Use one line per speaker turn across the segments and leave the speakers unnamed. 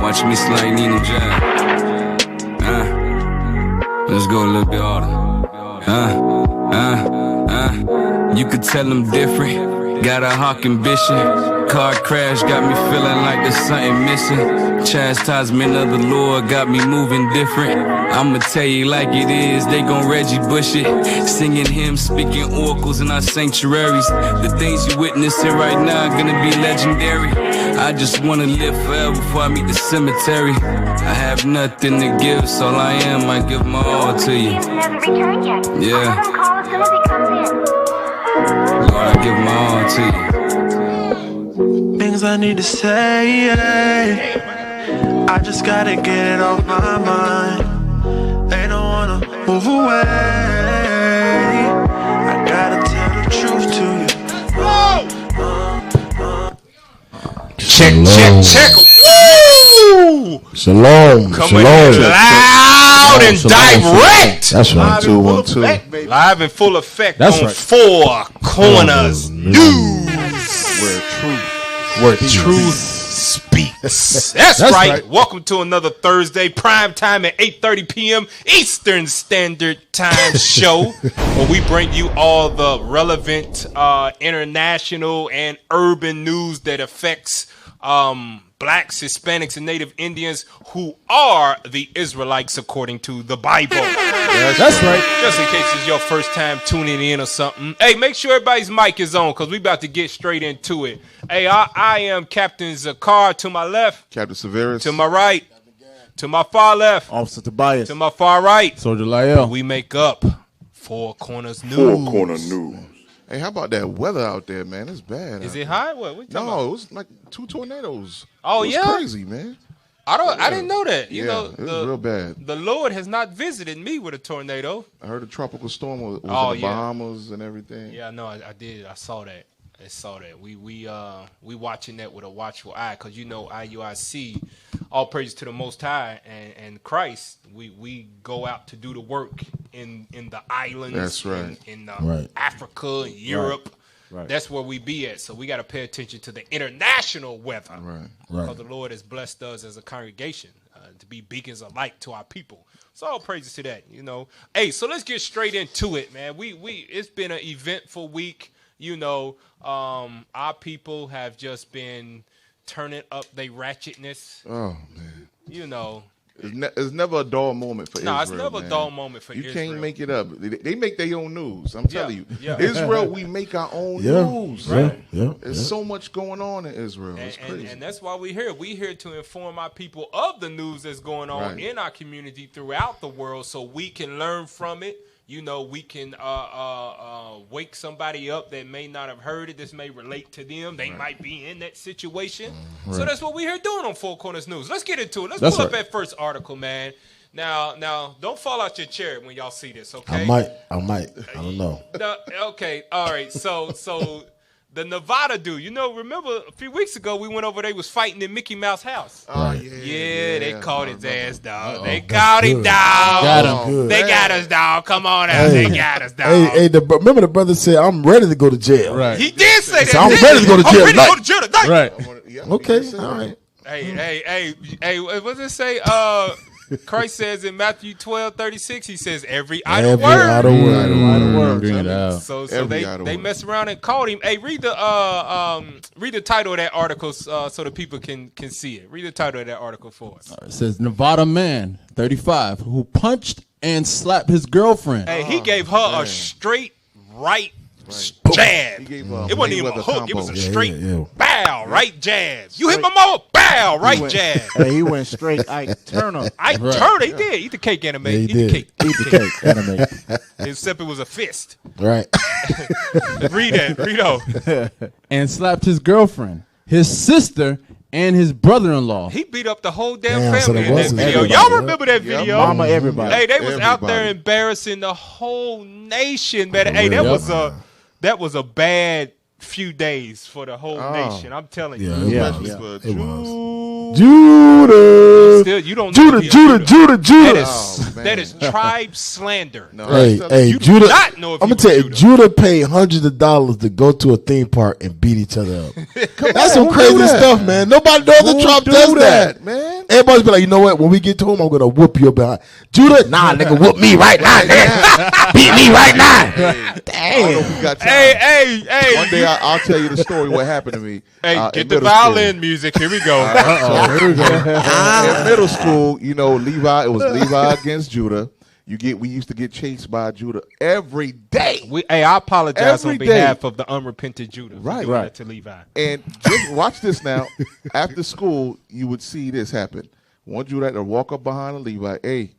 Watch me slang needle jab. Let's go a little bit harder. You could tell I'm different. Got a hawk ambition. Car crash got me feeling like there's something missing. Chastisement of the Lord got me moving different. I'ma tell you like it is, they gon' Reggie Bush it. Singing hymns, speaking oracles in our sanctuaries. The things you witnessing right now are gonna be legendary. I just wanna live forever before I meet the cemetery. I have nothing to give, so all I am, I give my all to you. Yeah. Lord, I give my all to you.
Things I need to say, I just gotta get it off my mind. They don't wanna move away. I gotta tell the truth to you.
Check. Woo!
Shalom.
Coming in loud and direct.
That's right.
212. Live in full effect.
That's
on
right.
Four Corners News. Where truth speaks. That's right. Welcome to another Thursday prime time at 8:30 p.m. Eastern Standard Time show, where we bring you all the relevant international and urban news that affects blacks, Hispanics, and Native Indians who are the Israelites according to the Bible.
That's right.
Just in case it's your first time tuning in or something. Hey, make sure everybody's mic is on because we about to get straight into it. Hey, I am Captain Zakar to my left.
Captain Severus.
To my right. To my far left.
Officer Tobias.
To my far right.
Soldier Lyell.
We make up Four Corners News.
Four Corner News. Hey, how about that weather out there, man? It's bad.
Is it high? What you talking about?
No, it was like 2 tornadoes.
Oh,
it was
yeah?
crazy, man.
I didn't know that. You
Yeah,
know,
it was real bad.
The Lord has not visited me with a tornado.
I heard a tropical storm was in the
yeah.
Bahamas and everything.
Yeah, no, I did. I saw that. We watching that with a watchful eye because you know IUIC, all praise to the Most High and Christ. We go out to do the work in the islands.
That's right.
In
Right.
Africa and Europe.
Right.
That's where we be at. So we got to pay attention to the international weather.
Right.
Because the Lord has blessed us as a congregation to be beacons of light to our people. So all praises to that, you know. Hey, so let's get straight into it, man. It's been an eventful week. You know, our people have just been turning up their ratchetness.
Oh, man.
You know.
It's never a dull moment for Israel.
No, it's never
man.
a dull moment for
you
Israel.
You can't make it up. They make their own news. I'm telling you.
Yeah.
Israel, we make our own news.
Right. Yeah.
There's so much going on in Israel. It's crazy.
And that's why we're here. We're here to inform our people of the news that's going on in our community throughout the world so we can learn from it. You know, we can wake somebody up that may not have heard it. This may relate to them. They might be in that situation. Right. So that's what we're here doing on Four Corners News. Let's get into it. Let's pull up that first article, man. Now, don't fall out your chair when y'all see this, okay?
I might. I don't know.
Okay, all right. So the Nevada dude, remember a few weeks ago we went over, they was fighting in Mickey Mouse house.
Oh,
yeah, they caught his ass, dog. They caught him, dog.
Got him.
They got us, dog. Come on out. They got us, dog.
Hey, remember the brother said, I'm ready to go to jail.
Right.
He did say that.
So I'm ready to go to jail
I'm ready to go to jail tonight.
Right.
Okay, all right.
Hey, what does it say? Christ says in Matthew 12:36, he says every idle word.
Idle word.
Bring it out.
So they mess around and caught him. Hey, read the title of that article so the people can see it. Read the title of that article for us.
It says Nevada man, 35, who punched and slapped his girlfriend.
Hey, he gave her a straight right jab. It wasn't even a hook. It was a straight bow, right jab. You hit my mama, bow, right jab.
Hey, he went straight Ike Turner.
Turner, he did. Eat the cake, anime.
Yeah, he
Eat the
did.
cake.
Eat the cake, anime.
Except it was a fist.
Right.
Read on.
And slapped his girlfriend, his sister, and his brother-in-law.
He beat up the whole damn
Damn,
family
so
in
that
that
was
video.
everybody,
Y'all
yeah.
remember that video?
Mama, everybody.
Hey, they was out there
Everybody.
embarrassing the whole nation, man. Hey, that was a bad few days for the whole nation. I'm telling you.
Especially
Yeah.
for
It
Jews.
was. Judah.
Still, you don't
Judah.
know if he a
Judah.
That
Judah.
is, That is tribe slander.
No,
Hey,
You do
Judah.
not know if
I'm
you
gonna tell you,
were
Judah paid hundreds of dollars to go to a theme park and beat each other up. That's some
who
crazy
do that?
stuff, man. Nobody knows the
Who
Trump
do
does
that, man?
Everybody's be like, you know what? When we get to him, I'm gonna whoop you behind. Judah, nah, nigga, whoop me right now, nigga. Beat me right now.
I don't know if we got time.
Hey.
One day I'll tell you the story what happened to me.
Hey,
in
get the
middle
violin music. Here we go.
Here we go.
In middle school, you know, Levi. It was Levi against Judah. We used to get chased by Judah every day.
I apologize
Every
on
day.
behalf of the unrepentant Judah. For
Right.
doing that to Levi.
And just watch this now. After school, you would see this happen. One Judah had to walk up behind a Levi. Hey,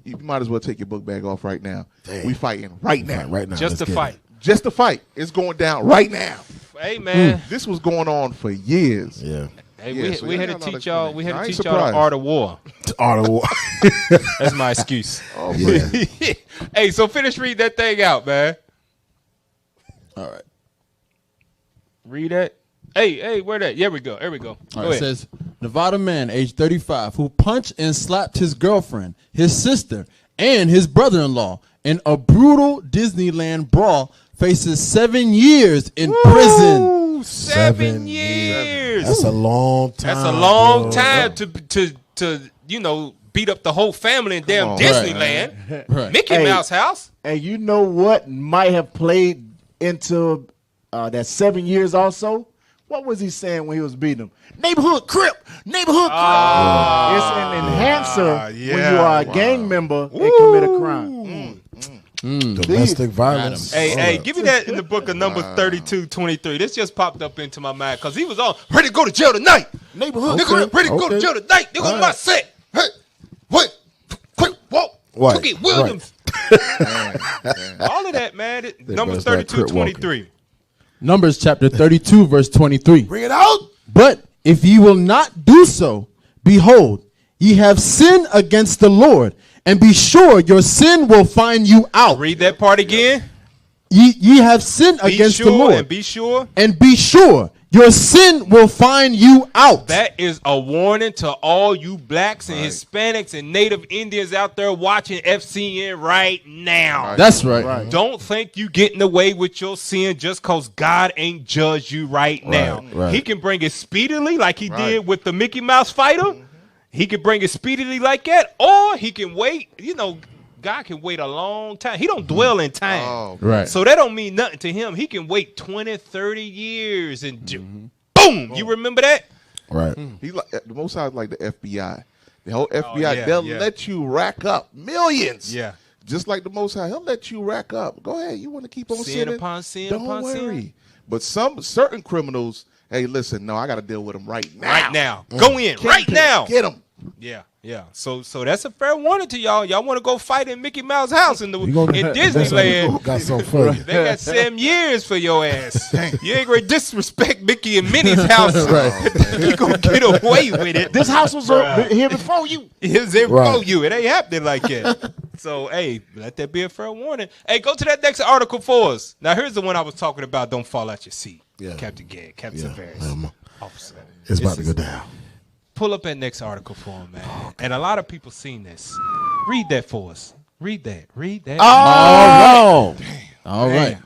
you might as well take your book bag off right now.
Damn.
We fighting right now.
Right now.
Just
let's
to
get
fight.
it.
Just to fight. It's going down right now.
Hey, man.
This was going on for years.
Yeah.
Hey,
Yeah, so
we had
y'all
to
know
teach
that
y'all.
shit.
We had
I
to
ain't
teach y'all
surprised.
the art of war.
Art of war.
That's my excuse.
Oh,
Yeah.
Hey, so finish read that thing out, man.
All right.
Read that. Hey, where that? Here we go. Here we go.
All
Go
right, it
ahead.
says Nevada man, age 35, who punched and slapped his girlfriend, his sister, and his brother-in-law in a brutal Disneyland brawl faces 7 years in prison.
Ooh, 7 years.
That's a long time.
That's a long
bro.
time to beat up the whole family in damn
on.
Disneyland.
Right.
Mickey
Hey.
Mouse house.
And you know what might have played into that 7 years also? What was he saying when he was beating him? Neighborhood crip, neighborhood crip. It's an enhancer when you are a gang member and commit a crime.
Domestic violence.
Hey, give me that in the book of Numbers 32:23. This just popped up into my mind because he was on ready to go to jail tonight.
Neighborhood
Okay.
Nigga, ready to go to jail tonight. Nigga, on my set. Hey, what? Quick, walk.
Right,
Cookie Williams. All of that, man. Numbers
better start
32:23.
Numbers chapter 32, verse 23.
Bring it out.
But if ye will not do so, behold, ye have sinned against the Lord, and be sure your sin will find you out.
Read that part again.
Ye have sinned
Be
against
sure
the Lord,
and be sure.
and be sure your sin will find you out.
That is a warning to all you blacks and Hispanics and Native Indians out there watching FCN right now.
That's right.
Don't think you getting away with your sin just because God ain't judged you right now.
right.
He can bring it speedily like he did with the Mickey Mouse fighter. He can bring it speedily like that, or he can wait. You know, God can wait a long time. He don't dwell in time.
Oh,
Right.
So that don't mean nothing to him. He can wait 20, 30 years and boom. You remember that?
Right.
He like the Most High is like the FBI. The whole FBI,
yeah,
they'll
yeah.
let you rack up millions.
Yeah.
Just like the Most High, he'll let you rack up. Go ahead, you want to keep on
Sin
sinning?
upon sin
Don't
upon
worry.
sin.
But certain criminals, hey, listen, no, I got to deal with them right now.
Right now. Go in. Right now.
Get them.
Yeah. So that's a fair warning to y'all. Y'all want to go fight in Mickey Mouse house in Disneyland.
Got something for you.
They got 7 years for your ass. You ain't gonna disrespect Mickey and Minnie's house. You gonna get away with it.
This house was here before you.
It's there
Right.
for you. It ain't happening like that. So, hey, let that be a fair warning. Hey, go to that next article for us. Now, here's the one I was talking about. Don't fall out your seat.
Yeah.
Captain Gag, Captain Ferris, officer.
It's about
This
to
is-
go down.
Pull up that next article for him, man. And a lot of people seen this. Read that for us. Read that.
All right.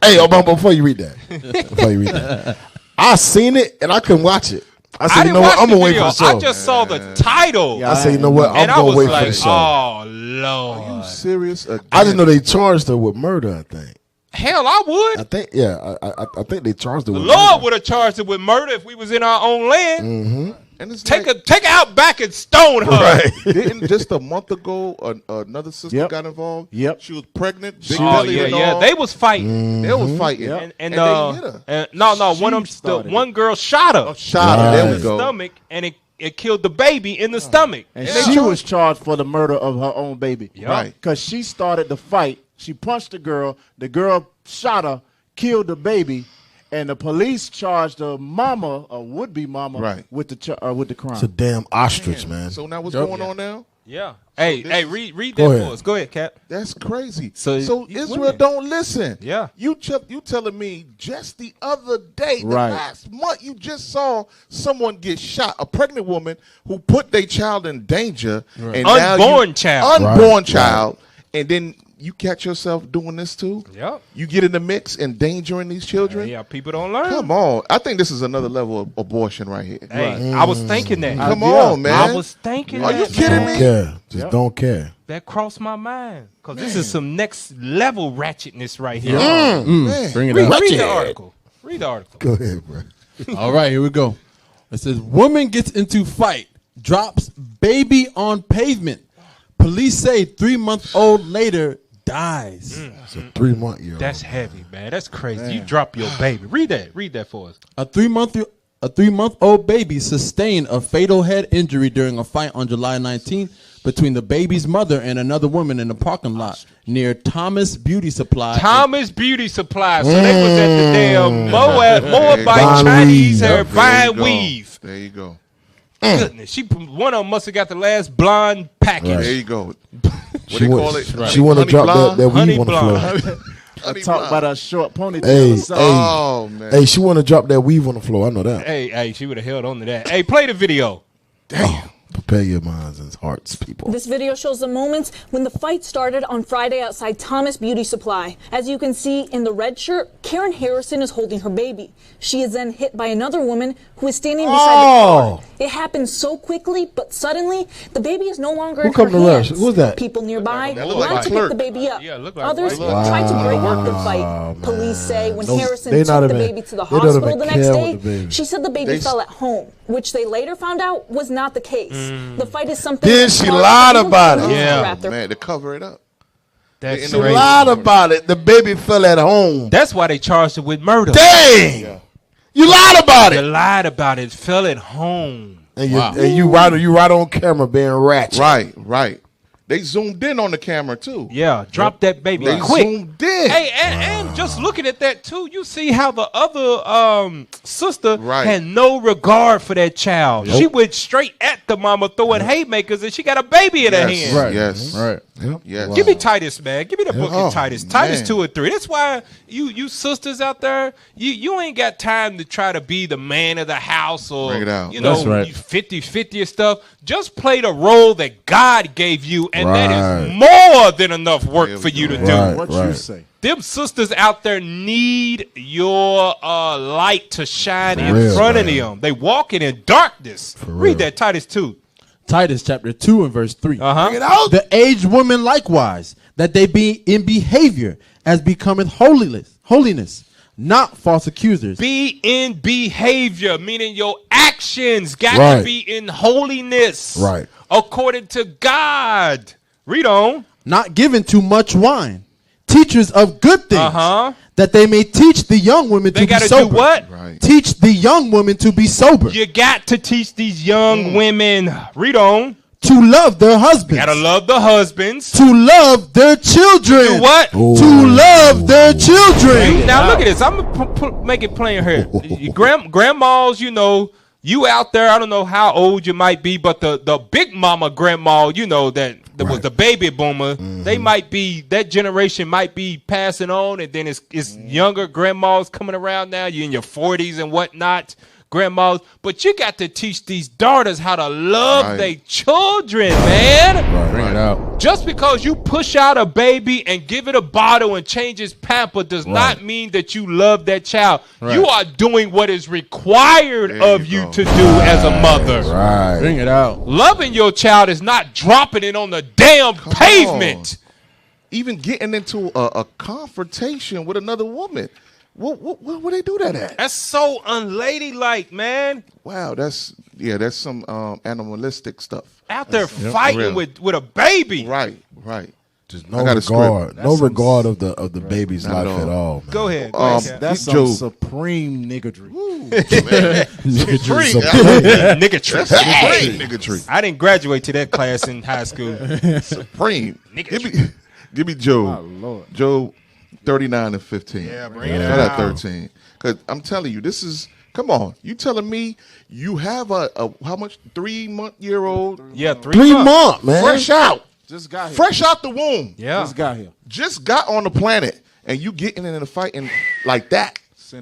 Hey, Obama, before you read that, I seen it and I couldn't watch it. I said,
I
you
didn't
know what?
watch
I'm
the
gonna wait
video.
for the show.
I just saw the title.
Yeah,
I said, you know what? I'm
and I
gonna
was
wait for
like,
the show.
oh, Lord.
Serious? Again?
I just know they charged her with murder. I think.
Hell, I would.
I think. Yeah. I think they charged her
The
with
Lord
murder.
would have charged it with murder if we was in our own land.
And it's
Take
like,
her out back and stone her.
Right.
didn't just a month ago another sister
Yep.
got involved?
Yep.
She was pregnant. Big
Oh,
belly
yeah,
and
yeah.
all.
They was fighting.
They was fighting.
Yep.
And
they hit her.
no,
She
one of them,
started
one girl shot her
Shot her. There
Right.
we go.
stomach, and it killed the baby in the stomach.
And
Yeah.
she was charged for the murder of her own baby.
Yup.
Right.
Because she started the fight. She punched the girl shot her, killed the baby, and the police charged the mama, or would-be mama,
Right.
with the crime.
It's a damn ostrich, man.
So now what's going on now?
Yeah. Hey, read that
Go ahead.
for us. Go ahead, Cap.
That's crazy.
So
Israel
women.
don't listen.
Yeah.
You telling me just the other day, the
Right.
last month, you just saw someone get shot, a pregnant woman who put their child in danger, and now
Unborn child.
unborn child, and then you catch yourself doing this too.
Yep.
You get in the mix, endangering these children.
Yeah, people don't learn.
Come on, I think this is another level of abortion right here.
Hey, I was thinking that.
Come on, man.
I was thinking
Are
that.
you kidding
man.
me?
Care. Just don't care.
That crossed my mind. Because this is some next level ratchetness right here.
Man.
Bring it
Read
out.
the article. Read the article.
Go ahead, bro.
All right, here we go. It says, woman gets into fight, drops baby on pavement. Police say 3-month-old later dies.
It's a 3-month-year-old.
That's heavy, man. That's crazy. You drop your baby. Read that for us.
A 3-month-old baby sustained a fatal head injury during a fight on July 19th between the baby's mother and another woman in a parking lot near Thomas Beauty Supply.
Thomas Beauty Supply. So they was at the damn Moabite
Buying
Chinese
weave.
hair
There you
buying
go.
weave.
There you go.
Goodness, one of them must have got the last blonde package.
There you go. What
She
they
want-
call it?
She want to
Honey
drop
blonde?
that
Honey
weave on the
blonde.
floor.
Honey
Talk
blonde.
about a short ponytail
Hey,
or something.
Oh man.
Hey, she want to drop that weave on the floor. I know that.
Hey, she would have held on to that. Hey, play the video.
Damn. Prepare your minds and hearts, people.
This video shows the moments when the fight started on Friday outside Thomas Beauty Supply. As you can see in the red shirt, Karen Harrison is holding her baby. She is then hit by another woman who is standing beside the car. It happened so quickly, but suddenly the baby is no longer
Who
in
come
her
to rush?
hands.
Who was that?
People nearby
That look like
ran to
Clerk.
pick the baby up.
Yeah, it looked like
Others
White Look.
tried to break up the fight. Police say when
No,
Harrison
they
took
not
the
even-
baby to the
they don't
hospital
even
the next
care
day,
with the baby.
she said the baby
They-
fell at home, which they later found out was not the case. The fight is something
Then
that
she
caused
lied
legal
about it.
teams to
Yeah.
wrap their
Man, to cover it up.
That's
She
She
crazy.
lied about it. The baby fell at home.
That's why they charged her with murder.
Dang! You lied about
They
it.
lied about it. Fell at home.
And you right on camera being ratchet.
Right. They zoomed in on the camera too.
Yeah, drop that baby
They
quick.
zoomed in.
Hey, and just looking at that too, you see how the other sister
Right.
had no regard for that child. She went straight at the mama throwing haymakers, and she got a baby in her
Yes.
hand.
Right.
Yes.
Right.
Yep.
Yes.
Give me Titus, man. Give me the book
Oh,
of Titus. Titus
man.
2 and 3. That's why you sisters out there, you ain't got time to try to be the man of the house or
Bring it out.
you know
That's right.
50-50 and stuff. Just play the role that God gave you, and that is
Right.
more than enough work
There we
for you
go.
to do.
Right.
What you say?
Them sisters out there need your light to shine in
real,
front of
man.
them. They walking in darkness. Read
real.
that Titus 2.
Titus chapter 2 and verse 3.
Uh-huh.
The aged women likewise, that they be in behavior as becometh holiness, not false accusers.
Be in behavior, meaning your actions got to
Right.
be in holiness.
Right.
According to God. Read on.
Not given to much wine, teachers of good things,
Uh-huh.
that they may teach the young women
They
to be
got to do
sober.
what?
Right.
Teach the young women to be sober,
You got to teach these young women. Read on.
to love their husbands,
Got to love the husbands.
to love their children.
Do what?
To love their children.
Now look at this. I'm gonna make it plain here. Grandmas, you know, you out there. I don't know how old you might be, but the big mama grandma, you know that was the baby boomer. They might be that generation might be passing on, and then it's younger grandmas coming around now. You're in your 40s and whatnot. Grandmas, but you got to teach these daughters how to love
Right.
their children, man.
Bring it out.
Just because you push out a baby and give it a bottle and change its pamper does not mean that you love that child. You are doing what is required
There
of
you
you
go.
to do as a mother.
Right.
Bring it out.
Loving your child is not dropping it on the damn pavement.
Even getting into a confrontation with another woman. Where they do that at?
That's so unladylike, man.
Wow, that's some animalistic stuff.
Out there
real.
fighting with a baby.
Right.
Just
I
no
got a
regard.
script.
No regard of the baby's
Not
life
at
at
all.
all. Man.
Go ahead. Go ahead, Cap.
That's
Joe.
some supreme niggery.
Nigga
Niggatry.
I didn't graduate to that class in high school.
Supreme. Give me Joe.
Lord.
Joe 39 and 15.
Yeah, bring it
Not at
out.
13. Because I'm telling you, this is Come on. You telling me you have a how much 3-month-old?
Yeah,
3 months, man.
Fresh out.
Just got here.
Fresh out the womb.
Yeah.
Just got here.
Just got on the planet. And you getting in a fight and like that.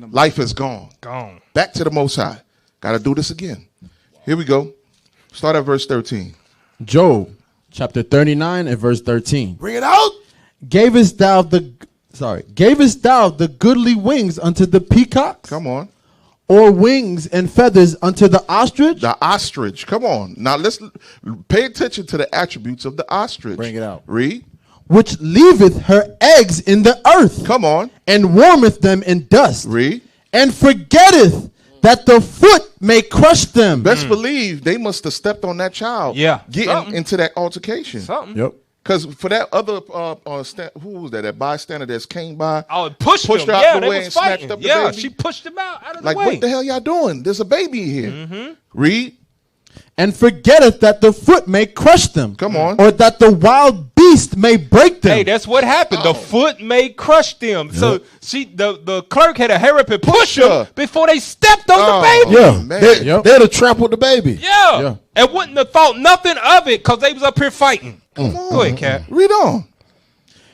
Life is gone.
Gone.
Back to the Most High. Got to do this again. Here we go. Start at verse 13.
Job chapter 39 and verse 13.
Bring it out.
Gavest thou the goodly wings unto the peacocks?
Come on.
Or wings and feathers unto the ostrich?
The ostrich. Come on. Now let's pay attention to the attributes of the ostrich.
Bring it out.
Read.
Which leaveth her eggs in the earth.
Come on.
And warmeth them in dust.
Read.
And forgetteth that the foot may crush them.
Best believe they must have stepped on that child.
Yeah.
Getting into that altercation.
Something.
Yep.
Because for that other, who was that? That bystander that came by.
Oh, it pushed
her
him.
out
Yeah,
the
they
way
was
and snatched
fighting.
up the
Yeah,
baby.
she pushed him out of the
Like,
way.
what the hell y'all doing? There's a baby here. Read.
And forgetteth that the foot may crush them.
Come on.
Or that the wild beast may break them.
Hey, that's what happened. The foot may crush them. So the clerk had to hurry up and push
her
them before they stepped on the baby.
Yeah.
man.
They'd have trampled the baby.
Yeah. And wouldn't have thought nothing of it because they was up here fighting. Go ahead, Cat.
Read on.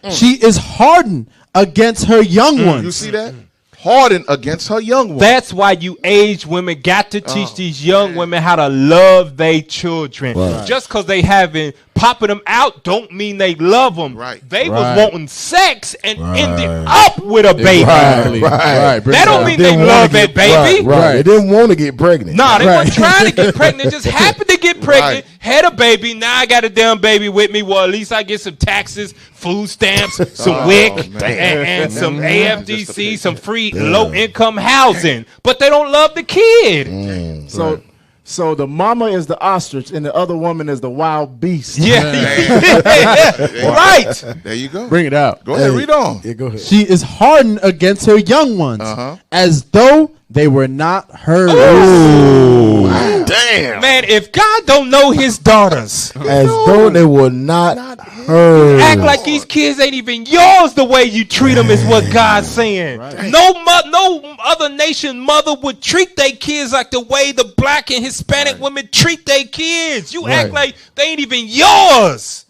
She is hardened against her young ones.
You see that? Hardened against her young one.
That's why you age women got to teach these young women how to love their children.
Right.
Just because they haven't popping them out don't mean they love them.
Right.
They
Right.
was wanting sex and ended up with a baby.
Right.
That don't mean they love that baby.
Right. They didn't want to get pregnant.
Nah, they weren't
Right.
trying to get pregnant. Just happened to get pregnant,
Right.
had a baby. Now I got a damn baby with me. Well, at least I get some taxes, food stamps, some WIC, and some AFDC, some free low-income housing. But they don't love the kid.
So the mama is the ostrich and the other woman is the wild beast.
Right.
There you go.
Bring it out.
Go ahead, read on.
Yeah, go ahead.
She is hardened against her young ones, as though they were not hers.
Damn.
Man, if God don't know his daughters,
As though they were not heard.
act like these kids ain't even yours the way you treat them is what God's saying. No other nation mother would treat their kids like the way the black and Hispanic women treat their kids. You act like they ain't even yours.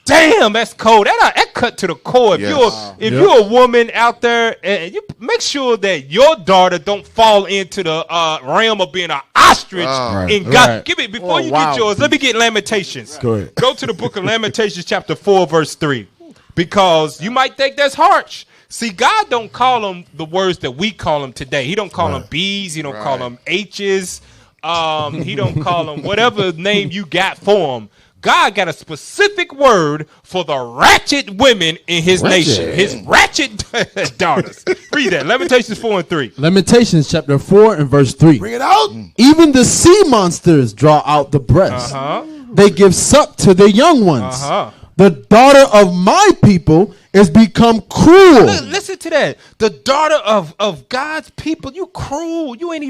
Damn, that's cold. That cut to the core. If you're a woman out there, and you make sure that your daughter don't fall into the realm of being an ostrich. In God, give it before you get yours. Let me get Lamentations.
Go ahead.
Go to the book of Lamentations, chapter 4, verse 3, because you might think that's harsh. See, God don't call them the words that we call them today. He don't call them B's. He don't call them H's. He don't call them whatever name you got for them. God got a specific word for the ratchet women in his nation. His ratchet daughters. Read that. Lamentations 4 and 3.
Lamentations chapter 4 and verse 3.
Bring it out.
Even the sea monsters draw out the breast. They give suck to their young ones. The daughter of my people is become cruel.
Listen to that. The daughter of God's people. You cruel. You don't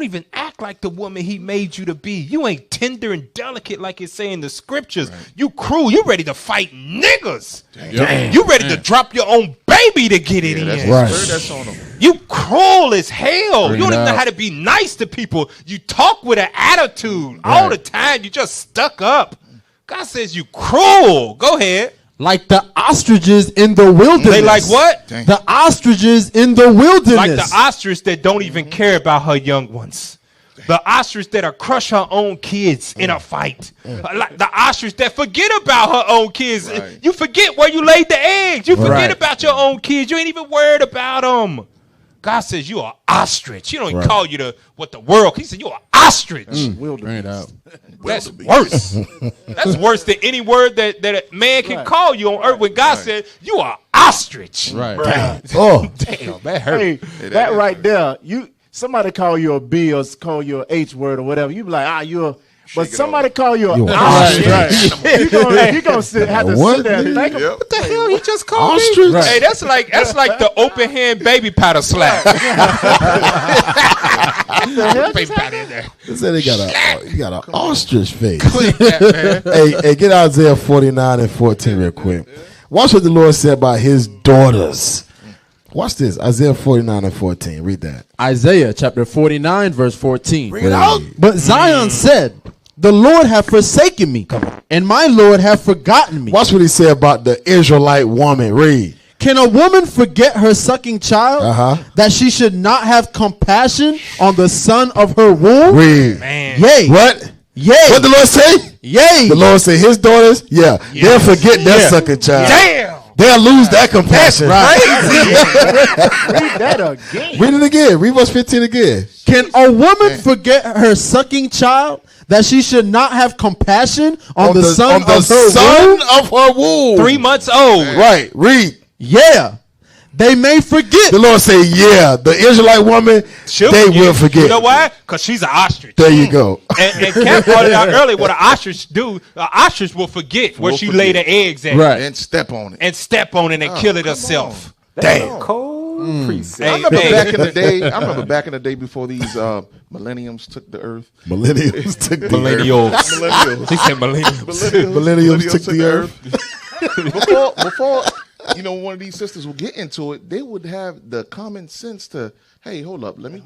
even act like the woman he made you to be. You ain't tender and delicate like it say in the scriptures. Right. You cruel. You ready to fight niggas. Damn. You ready to drop your own baby to get it in.
That's on them.
You cruel as hell. You don't even know how to be nice to people. You talk with an attitude all the time. You just stuck up. God says you cruel. Go ahead.
Like the ostriches in the wilderness.
They like what?
Dang.
The ostriches in the wilderness.
Like the ostrich that don't even care about her young ones. The ostrich that'll crush her own kids in a fight. Like the ostrich that forget about her own kids. Right. You forget where you laid the eggs. You forget about your own kids. You ain't even worried about them. God says you are ostrich. He don't even call you the world. He said you are ostrich.
Bring it out.
That's worse. That's worse than any word that a man can call you on earth. When God said you are ostrich.
Right.
Oh,
Damn, that hurt.
Hey, that right there, somebody call you a B or call you an H word or whatever. You be like, you're a. But somebody call you an ostrich. You're going to have to sit there and think about
what the hell he just called
ostrich?
me? Right. Hey, that's like the open hand baby powder slap. Baby powder in there.
They said you got an ostrich face.
Click that, man.
Hey, get Isaiah 49 and 14 real quick. Watch what the Lord said about his daughters. Watch this. Isaiah 49:14. Read that.
Isaiah chapter 49, verse 14.
Read it out.
But Zion said, the Lord hath forsaken me, and my Lord hath forgotten me.
Watch what he said about the Israelite woman. Read.
Can a woman forget her sucking child, that she should not have compassion on the son of her womb?
Read.
Man.
Yea.
What?
Yea.
What the Lord say?
Yea.
The Lord say his daughters, they'll forget their sucking child.
Damn.
They'll lose that compassion.
Read that again.
Read it again. Read verse 15 again.
Can a woman forget her sucking child, that she should not have compassion on the son of her womb?
3 months old.
Right. Read.
Yeah. They may forget.
The Lord say, the Israelite woman, they will forget.
You know why? Because she's an ostrich.
There you go.
And Cap pointed out earlier what an ostrich do. An ostrich will forget where she laid her eggs at.
Right.
And step on it.
And kill it herself.
Damn.
Cold preset.
I remember back in the day. I remember back in the day before these millenniums took the earth.
Millennials took the
Millennials. He said millennials.
Millennials took the earth.
Before one of these sisters will get into it, they would have the common sense to, hey, hold up, let me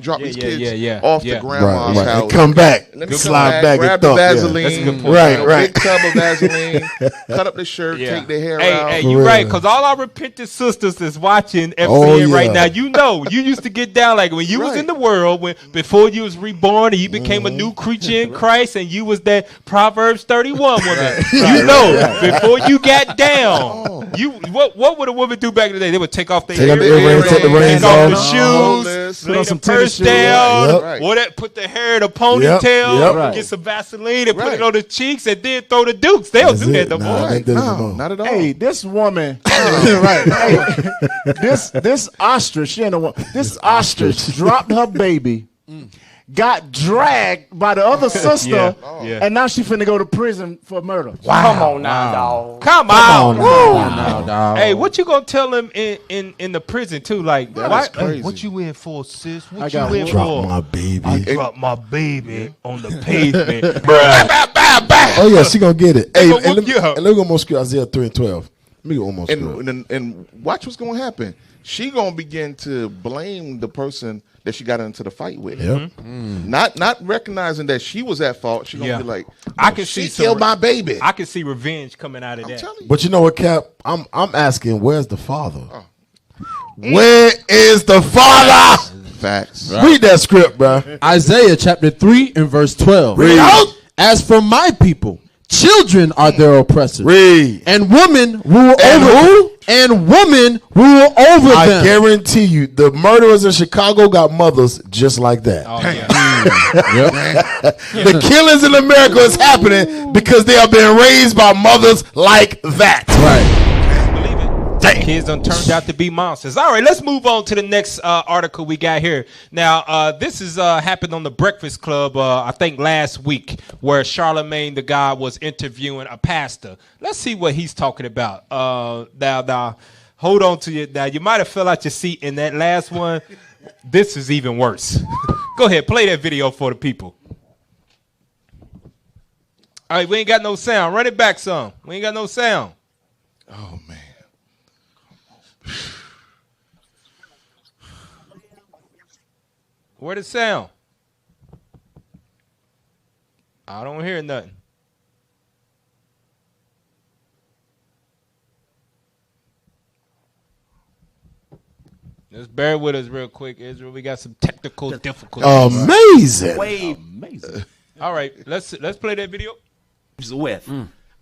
drop these kids off to grandma's house.
And come back.
Let me
slide back
grab
and
the
thump.
Vaseline.
That's a good point.
Right.
Big tub of Vaseline, cut up the shirt, take their hair out.
Hey, you right, because all our repentant sisters is watching FCN right now. You know, you used to get down like when you was in the world, before you was reborn and you became a new creature in Christ, and you was that Proverbs 31 woman. You know, before you got down, what would a woman do back in the day? They would take off their earrings,
take the reins
take off
off.
the shoes, lay the purse down, put the hair in a ponytail, get some Vaseline and put it on the cheeks, and then throw the dukes. They don't do that no more.
Not at all.
Hey, this woman, right? Hey, this ostrich, this ostrich dropped her baby, got dragged by the other sister, and now she finna go to prison for murder.
Wow. Come on now, dog.
Come on.
Now, dog.
Hey, what you gonna tell him in the prison too? Like,
crazy.
what you in for, sis? What
got
you in
Drop
for?
my baby.
I dropped my baby on the pavement.
Oh yeah, she gonna get it. Hey,
gonna
and
whoop you up.
let me go more script. Isaiah 3:12. Let me go almost script.
And watch what's gonna happen. She gonna begin to blame the person that she got into the fight with. Not recognizing that she was at fault. She gonna be like,
I can
she
see
killed my baby.
I can see revenge coming out of that.
Telling you.
But you know what, Cap? I'm asking, where's the father? Where is the father?
Facts.
Read that script, bro.
Isaiah chapter 3 and verse 12.
Read.
As for my people, children are their oppressors.
Read.
And women rule over And women rule over them.
I guarantee you, the murderers in Chicago got mothers just like that.
Oh, yeah.
The killings in America is happening because they are being raised by mothers like that.
Right.
Believe it. Kids done turned out to be monsters. All right, let's move on to the next article we got here. Now, this is happened on the Breakfast Club, I think last week, where Charlemagne the God was interviewing a pastor. Let's see what he's talking about. Now, hold on to you. Now, you might have fell out your seat in that last one. This is even worse. Go ahead, play that video for the people. All right, we ain't got no sound. Run it back some. We ain't got no sound.
Oh, man.
Where the sound? I don't hear nothing. Just bear with us real quick, Israel. We got some technical difficulties.
Amazing.
Amazing.
All right, let's play that video.
With.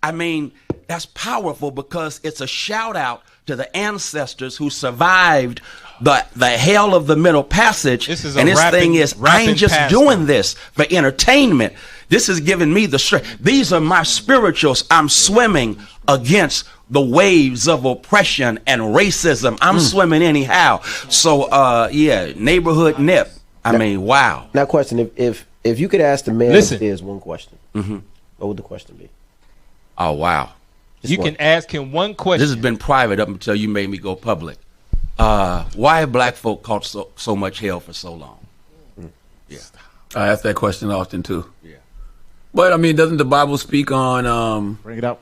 I mean, that's powerful because it's a shout out to the ancestors who survived the hell of the Middle Passage. And this thing is, I ain't just doing this for entertainment. This is giving me the strength. These are my spirituals. I'm swimming against the waves of oppression and racism. I'm swimming anyhow. So, yeah, neighborhood nip. I mean, wow.
Now, question: if you could ask the man upstairs one question, what would the question be?
Oh, wow.
You can ask him one question.
This has been private up until you made me go public. Why have black folk caught so much hell for so long? Yeah,
I ask that question often too. Yeah, but I mean, doesn't the Bible speak on
Bring it up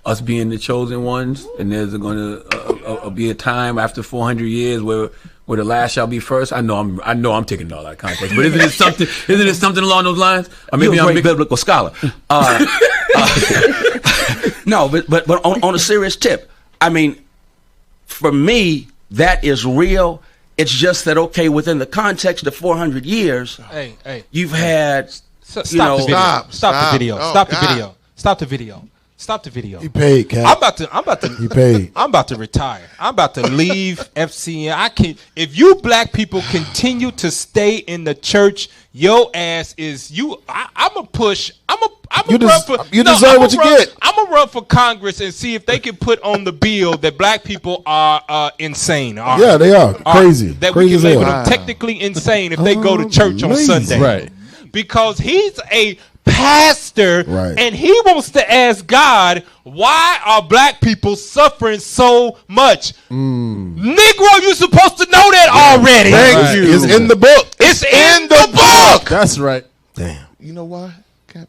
us being the chosen ones, and there's going to be a time after 400 years where the last shall be first. I know I'm taking all that context, but isn't it something along those lines? Or maybe
I'm a great biblical scholar. No, but on a serious tip, I mean, for me, that is real. It's just that, okay, within the context of 400 years, you've had,
Stop the video. Stop the video.
He paid, Cap. He paid.
I'm about to retire. I'm about to leave FCN. I can't. If you black people continue to stay in the church, your ass is you. I'm gonna push. You
deserve what you get.
I'm gonna run for Congress and see if they can put on the bill that black people are insane.
Yeah, they are crazy.
That
crazy
we can label them technically insane if they go to church on Sunday.
Right.
Because he's a pastor,
right,
and he wants to ask God, why are black people suffering so much? Negro, you're supposed to know that already.
Thank you. It's in the book.
It's in the book.
That's right.
Damn.
You know why?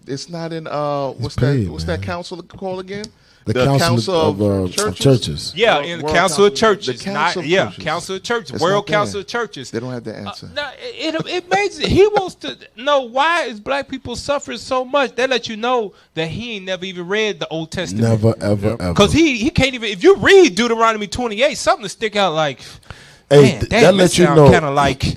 It's not in what's that council called again?
The council of churches.
Yeah, in the council of churches.
Council
of churches. World Council of Churches.
They don't have the answer.
No, it makes it. He wants to know why is black people suffering so much. They let you know that he ain't never even read the Old Testament.
Never, ever.
Because he can't even. If you read Deuteronomy 28, something to stick out like,
hey,
man,
that lets you know
kind of like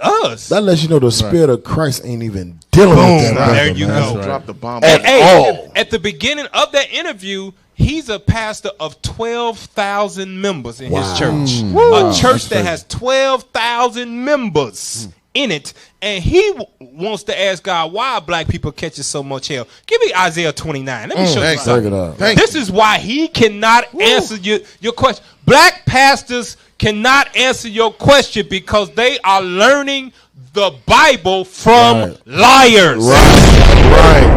us.
That lets you know the Spirit of Christ ain't even dealing with that.
Right. There you go.
Drop the bomb
at all. At the beginning of that interview, he's a pastor of 12,000 members in his church. A church that has 12,000 members in it. And he wants to ask God why black people catching so much hell. Give me Isaiah 29. Let me show you something. This is why he cannot answer your question. Black pastors cannot answer your question because they are learning the Bible from liars.
Right.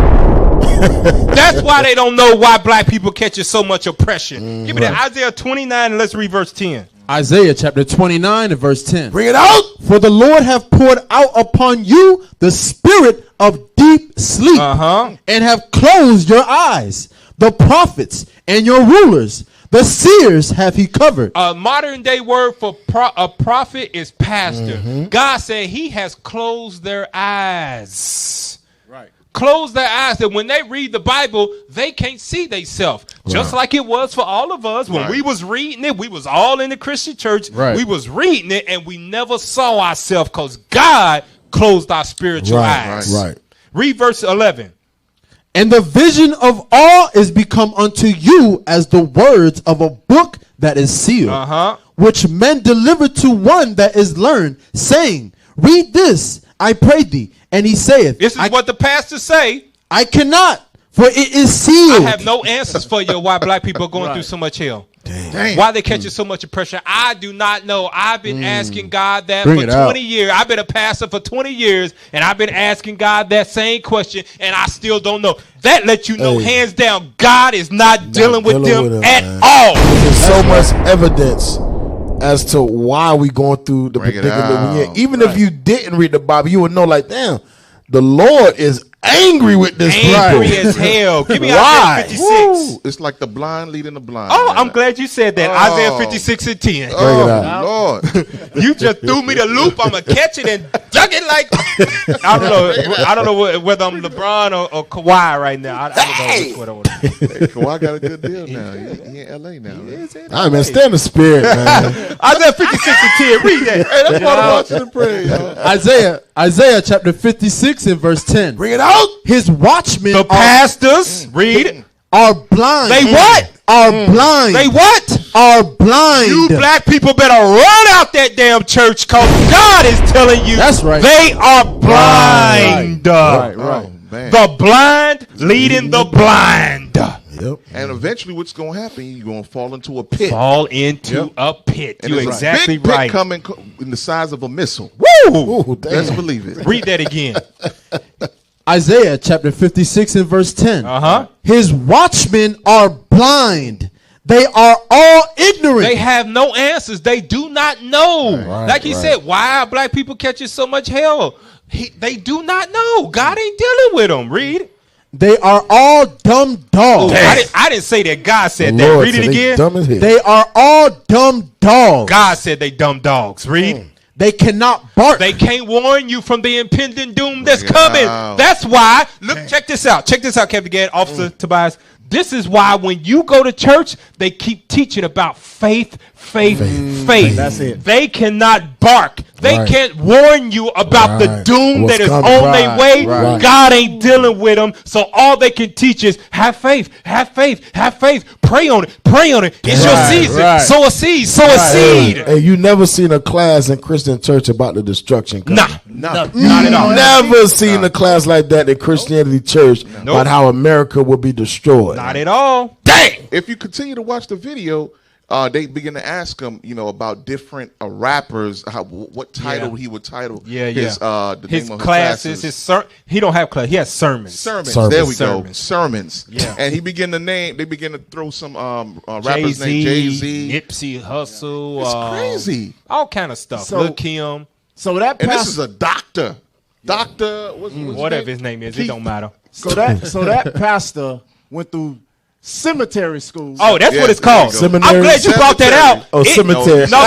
That's why they don't know why black people catching so much oppression. Give me that Isaiah 29 and let's read verse 10.
Isaiah chapter 29 and verse 10.
Bring it out.
For the Lord hath poured out upon you the spirit of deep sleep, and have closed your eyes. The prophets and your rulers, the seers have he covered.
A modern day word for a prophet is pastor. God said he has closed their eyes. Right. Close their eyes that when they read the Bible, they can't see themselves. Just like it was for all of us. When we was reading it, we was all in the Christian church. Right. We was reading it and we never saw ourselves because God closed our spiritual eyes.
Right.
Read verse 11.
And the vision of all is become unto you as the words of a book that is sealed, which men deliver to one that is learned, saying, read this, I pray thee. And he saith,
this is what the pastors say.
I cannot, for it is sealed.
I have no answers for you why black people are going through so much hell. Damn. Why they catching so much oppression? I do not know. I've been asking God that for 20 years. I've been a pastor for 20 years, and I've been asking God that same question, and I still don't know. That lets you know, hands down, God is not dealing with them at all.
There's so much evidence as to why we going through the particular. Even if you didn't read the Bible, you would know, like, damn, the Lord is angry with this people.
Angry as hell. Give me Isaiah 56.
Woo. It's like the blind leading the blind.
Oh, I'm glad you said that. Isaiah 56 and 10.
Oh, Lord.
You just threw me the loop. I'm going to catch it and dug it like... I don't know whether I'm LeBron or Kawhi right now. I don't know what I want to do.
Kawhi got a good deal now. He in L.A. now.
All right, man. Stay in the spirit, man.
Isaiah 56 and 10. Read that.
Hey, that's why I'm watching and praying, yo.
Isaiah chapter 56 and verse 10.
Bring it out.
His watchmen,
the pastors, read,
are blind.
They what?
Are blind.
They what?
Are blind.
You black people better run out that damn church because God is telling you.
That's right.
They are blind.
Right.
Oh,
the blind leading the blind.
Yep.
And eventually what's going to happen, you're going to fall into a pit.
Fall into a pit.
And
you're exactly
big pit
right.
coming in the size of a missile.
Woo!
Ooh,
let's believe it.
Read that again.
Isaiah chapter 56 and verse 10. His watchmen are blind. They are all ignorant.
They have no answers. They do not know. Like he said, why are black people catching so much hell? They do not know. God ain't dealing with them. Read.
They are all dumb dogs.
I didn't say that. God said that. Read it again.
Dumb as hell.
They are all dumb dogs.
God said they dumb dogs. Read.
They cannot bark.
They can't warn you from the impending doom that's coming. That's why. Look, check this out. Check this out, Captain Gad, Officer Tobias. This is why when you go to church, they keep teaching about faith. That's it. They cannot bark. They can't warn you about the doom that is on their way. God ain't dealing with them. So all they can teach is have faith. Pray on it. It's your season. Sow a seed.
Hey, you never seen a class in Christian church about the destruction coming.
Not at all.
Never seen a class like that in Christianity church about how America will be destroyed.
Not at all.
Dang! If you continue to watch the video, they begin to ask him, about different rappers, what title he would title his
his classes. He don't have class. He has sermons.
There we go. Sermons. Yeah. And he began to name. They begin to throw some rappers named Jay-Z,
Nipsey Hussle.
It's crazy.
All kind of stuff. Lil Kim.
So that
and this is a doctor.
Whatever his name is, it don't matter.
So that pastor went through cemetery schools.
Oh, that's what it's called.
Seminary.
I'm glad you brought that out.
Cemetery.
No,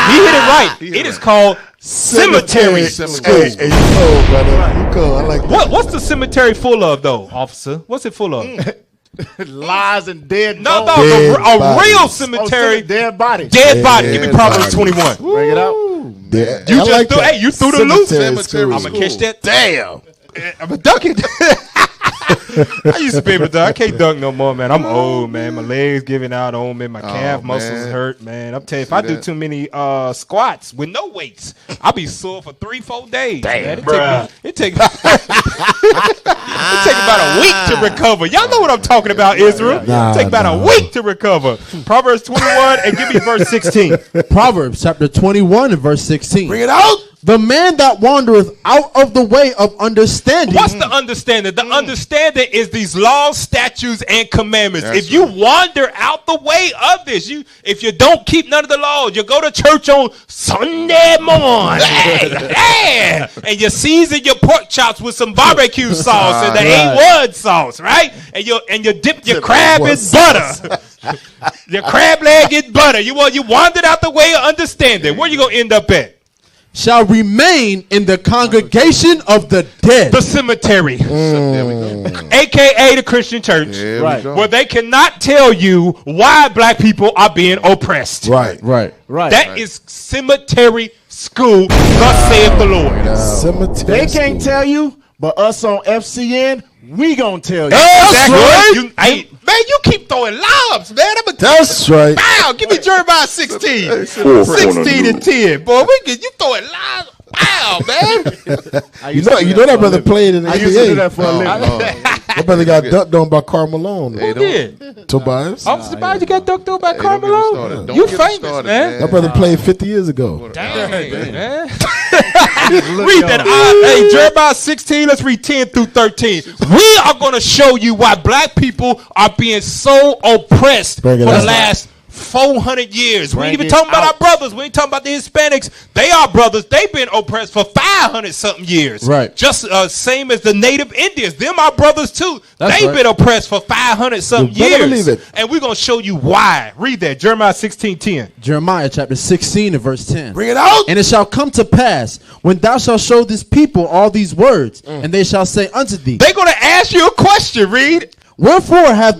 he hit it right. It is called cemetery schools.
Hey, you cold, brother. You cold. I like that.
What's the cemetery full of, though, officer? What's it full of?
Lies and dead.
No, a real cemetery.
Dead body.
Dead body. Give me Proverbs 21.
Bring it out.
You threw the loop.
I'm
gonna catch that.
Damn.
I'm a duck it. I used to be able to dunk. I can't dunk no more, man. I'm old, man. My legs giving out on me. My calf muscles hurt, man. I'm telling you, if I do too many squats with no weights, I'll be sore for 3-4 days.
Damn,
it take about a week to recover. Y'all know what I'm talking about, Israel. It take about a week to recover. Proverbs 21 and give me verse 16.
Proverbs chapter 21 and verse 16.
Bring it out.
The man that wandereth out of the way of understanding.
What's the understanding? The understanding is these laws, statutes, and commandments. If you wander out the way of this, if you don't keep none of the laws, you go to church on Sunday morning, and you season your pork chops with some barbecue sauce and the A1 sauce, right? And you dip your crab in butter. Your crab leg in butter. You wandered out the way of understanding. Where you gonna end up at?
Shall remain in the congregation of the dead.
The cemetery. AKA the Christian church. Where they cannot tell you why black people are being oppressed.
Right.
That is cemetery school, thus saith the Lord.
Cemetery.
They can't tell you, but us on FCN, we gonna tell you.
That's right. Man, you keep throwing lobs, man.
That's right.
Wow, give me Jeremiah 16. 16 and 10. Boy, you throwing lobs. Wow, man.
You know that brother played in the NBA.
I used to do that for a living.
That brother got dunked on by Karl Malone.
Who did?
Tobias.
Officer Tobias, you got dunked on by Karl Malone? You famous, man.
That brother played 50 years ago.
Dang, man. Read that. Hey, Jeremiah 16, let's read 10 through 13. We are going to show you why black people are being so oppressed for the last 400 years. We ain't even talking about our brothers. We ain't talking about the Hispanics. They are brothers. They've been oppressed for 500 something years.
Right.
Just same as the native Indians. Them are brothers too. They've been oppressed for 500 something years. And we're going to show you why. Read that. Jeremiah 16:10.
Jeremiah chapter 16 and verse 10.
Bring it out.
And it shall come to pass when thou shalt show this people all these words, and they shall say unto thee.
They're going to ask you a question. Read.
Wherefore have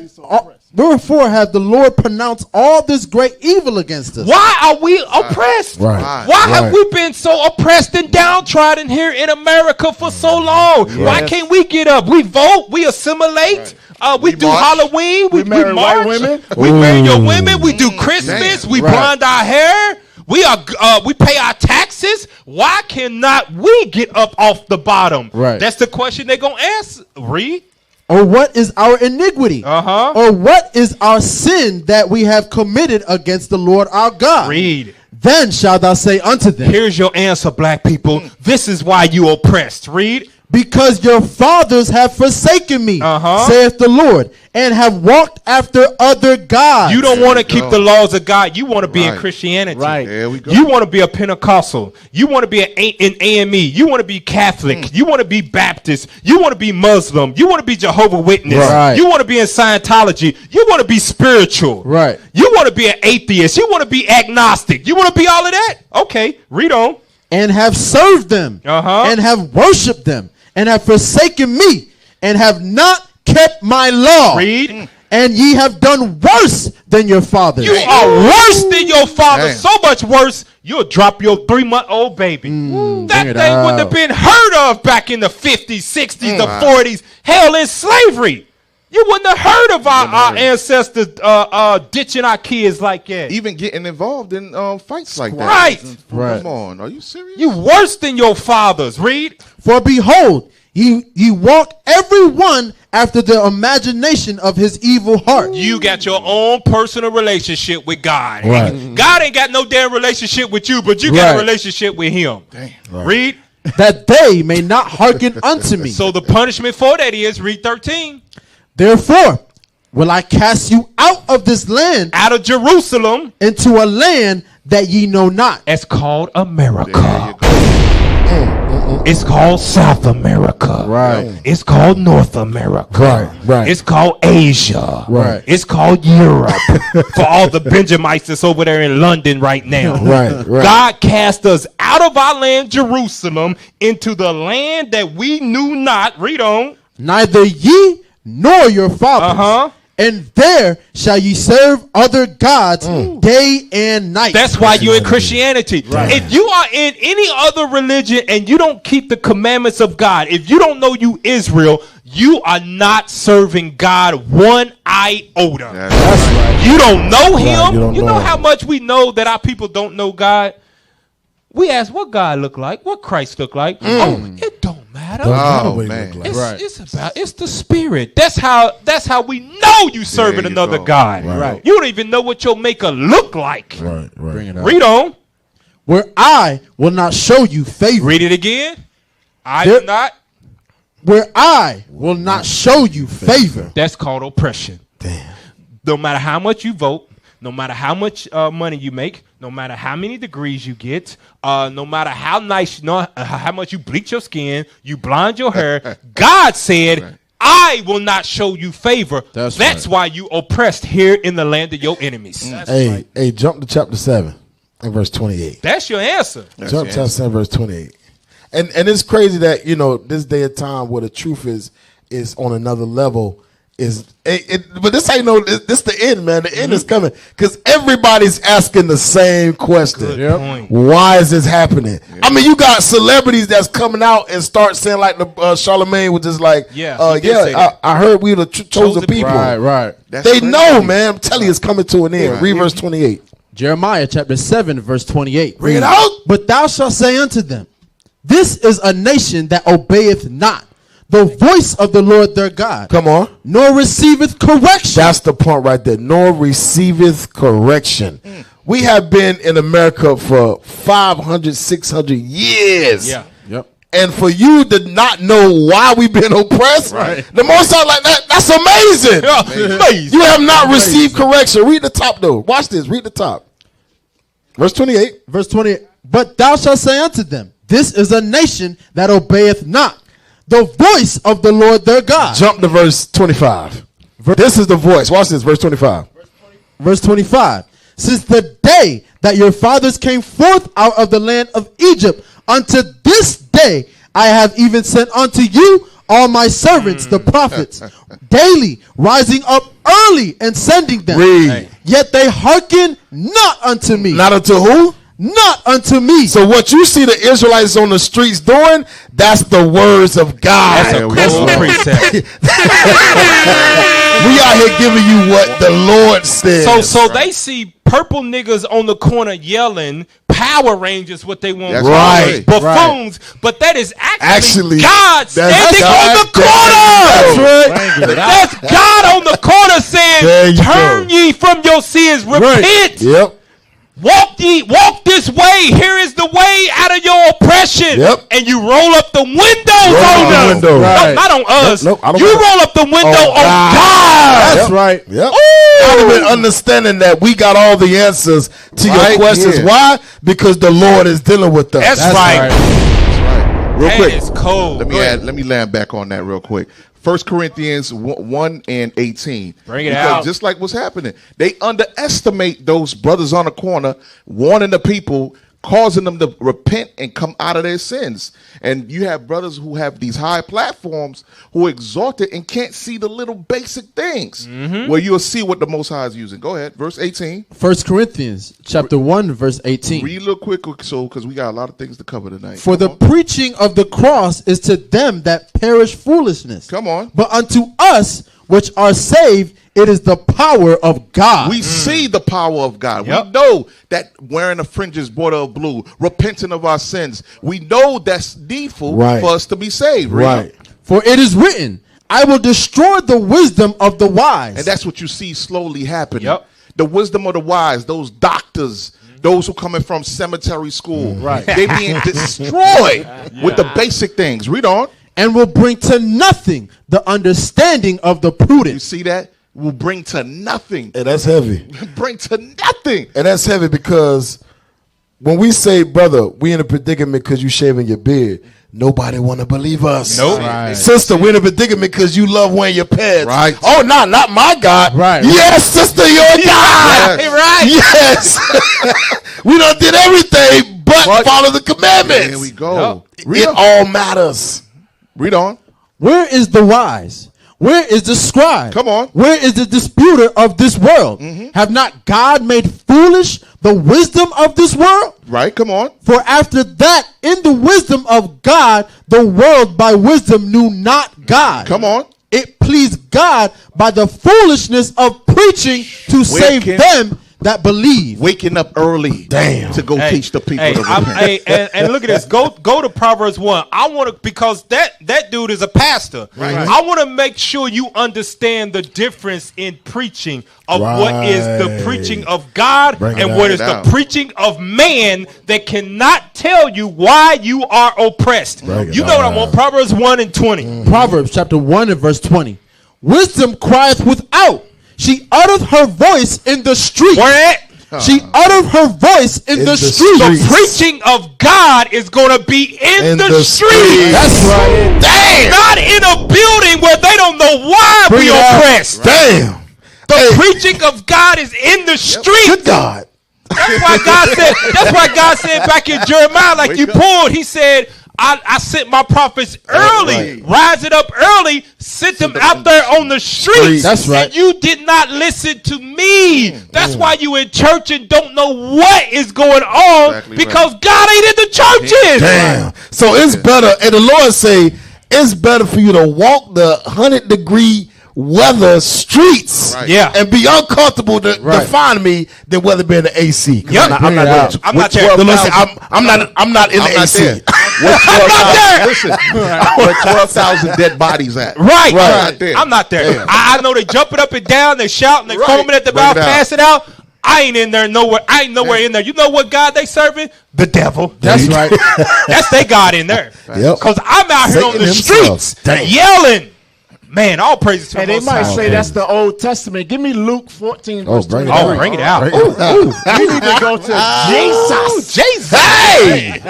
the Lord pronounced all this great evil against us?
Why are we oppressed? Why have we been so oppressed and downtrodden here in America for so long? Why can't we get up? We vote. We assimilate. We do march. Halloween. We marry white women. We marry your women. We do Christmas. We blonde our hair. We pay our taxes. Why cannot we get up off the bottom? That's the question they're going to ask. Read.
Or what is our iniquity? Or what is our sin that we have committed against the Lord our God?
Read.
Then shalt thou say unto them.
Here's your answer, black people. This is why you oppressed. Read.
because your fathers have forsaken me, saith the Lord, and have walked after other gods.
You don't want to keep the laws of God. You want to be in Christianity.
Right.
There we go.
You want to be a Pentecostal. You want to be an AME. You want to be Catholic. You want to be Baptist. You want to be Muslim. You want to be Jehovah's Witness.
Right.
You want to be in Scientology. You want to be spiritual.
Right.
You want to be an atheist. You want to be agnostic. You want to be all of that? Okay, read on.
And have served them, and have worshipped them, and have forsaken me, and have not kept my law.
Read.
And ye have done worse than your fathers.
You are worse than your father. So much worse, you'll drop your 3-month-old baby. That thing wouldn't have been heard of back in the 50s, 60s, the 40s. Hell, in slavery. You wouldn't have heard of our ancestors ditching our kids like that.
Even getting involved in fights like that.
Right.
Come on. Are you serious?
You worse than your fathers. Read.
For behold, ye walk every one after the imagination of his evil heart.
You got your own personal relationship with God.
Right.
God ain't got no damn relationship with you, but you got a relationship with him. Read.
That they may not hearken unto me.
So the punishment for that is, read 13.
Therefore will I cast you out of this land,
out of Jerusalem,
into a land that ye know not.
It's called America. It's called South America.
Right.
It's called North America.
Right.
It's called Asia.
Right.
It's called Europe. For all the Benjamites that's over there in London right now.
Right.
God cast us out of our land, Jerusalem, into the land that we knew not. Read on.
Neither ye nor your fathers. And there shall ye serve other gods day and night.
That's why you're in Christianity. Right. If you are in any other religion and you don't keep the commandments of God, if you don't know you Israel, you are not serving God one iota.
That's right.
You don't know him.
Right,
you know how much we know that our people don't know God? We ask what God look like, what Christ look like. Oh, it don't matter.
Man.
It's the spirit. That's how we know you serving another God.
Right.
You don't even know what your maker look like.
Right.
Bring it up.
Read on.
Where I will not show you favor.
Read it again. Will not.
Where I will not show you favor.
That's called oppression.
Damn.
No matter how much you vote, no matter how much money you make, no matter how many degrees you get, no matter how nice, how much you bleach your skin, you blonde your hair, God said, I will not show you favor. That's why you oppressed here in the land of your enemies.
Hey, jump to chapter 7 and verse 28.
That's your answer.
Jump to chapter 7 verse 28. And it's crazy that, this day of time where the truth is on another level. But this ain't this the end, man. The end is coming because everybody's asking the same question. Why is this happening? I mean, you got celebrities that's coming out and start saying like the Charlemagne was just like, I heard we the chosen people.
Right.
They know, man. I'm telling you, it's coming to an end. Read verse 28.
Jeremiah chapter 7 verse 28.
Read it out.
But thou shalt say unto them, this is a nation that obeyeth not the voice of the Lord their God.
Come on.
Nor receiveth correction.
That's the point right there. Nor receiveth correction. We have been in America for 500, 600 years.
Yeah.
Yep.
And for you to not know why we've been oppressed, the most I like that's amazing.
Amazing.
You have not received correction. Read the top though. Watch this. Read the top. Verse 28.
Verse 28. But thou shalt say unto them, this is a nation that obeyeth not the voice of the Lord their God.
Jump to verse 25. This is the voice. Watch this. Verse 25.
Verse 25. Since the day that your fathers came forth out of the land of Egypt, unto this day I have even sent unto you all my servants, the prophets, daily rising up early and sending them.
Read.
Yet they hearken not unto me.
Not unto who?
Not unto me.
So what you see the Israelites on the streets doing, that's the words of God.
That's a cool precept.
We out here giving you what the Lord says.
So they see purple niggas on the corner yelling Power Rangers, what they want.
That's right.
Buffoons. Right. But that is actually God
standing
on the corner.
That's right.
That's God on the corner saying, turn ye from your sins, repent.
Yep.
walk this way. Here is the way out of your oppression.
Yep.
And you roll up the windows on them.
Right.
No, not on us.
Nope,
you roll up the window on God.
That's right. Yep. Not even understanding that we got all the answers to your questions. Why? Because the Lord is dealing with us.
That's right.
Real quick.
It's cold.
Let me land back on that real quick. 1 Corinthians 1 and 18.
Bring it out.
Just like what's happening. They underestimate those brothers on the corner, warning the people, causing them to repent and come out of their sins. And you have brothers who have these high platforms who exalt it and can't see the little basic things where you'll see what the Most High is using. Go ahead. Verse 18.
1 Corinthians chapter 1, verse 18.
Read a little quick because we got a lot of things to cover tonight.
For the preaching of the cross is to them that perish foolishness.
Come on.
But unto us which are saved, it is the power of God.
We see the power of God. We know that wearing the fringes border of blue, repenting of our sins, we know that's needful for us to be saved.
Right.
For it is written, I will destroy the wisdom of the wise.
And that's what you see slowly happening. The wisdom of the wise, those doctors, those who coming from cemetery school, they being destroyed with the basic things. Read on.
And will bring to nothing the understanding of the prudent.
You see that? Will bring to nothing.
And that's heavy.
Bring to nothing.
And that's heavy because when we say, brother, we in a predicament because you shaving your beard, nobody want to believe us.
Nope.
Right. Sister, we're in a predicament because you love wearing your pads.
Right.
Oh, no, not my God.
Right.
Yes, sister, your God.
Right.
Yes. We done did everything but follow the commandments.
There we go.
It all matters.
Read on.
Where is the wise? Where is the scribe?
Come on.
Where is the disputer of this world? Have not God made foolish the wisdom of this world?
Right, come on.
For after that, in the wisdom of God, the world by wisdom knew not God.
Come on.
It pleased God by the foolishness of preaching to save them that believe.
Waking up early to go teach the people to repent.
And look at this. Go to Proverbs 1. I want to, because that dude is a pastor. Right. I want to make sure you understand the difference in preaching of what is the preaching of God and what is the preaching of man that cannot tell you why you are oppressed. You know what I want. Proverbs 1 and 20.
Proverbs chapter 1 and verse 20. Wisdom crieth without. She uttereth her voice in the street.
Where at?
She uttered her voice in the street.
The preaching of God is going to be in the street.
That's right.
Damn. Not in a building where they don't know why we oppressed.
Damn.
The preaching of God is in the street.
Good God.
That's why God said back in Jeremiah, like you pulled, he said, I sent my prophets early, rise it up early, sent them out there on the streets.
That's right.
And you did not listen to me. That's why you in church and don't know what is going on because God ain't in the churches.
Damn. So it's better, and the Lord say, it's better for you to walk the 100-degree weather streets and be uncomfortable to find me than whether be in the AC.
Yep.
I'm not there.
I'm not there.
I'm not in the AC.
Where 12,000 dead bodies at?
Right.
I'm
not there. I know they jumping up and down, they shouting, they foaming at the mouth, passing out. I ain't in there nowhere. I ain't nowhere in there. You know what God they serving? The devil.
That's right.
That's their God in there. Because I'm out here on the streets yelling. Man, all praises to
the Most High. They might say that's the Old Testament. Give me Luke 14, verse 23.
Oh, bring it out.
We need to go to Jesus.
Jesus.
Hey!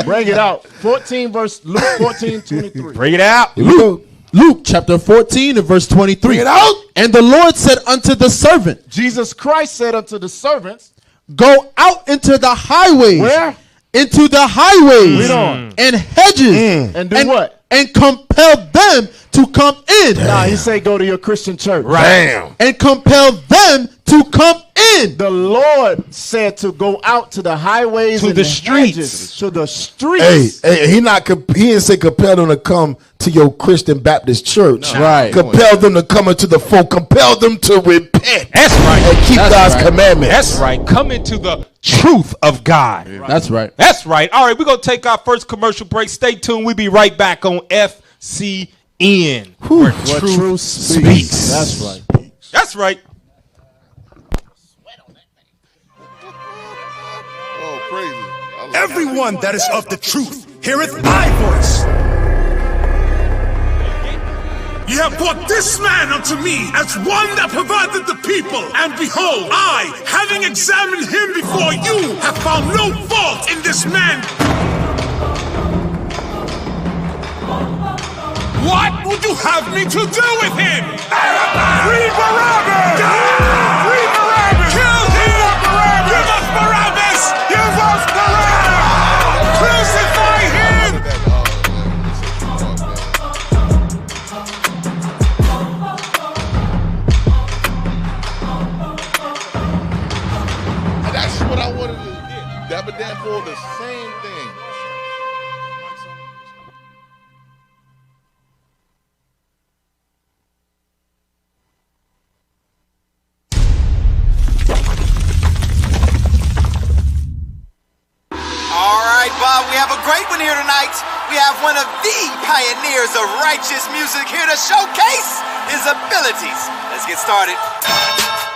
Bring it out. Luke 14, 23.
Bring it out.
Luke chapter 14 and verse 23.
Bring it out.
And the Lord said unto the servant.
Jesus Christ said unto the servants.
Go out into the highways.
Where?
Into the highways and hedges
and do what?
And compel them to come in.
Nah, he said go to your Christian church.
Right. Damn.
And compel them to come in.
The Lord said to go out to the highways
to
and
the streets.
To the streets.
Hey, he didn't say compel them to come to your Christian Baptist church.
No. Right.
Compel them to come into the fold. Compel them to repent.
That's right.
And keep God's commandments.
That's right. Come into the truth of God.
That's right.
That's right. All right, we're going to take our first commercial break. Stay tuned. We'll be right back on FCN. Where truth speaks.
That's right.
That's right.
Everyone that is of the truth heareth my voice. Ye have brought this man unto me as one that perverted the people. And behold, I, having examined him before you, have found no fault in this man. What would you have me to do with him? Free Barabbas! Free Barabbas! Kill him! Give us Barabbas! Give us Barabbas! Crucify him!
That's what I wanted to do. That but that for the same thing.
All right, Bob, we have a great one here tonight. We have one of the pioneers of righteous music here to showcase his abilities. Let's get started.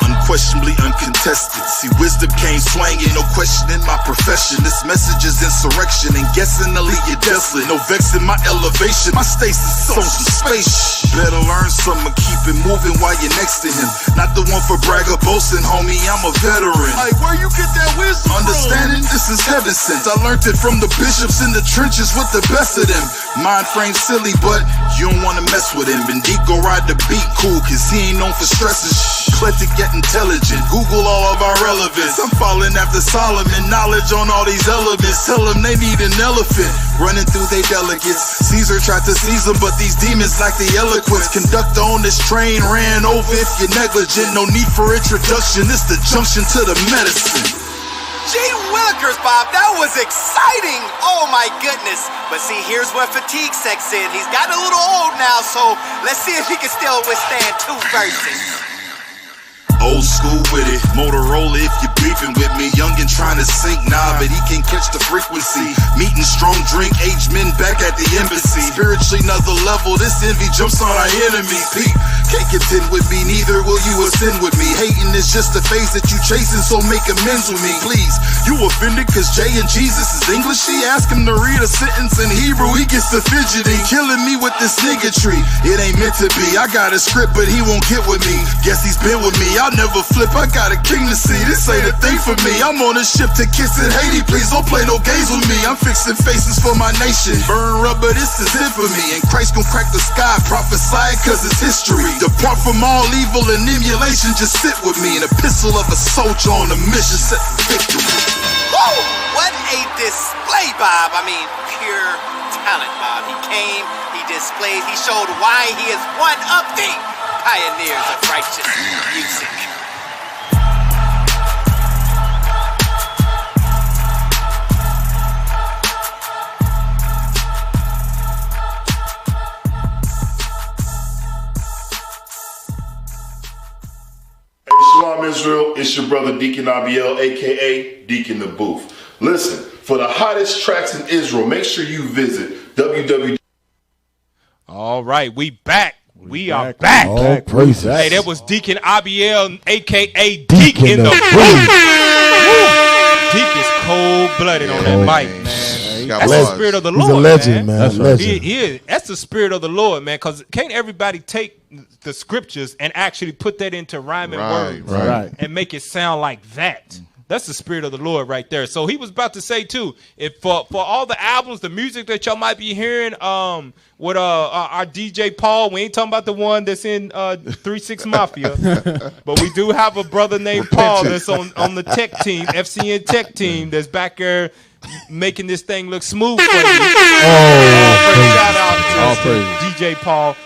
Unquestionably uncontested. See, wisdom came swinging, no question in my profession. This message is insurrection and guessing to leave you desolate. No vexing my elevation, my stasis is on some space. Better learn something, keep it moving while you're next to him. Not the one for bragger boasting, homie, I'm a veteran.
Like, where you get that wisdom
Understanding
from?
this is heaven sent. I learned it from the bishops in the trenches with the best of them. Mind frame silly, but you don't wanna mess with him. And Deep go ride the beat cool, cause he ain't known for stresses. Eclectic yet intelligent, Google all of our relevance. I'm falling after Solomon, knowledge on all these elements. Tell them they need an elephant, running through their delegates. Caesar tried to seize them, but these demons lack the eloquence. Conductor on this train ran over if you're negligent. No need for introduction, it's the junction to the medicine.
Gee Willikers, Bob, that was exciting. Oh my goodness. But see, here's where fatigue sets in. He's got a little old now, so let's see if he can still withstand 2 verses.
Old school with it, Motorola if you're beefing with me. Youngin' trying to sink, nah, but he can catch the frequency. Meeting strong drink, aged men back at the embassy. Spiritually another level, this envy jumps on our enemy. Pete, can't contend with me, neither will you ascend with me. Hating is just a phase that you chasing, so make amends with me. Please, you offended cause Jay and Jesus is English? He ask him to read a sentence in Hebrew, he gets to fidgeting. Killing me with this niggatry, it ain't meant to be. I got a script, but he won't get with me. Guess he's been with me, I'll never flip, I got a king to see. This ain't a thing for me. I'm on a ship to kiss in Haiti. Please don't play no games with me. I'm fixing faces for my nation. Burn rubber, this is it for me. And Christ gon' crack the sky. Prophesy it cause it's history. Depart from all evil and emulation. Just sit with me. An epistle of a soldier on a mission set for victory.
Woo! What a display, Bob. I mean, pure talent, Bob. He came, he displayed, he showed why he is one of the pioneers of righteous music.
Shalom Israel, it's your brother Deacon Abiel, aka Deacon the Booth. Listen, for the hottest tracks in Israel, make sure you visit www.
All right, we back. We are back.
Oh, praise that.
Hey, that was Deacon Abiel, aka Deacon the Booth. Deacon is cold-blooded on that mic, man. That's the spirit of the Lord,
He's a legend, man.
That's
Legend.
He is. That's the spirit of the Lord, man, because can't everybody take the scriptures and actually put that into rhyming words and make it sound like that? That's the spirit of the Lord right there. So he was about to say too, if for all the albums, the music that y'all might be hearing, with our DJ Paul, we ain't talking about the one that's in 3-6 Mafia, but we do have a brother named Paul that's on the tech team, FCN tech team, that's back there making this thing look smooth for you. Shout out to DJ Paul.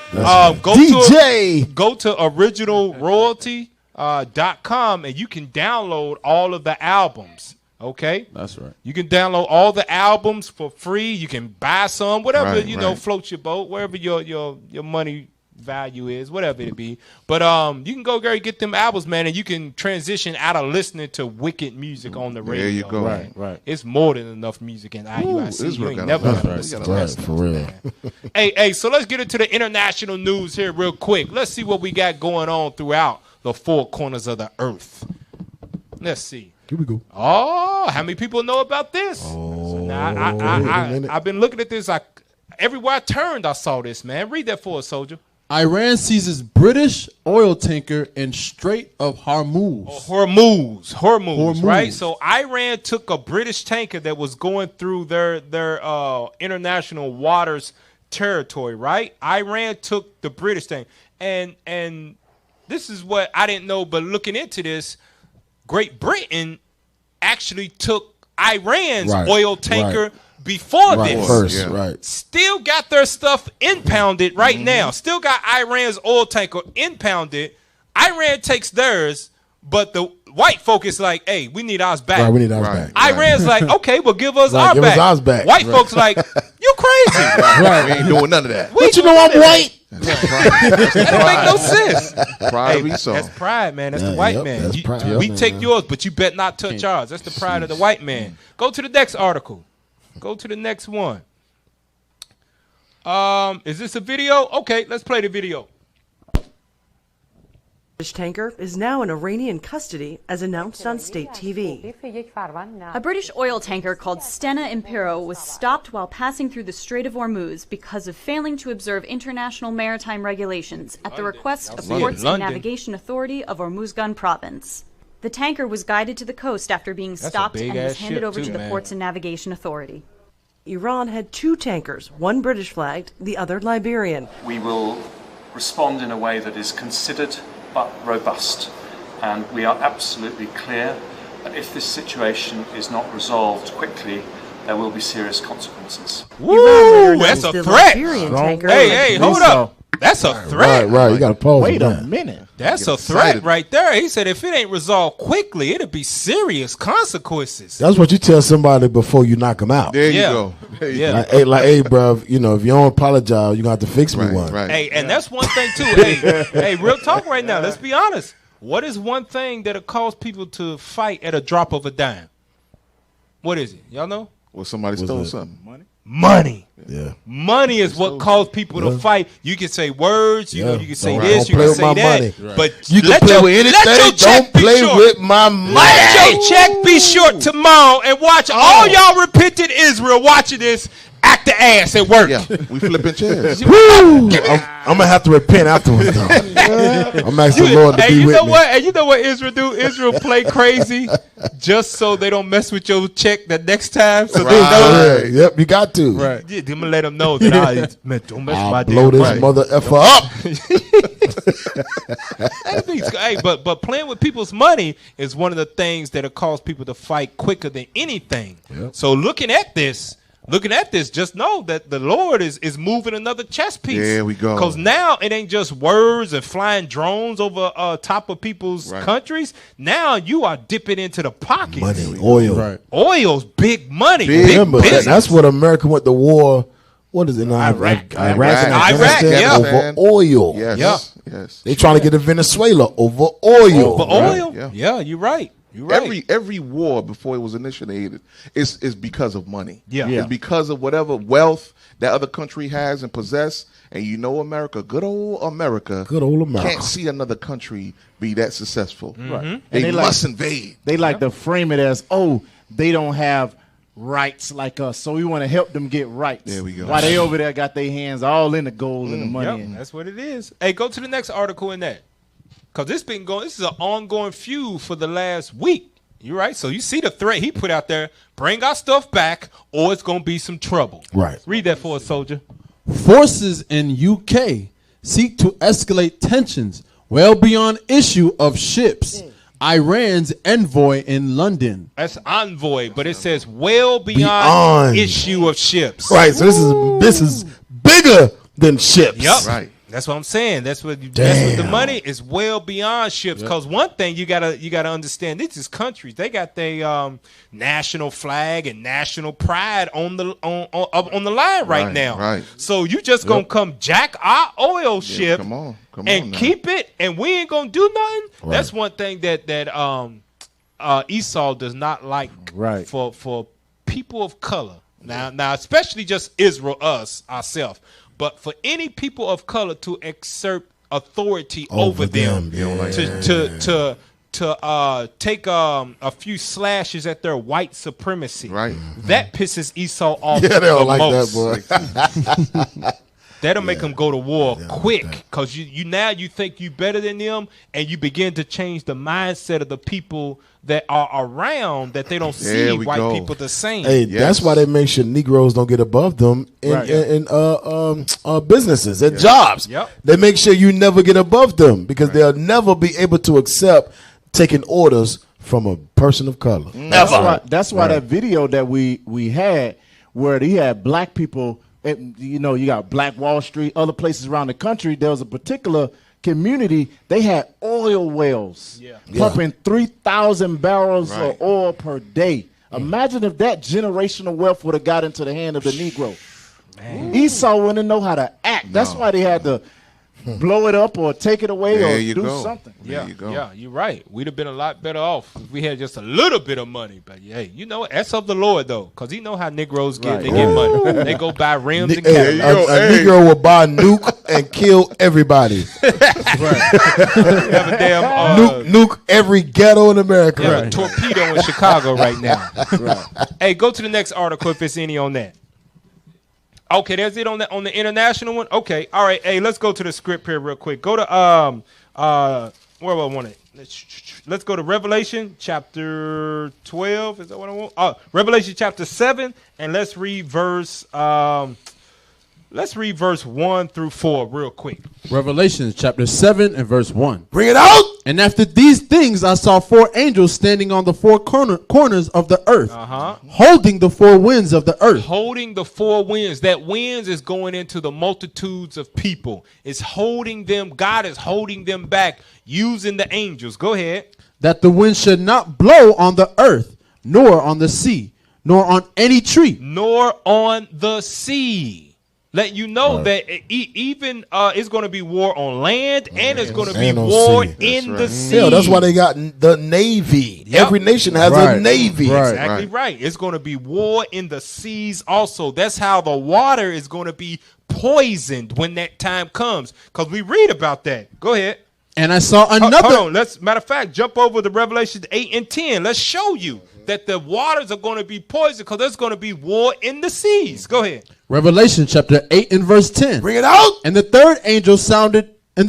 Go to originalroyalty.com and you can download all of the albums. Okay,
that's right.
You can download all the albums for free. You can buy some, whatever know, floats your boat, wherever your money value is, whatever it be. But you can go there and get them albums, man, and you can transition out of listening to wicked music on the radio.
There you go.
Right. It's more than enough music in IUIC. You ain't never gonna listen to
right,
that
for real.
Hey, so let's get into the international news here real quick. Let's see what we got going on throughout the 4 corners of the earth. Let's see.
Here we go.
Oh, how many people know about this?
Oh,
I've been looking at this. Everywhere I turned, I saw this, man. Read that for us, soldier.
Iran seizes British oil tanker in Strait of Hormuz.
Hormuz, right? So Iran took a British tanker that was going through their international waters territory, right? Iran took the British thing. And this is what I didn't know, but looking into this, Great Britain actually took Iran's oil tanker before this.
First, right.
Still got their stuff impounded right now. Still got Iran's oil tanker impounded. Iran takes theirs, but the white folk is like, hey, we need ours back.
Right, we need ours back.
Iran's like, okay, well, give us ours
give
back.
us ours back.
White folks like, you crazy.
Right. We ain't doing none of that.
But you know I'm white.
That don't make no sense.
Pride
That's pride, man. That's the white man.
That's pride.
We take yours, but you bet not touch ours. That's the pride of the white man. Go to the next article. Go to the next one. Is this a video? Okay, let's play the video.
British tanker is now in Iranian custody, as announced on state TV.
A British oil tanker called Stena Impero was stopped while passing through the Strait of Hormuz because of failing to observe international maritime regulations at the request of the Ports and Navigation Authority of Hormuzgan province. The tanker was guided to the coast after being stopped and was handed over to the Ports and Navigation Authority.
Iran had 2 tankers, one British flagged, the other Liberian.
We will respond in a way that is considered but robust, and we are absolutely clear that if this situation is not resolved quickly, there will be serious consequences.
Woo! That's a threat. Hey, hold up. That's a threat.
Right. You got to pause.
Wait a minute.
That's a threat right there. He said if it ain't resolved quickly, it'll be serious consequences.
That's what you tell somebody before you knock them out.
There you go.
Like, hey, bro, if you don't apologize, you're going to have to fix me one.
Right.
Hey, and that's one thing, too. Hey, real talk right now. Let's be honest. What is one thing that'll cause people to fight at a drop of a dime? What is it? Y'all know?
Well, somebody stole something.
Money.
Yeah.
Money is what caused people to fight. You can say words, you can say this, you
play
can
with
say
my
that.
money.
But
You can play with anything. Don't play with my money.
Let your check be short tomorrow and watch all y'all repentant Israel watching this act the ass at work.
Yeah, we flipping chairs.
Woo! I'm going to have to repent afterwards, though. I'm asking the Lord to be with me.
And you know what Israel do? Israel play crazy just so they don't mess with your check the next time. So they know.
Yep, you got to.
Right. Yeah, I'm going to let them know that don't mess with my
blow
damn
this mother effer up.
Hey, but playing with people's money is one of the things that'll cause people to fight quicker than anything.
Yep.
So looking at this, just know that the Lord is moving another chess piece.
There we go.
Because now it ain't just words and flying drones over top of people's countries. Now you are dipping into the pockets.
Money, oil.
Right.
Oil's big money.
Remember,
business.
that's what America went to war. What is it now? Iraq and Afghanistan over oil.
Yes.
They trying to get to Venezuela over oil.
Over oil? Yeah, you're right. You're right.
Every war before it was initiated is because of money.
Yeah.
It's because of whatever wealth that other country has and possess. And America, good old America, can't see another country be that successful.
Right.
They must invade.
They like to frame it as, they don't have rights like us, so we want to help them get rights.
There we go.
While they over there got their hands all in the gold and the money.
Yep, that's what it is. Hey, go to the next article in that. Because this is an ongoing feud for the last week. You're right. So you see the threat he put out there. Bring our stuff back or it's going to be some trouble.
Right.
Read that for us, soldier.
Forces in UK seek to escalate tensions well beyond issue of ships. Iran's envoy in London.
That's envoy, but it says well beyond issue of ships.
Right. So this is bigger than ships.
Yep.
Right.
That's what I'm saying. That's what the money is well beyond ships. Because one thing you gotta understand, this is countries. They got their national flag and national pride on the line right now.
Right.
So you just gonna come jack our oil ship
Come on
and
now.
keep it, and we ain't gonna do nothing.
Right.
That's one thing that Esau does not like.
Right.
For people of color. Now, especially just Israel, ourselves. But for any people of color to exert authority over them, to to take a few slashes at their white supremacy.
Right.
That pisses Esau off.
Yeah, they don't like
most.
that, boy.
That'll make them go to war quick, because you now you think you better than them, and you begin to change the mindset of the people that are around, that they don't see white people the same.
Hey, that's why they make sure Negroes don't get above them in businesses and jobs.
Yep.
They make sure you never get above them, because they'll never be able to accept taking orders from a person of color.
That's why that video that we had, where he had black people. You know, you got Black Wall Street, other places around the country. There was a particular community. They had oil wells pumping 3,000 barrels of oil per day. Imagine if that generational wealth would have got into the hand of the Negro. Man. Esau wouldn't know how to act. That's why they had to blow it up or take it away or do something.
Yeah, you're right. We'd have been a lot better off if we had just a little bit of money. But hey, you know, that's of the Lord though, because he know how Negroes get. They get money. They go buy rims and Cadillacs.
A Negro will buy a nuke and kill everybody. Nuke every ghetto in America.
A torpedo in Chicago right now. Hey, go to the next article if it's any on that. Okay, that's it on the international one. Okay, all right. Hey, let's go to the script here real quick. Go to where do I want it? Let's go to Revelation chapter 12. Is that what I want? Revelation chapter 7, and let's read verse 1 through 4 real quick.
Revelation chapter 7 and verse 1.
Bring it out.
And after these things I saw 4 angels standing on the 4 corners of the earth, holding the 4 winds of the earth.
Holding the 4 winds. That winds is going into the multitudes of people. It's holding them. God is holding them back using the angels. Go ahead.
That the wind should not blow on the earth, nor on the sea, nor on any tree.
Nor on the sea. Let you know that even it's going to be war on land, and it's going to be war in the sea.
Yeah, that's why they got the Navy.
Yep.
Every nation has a Navy.
Exactly right. It's going to be war in the seas also. That's how the water is going to be poisoned when that time comes, because we read about that. Go ahead.
And I saw another.
Hold on. Matter of fact, jump over to Revelation 8 and 10. Let's show you that the waters are going to be poisoned, because there's going to be war in the seas. Go ahead.
Revelation chapter 8 and verse 10.
Bring it out.
And the third angel sounded, and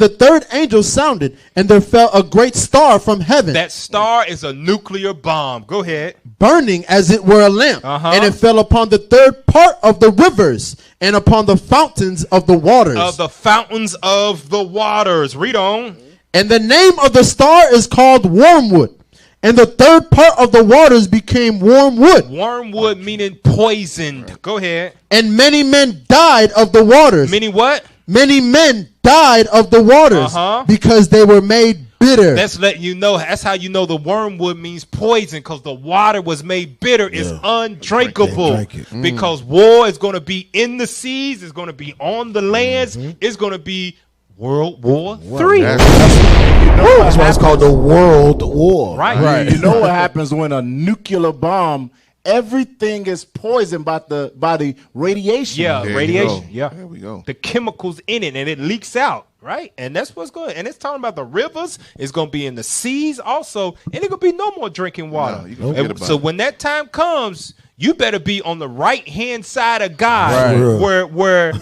there fell a great star from heaven.
That star is a nuclear bomb. Go ahead.
Burning as it were a lamp. And it fell upon the third part of the rivers and upon the fountains of the waters.
Of the fountains of the waters. Read on.
And the name of the star is called Wormwood. And the third part of the waters became wormwood.
Wormwood meaning poisoned. Go ahead.
And many men died of the waters.
Many what?
Many men died of the waters because they were made bitter.
That's letting you know. That's how you know the wormwood means poison, because the water was made bitter. It's undrinkable. Because war is going to be in the seas. It's going to be on the lands. It's going to be World War III.
That's why it's called the World War.
Right.
You know what happens when a nuclear bomb? Everything is poisoned by the radiation.
Yeah, radiation. Yeah,
there we go.
The chemicals in it, and it leaks out. Right, and that's what's going. And it's talking about the rivers. It's going to be in the seas also, and it going to be no more drinking water. So when that time comes, you better be on the right hand side of God, where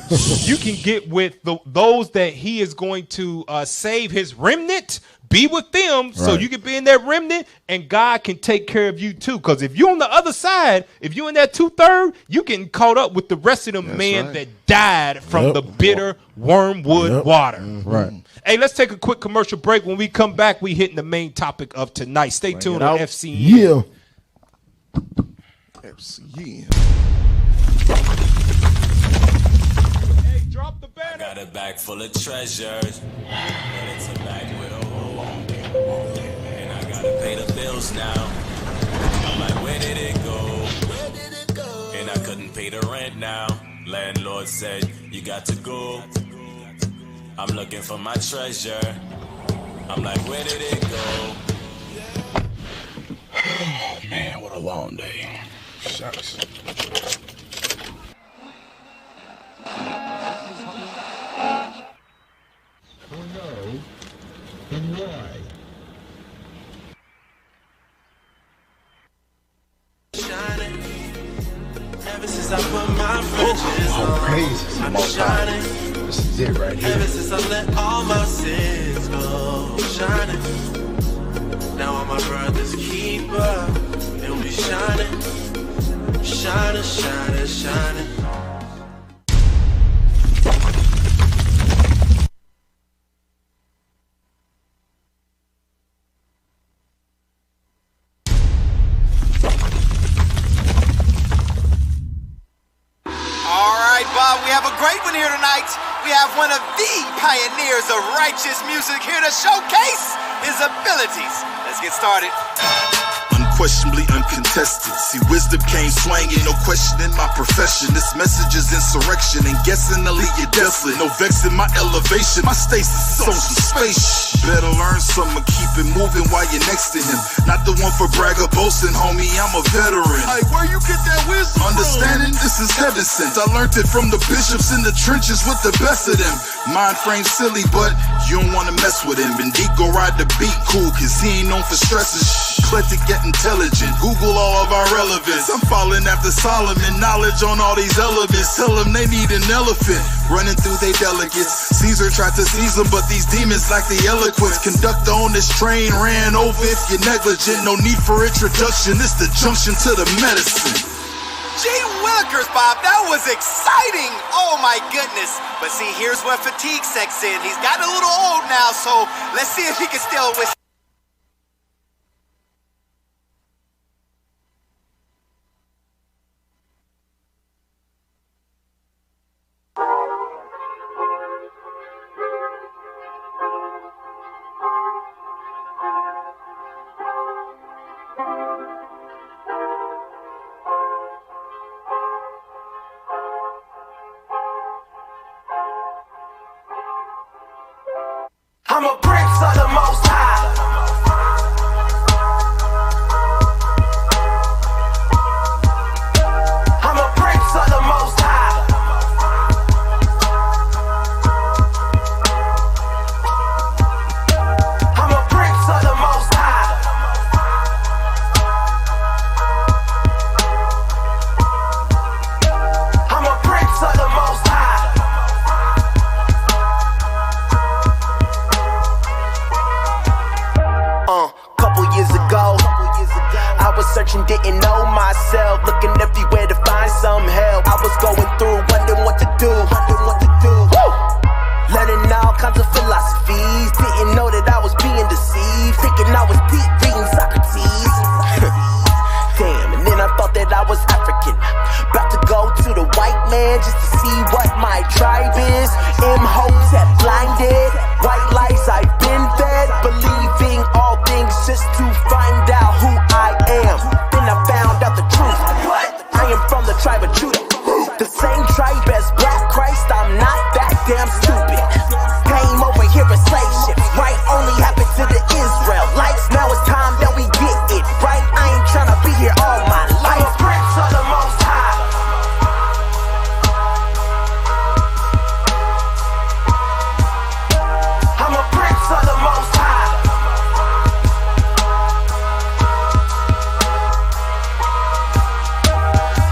you can get with those that He is going to save His remnant. Be with them so you can be in that remnant, and God can take care of you too. Because if you're on the other side, if you're in that 2/3, you getting caught up with the rest of them that died from the bitter wormwood water.
Right.
Hey, let's take a quick commercial break. When we come back, we hitting the main topic of tonight. Stay tuned on FCN.
Yeah.
FCN.
Hey, drop the banner.
I got a bag full of treasures, but it's a bag with a hole. And I gotta pay the bills now. I'm like, where did it go? Where did it go? And I couldn't pay the rent now. Landlord said, you got to go. I'm looking for my treasure. I'm like, where did it go?
Oh man, what a long day. Shucks.
Oh no, then why?
since I put my fringes on,
praises.
I've been shining.
This is it right here.
Ever since I let all my sins go, shining. Now I'm my brother's keeper, and we shining, shining, shining, shining.
We have a great one here tonight. We have one of the pioneers of righteous music here to showcase his abilities. Let's get started.
Unquestionably uncontested. See, wisdom came swinging, no questioning my profession. This message is insurrection, and guessing to leave you desolate. No vexing my elevation, my stasis is on some space. Better learn something, keep it moving while you're next to him. Not the one for bragger boasting, homie, I'm a veteran. Like, where you get that wisdom Understanding, from? This is heaven sent. I learned it from the bishops in the trenches with the best of them. Mind frame silly, but you don't wanna mess with him. And D go ride the beat cool, cause he ain't known for stresses. Eclectic yet intelligent, Google all of our relevance. I'm falling after Solomon, knowledge on all these elements. Tell them they need an elephant, running through they delegates. Caesar tried to seize them, but these demons lack the eloquence. Conductor on this train ran over if you're negligent. No need for introduction, it's the junction to the medicine.
Gee Willikers, Bob, that was exciting. Oh my goodness. But see, here's where fatigue sets in. He's gotten a little old now, so let's see if he can still whistle.
I'm a prince of the Most High. I'm a prince of the Most High. I'm a prince of the Most High. I'm a prince of the Most High.
Couple years ago, I was searching, didn't know myself, looking everywhere to find some help. I was going through, wondering what to do. Woo! Learning all kinds of philosophies, didn't know that I was being deceived, thinking I was deep reading Socrates. Damn, and then I thought that I was African, about to go to the white man just to see what my tribe is. Imhotep blinded, white lies I've been fed, believing all things just to find out who I am. Then I found out the truth. I am from the tribe of Judah, the same tribe as Black Christ. I'm not that damn stupid. Came over here as slave ships, right? Only happened to the Israelites. Now it's time that we get it right. I ain't tryna be here all my life.
I'm a prince of the Most High. I'm a prince of the Most High.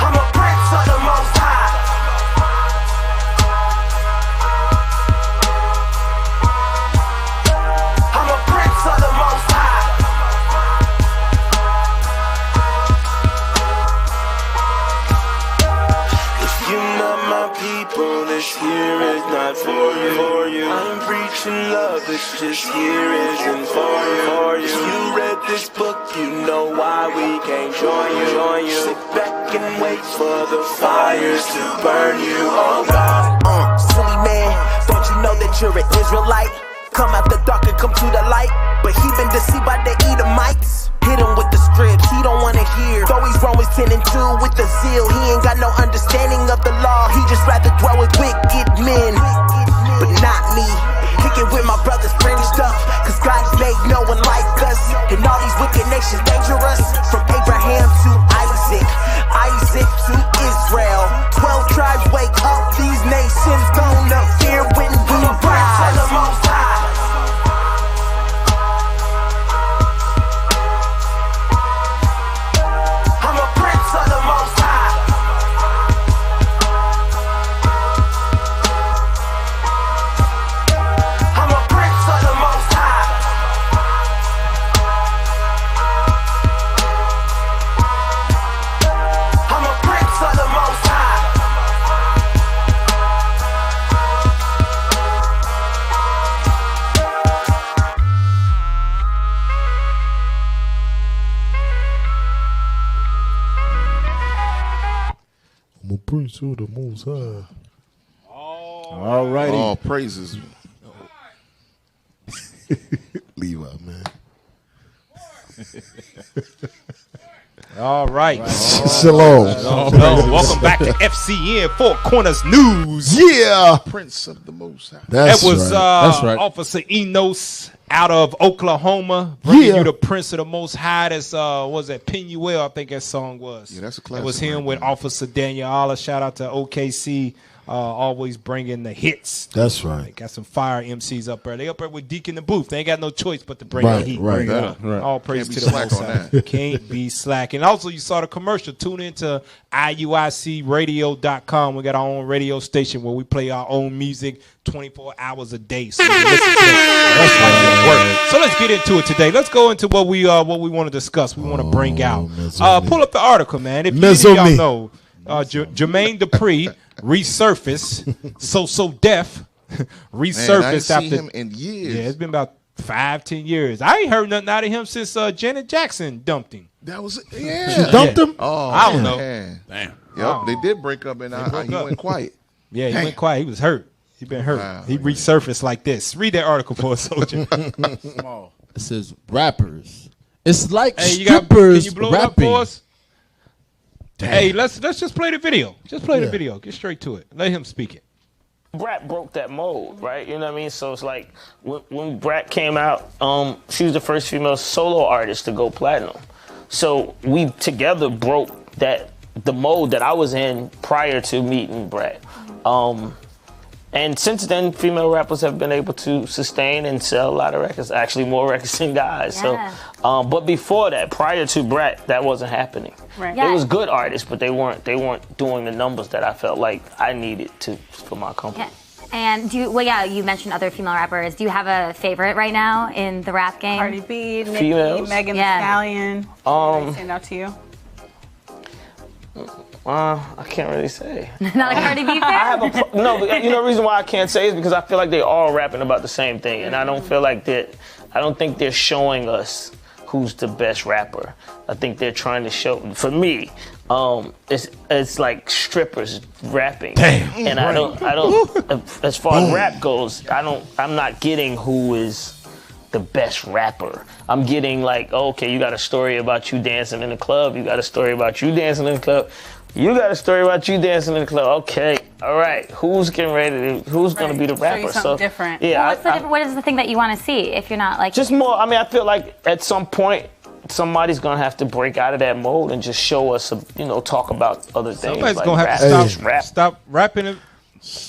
I'm a prince of the Most High. I'm a prince of the Most High. If you're not my people, this here is not for you. I'm preaching love, this just here isn't for you. If you read this book, you know why we can't join you. Sit back and wait for the fires to burn you, oh God.
Silly man, don't you know that you're an Israelite? Come out the dark and come to the light. But he been deceived by the Edomites. Hit him with the scripts, he don't wanna hear. Though he's Romans 10 and 2 with the zeal, he ain't got no understanding of the law. He just rather dwell with wicked men, but not me. Kicking with my brother's friendly stuff, cause God has made no one like us. And all these wicked nations dangerous, from Abraham to Isaac, Isaac to Israel. 12 tribes wake up, these nations gonna fear when we rise.
The Most High. I'm a prince of the Most High.
Prince of the Most High.
All righty.
All praises.
Leave out, man.
All right.
Shalom.
Welcome back to FCN Four Corners News.
Yeah.
Prince of the Most High.
That was
That's right.
Officer Enos out of Oklahoma, bringing you the Prince of the Most High. That's was that Penuel, I think that song was.
Yeah, that's a classic.
It was him with Officer Daniel Allah. Shout out to OKC. Always bringing the hits.
That's right.
They got some fire MCs up there. They up there with Deacon the Booth. They ain't got no choice but to bring the heat.
Right.
All praise
Can't
to
be
the
slack
Most
on
High.
that.
Can't be slack. And also, you saw the commercial. Tune into IUICradio.com. We got our own radio station where we play our own music 24 hours a day. So you can listen to that. So let's get into it today. Let's go into what we want to discuss. We want to bring out. Pull up the article, man. If y'all know, Jermaine Dupri resurfaced, so deaf, resurfaced
I ain't
after
seen him in years.
Yeah, it's been about 5-10 years. I ain't heard nothing out of him since Janet Jackson dumped him.
That was
She dumped him?
Oh,
I don't know.
man.
Damn.
Yep, they did break up, and he went quiet.
Yeah, he went quiet. He was hurt. He been hurt.
Wow.
He resurfaced like this. Read that article for us, Soldier.
It says rappers. It's like
Hey, can
strippers
you blow it up
rapping.
for us? Hey, let's just play the video. Just play the video. Get straight to it. Let him speak it.
Brat broke that mold, right? You know what I mean? So it's like when Brat came out, she was the first female solo artist to go platinum. So we together broke the mold that I was in prior to meeting Brat. And since then, female rappers have been able to sustain and sell a lot of records, actually more records than guys.
Yeah.
So, but before that, prior to Brat, that wasn't happening.
Right.
It was good artists, but they weren't doing the numbers that I felt like I needed for my company.
Yeah. And you mentioned other female rappers. Do you have a favorite right now in the rap game?
Cardi B, Nicki,
Females?
Megan Thee Stallion. Stand out to you?
I can't really say.
Not a Cardi B fan?
No, but the reason why I can't say is because I feel like they're all rapping about the same thing, and I don't feel like I don't think they're showing us who's the best rapper. I think they're trying to show. For me, it's like strippers rapping.
Damn.
And I don't. As far as rap goes, I'm not getting who is the best rapper. I'm getting like, okay, you got a story about you dancing in the club. You got a story about you dancing in the club. You got a story about you dancing in the club. Okay, all right. Who's getting ready to? Who's going to be the rapper?
Show you something different.
Yeah.
Well, what is the thing that you want to see if you're not like
just more. I mean, I feel like at some point somebody's going to have to break out of that mold and just show us, talk about other things.
Somebody's
like
gonna have to
rap.
stop rapping.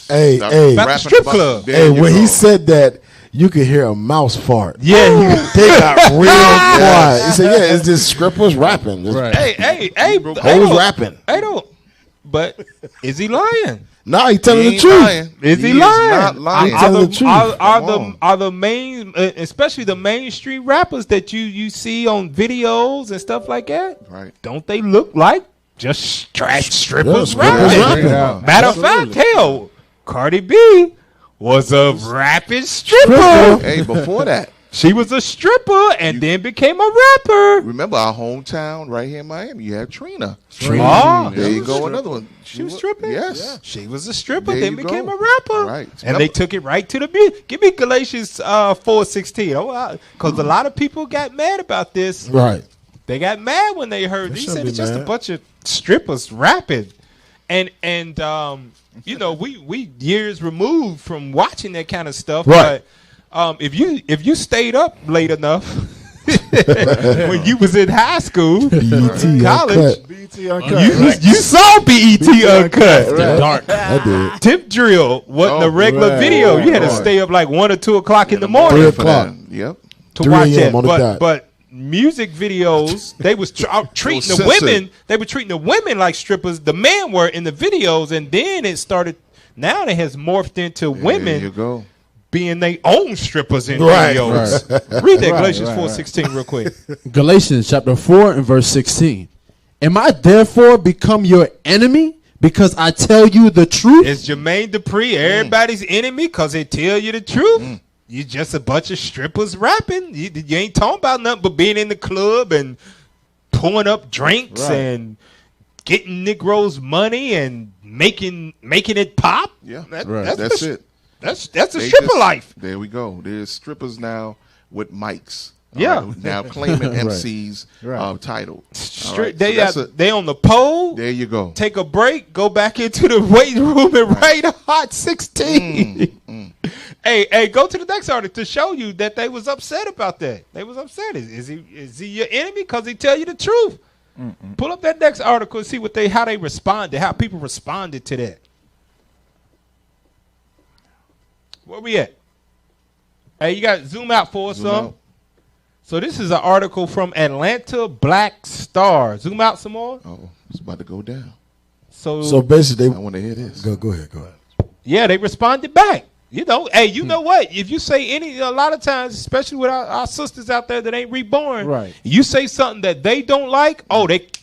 Hey,
About the strip club.
Hey, when he said that, you could hear a mouse fart.
Yeah,
they got real quiet. He said, "Yeah, it's just strippers rapping." Just,
Hey,
hoes rapping.
But is he lying?
No, he telling the truth.
Lying.
Is he
He is
lying?
not lying.
Telling the truth.
Are the main, especially the mainstream rappers that you see on videos and stuff like that?
Right.
Don't they look like just trash strippers
Yeah, strippers
rapping?
rapping.
Matter of fact, hell, Cardi B was a rapping stripper.
Hey, before that,
she was a stripper and then became a rapper.
remember our hometown right here in Miami? You had Trina.
Oh,
There you go, another one.
She was stripping?
Yes.
She was a stripper,
There
then
you
became
go.
a rapper.
Right.
And they took it right to the music. Give me Galatians 4:16. Because a lot of people got mad about this.
Right.
They got mad when they heard. He
shouldn't
said
be
it's just a
mad.
bunch of strippers rapping. And we years removed from watching that kind of stuff.
Right.
But if you stayed up late enough when you was in high school,
BET
college,
Uncut.
BT Uncut.
you saw BET Uncut.
Right.
Dark.
I did.
Tip drill wasn't a regular
right.
video. You had to
Right.
stay up like 1 or 2 o'clock in the morning
3 o'clock.
Yep.
to
3
watch
a.m.
that.
on the dot.
But music videos, they was treating the
censored.
women. They were treating the women like strippers. The men were in the videos, and then it started. Now it has morphed into
There
women
you go.
being their own strippers in
Right.
videos. Read that
Right,
Galatians
right,
4:16 real quick.
Galatians chapter 4 and verse 16. Am I therefore become your enemy because I tell you the truth?
It's Jermaine Dupri, everybody's enemy, because they tell you the truth. You just a bunch of strippers rapping. You ain't talking about nothing but being in the club and pouring up drinks and getting Negroes money and making it pop.
Yeah,
That's
it.
That's a stripper life.
There we go. There's strippers now with mics.
Yeah.
Now claiming
Right.
MC's title.
Straight,
So
they on the pole.
There you go.
Take a break, go back into the weight room and write a hot 16. Hey, go to the next article to show you that they was upset about that. They was upset. Is he your enemy? Because he tell you the truth. Pull up that next article and see how they responded, how people responded to that. Where we at? Hey, you got to zoom out for us, some. So this is an article from Atlanta Black Star. Zoom out some more.
Oh, it's about to go down.
So
basically,
I want to hear this.
Go ahead.
Yeah, they responded back. You know, hey, you know what? If you say a lot of times, especially with our sisters out there that ain't reborn,
right?
You say something that they don't like,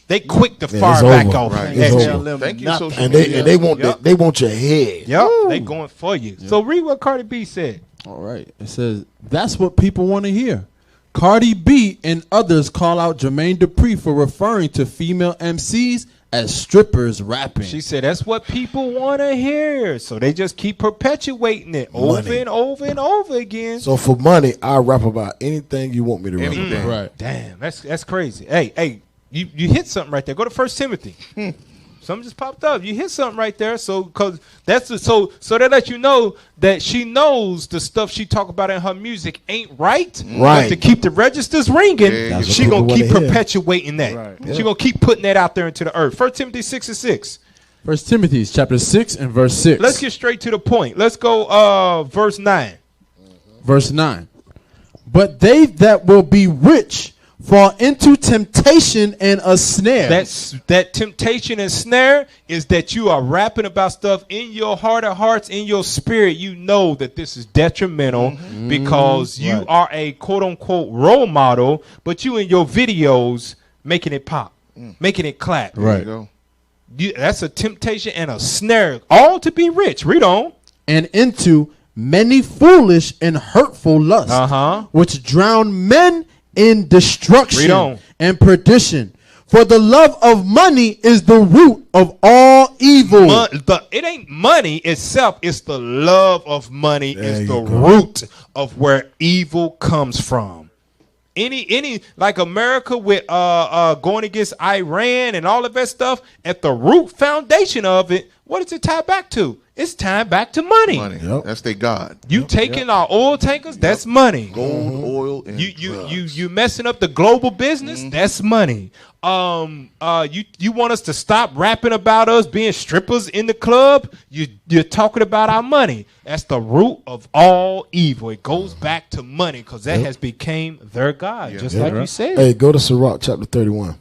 they quick to fire back off.
Right.
Thank you, social
and
media.
they want your head.
Yep, they going for you. Yep. So read what Cardi B said.
All right, it says that's what people want to hear. Cardi B and others call out Jermaine Dupri for referring to female MCs as strippers rapping.
She said that's what people want to hear. So they just keep perpetuating it over and over and over again.
So for money, I rap about anything you want me to rap about.
Right.
Damn, that's crazy. Hey, you hit something right there. Go to 1 Timothy. Something just popped up. You hit something right there. So because so that let you know that she knows the stuff she talk about in her music ain't right.
Right.
But to keep the registers ringing, she gonna keep perpetuating that.
Right.
She gonna keep putting that out there into the earth. 1 Timothy 6:6.
1 Timothy chapter 6 and verse 6.
Let's get straight to the point. Let's go verse 9.
Verse 9. But they that will be rich fall into temptation and a snare.
That temptation and snare is that you are rapping about stuff in your heart of hearts, in your spirit. You know that this is detrimental because you are a quote unquote role model, but you in your videos making it pop, making it clap.
Right.
That's a temptation and a snare, all to be rich. Read on.
And into many foolish and hurtful lusts, which drown men in destruction and perdition. For the love of money is the root of all evil.
It ain't money itself. It's the love of money is the root of where evil comes from. Any like America with going against Iran and all of that stuff, at the root foundation of it, what does it tie back to? It's tied back to money.
Yep. That's their God.
You taking our oil tankers? That's money.
Gold, oil, and
you messing up the global business? That's money. You want us to stop rapping about us being strippers in the club? You're talking about our money. That's the root of all evil. It goes back to money because that has became their God, just like you said.
Hey, go to Sirach chapter 31.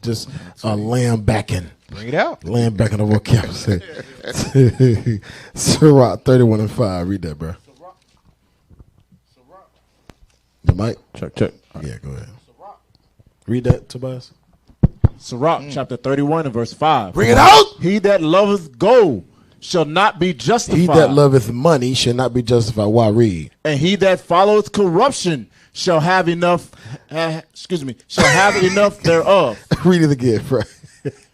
Just lamb backing.
Bring it out.
Laying back in the vocabulary. Sirach 31 and 5. Read that, bro. The mic?
Check.
Yeah, go ahead. Read that, Tobias.
Sirach chapter 31 and verse 5.
Bring it out.
He that loveth gold shall not be justified.
He that loveth money shall not be justified. Why read?
And he that followeth corruption shall have enough. Shall have enough thereof.
Read it again, bro.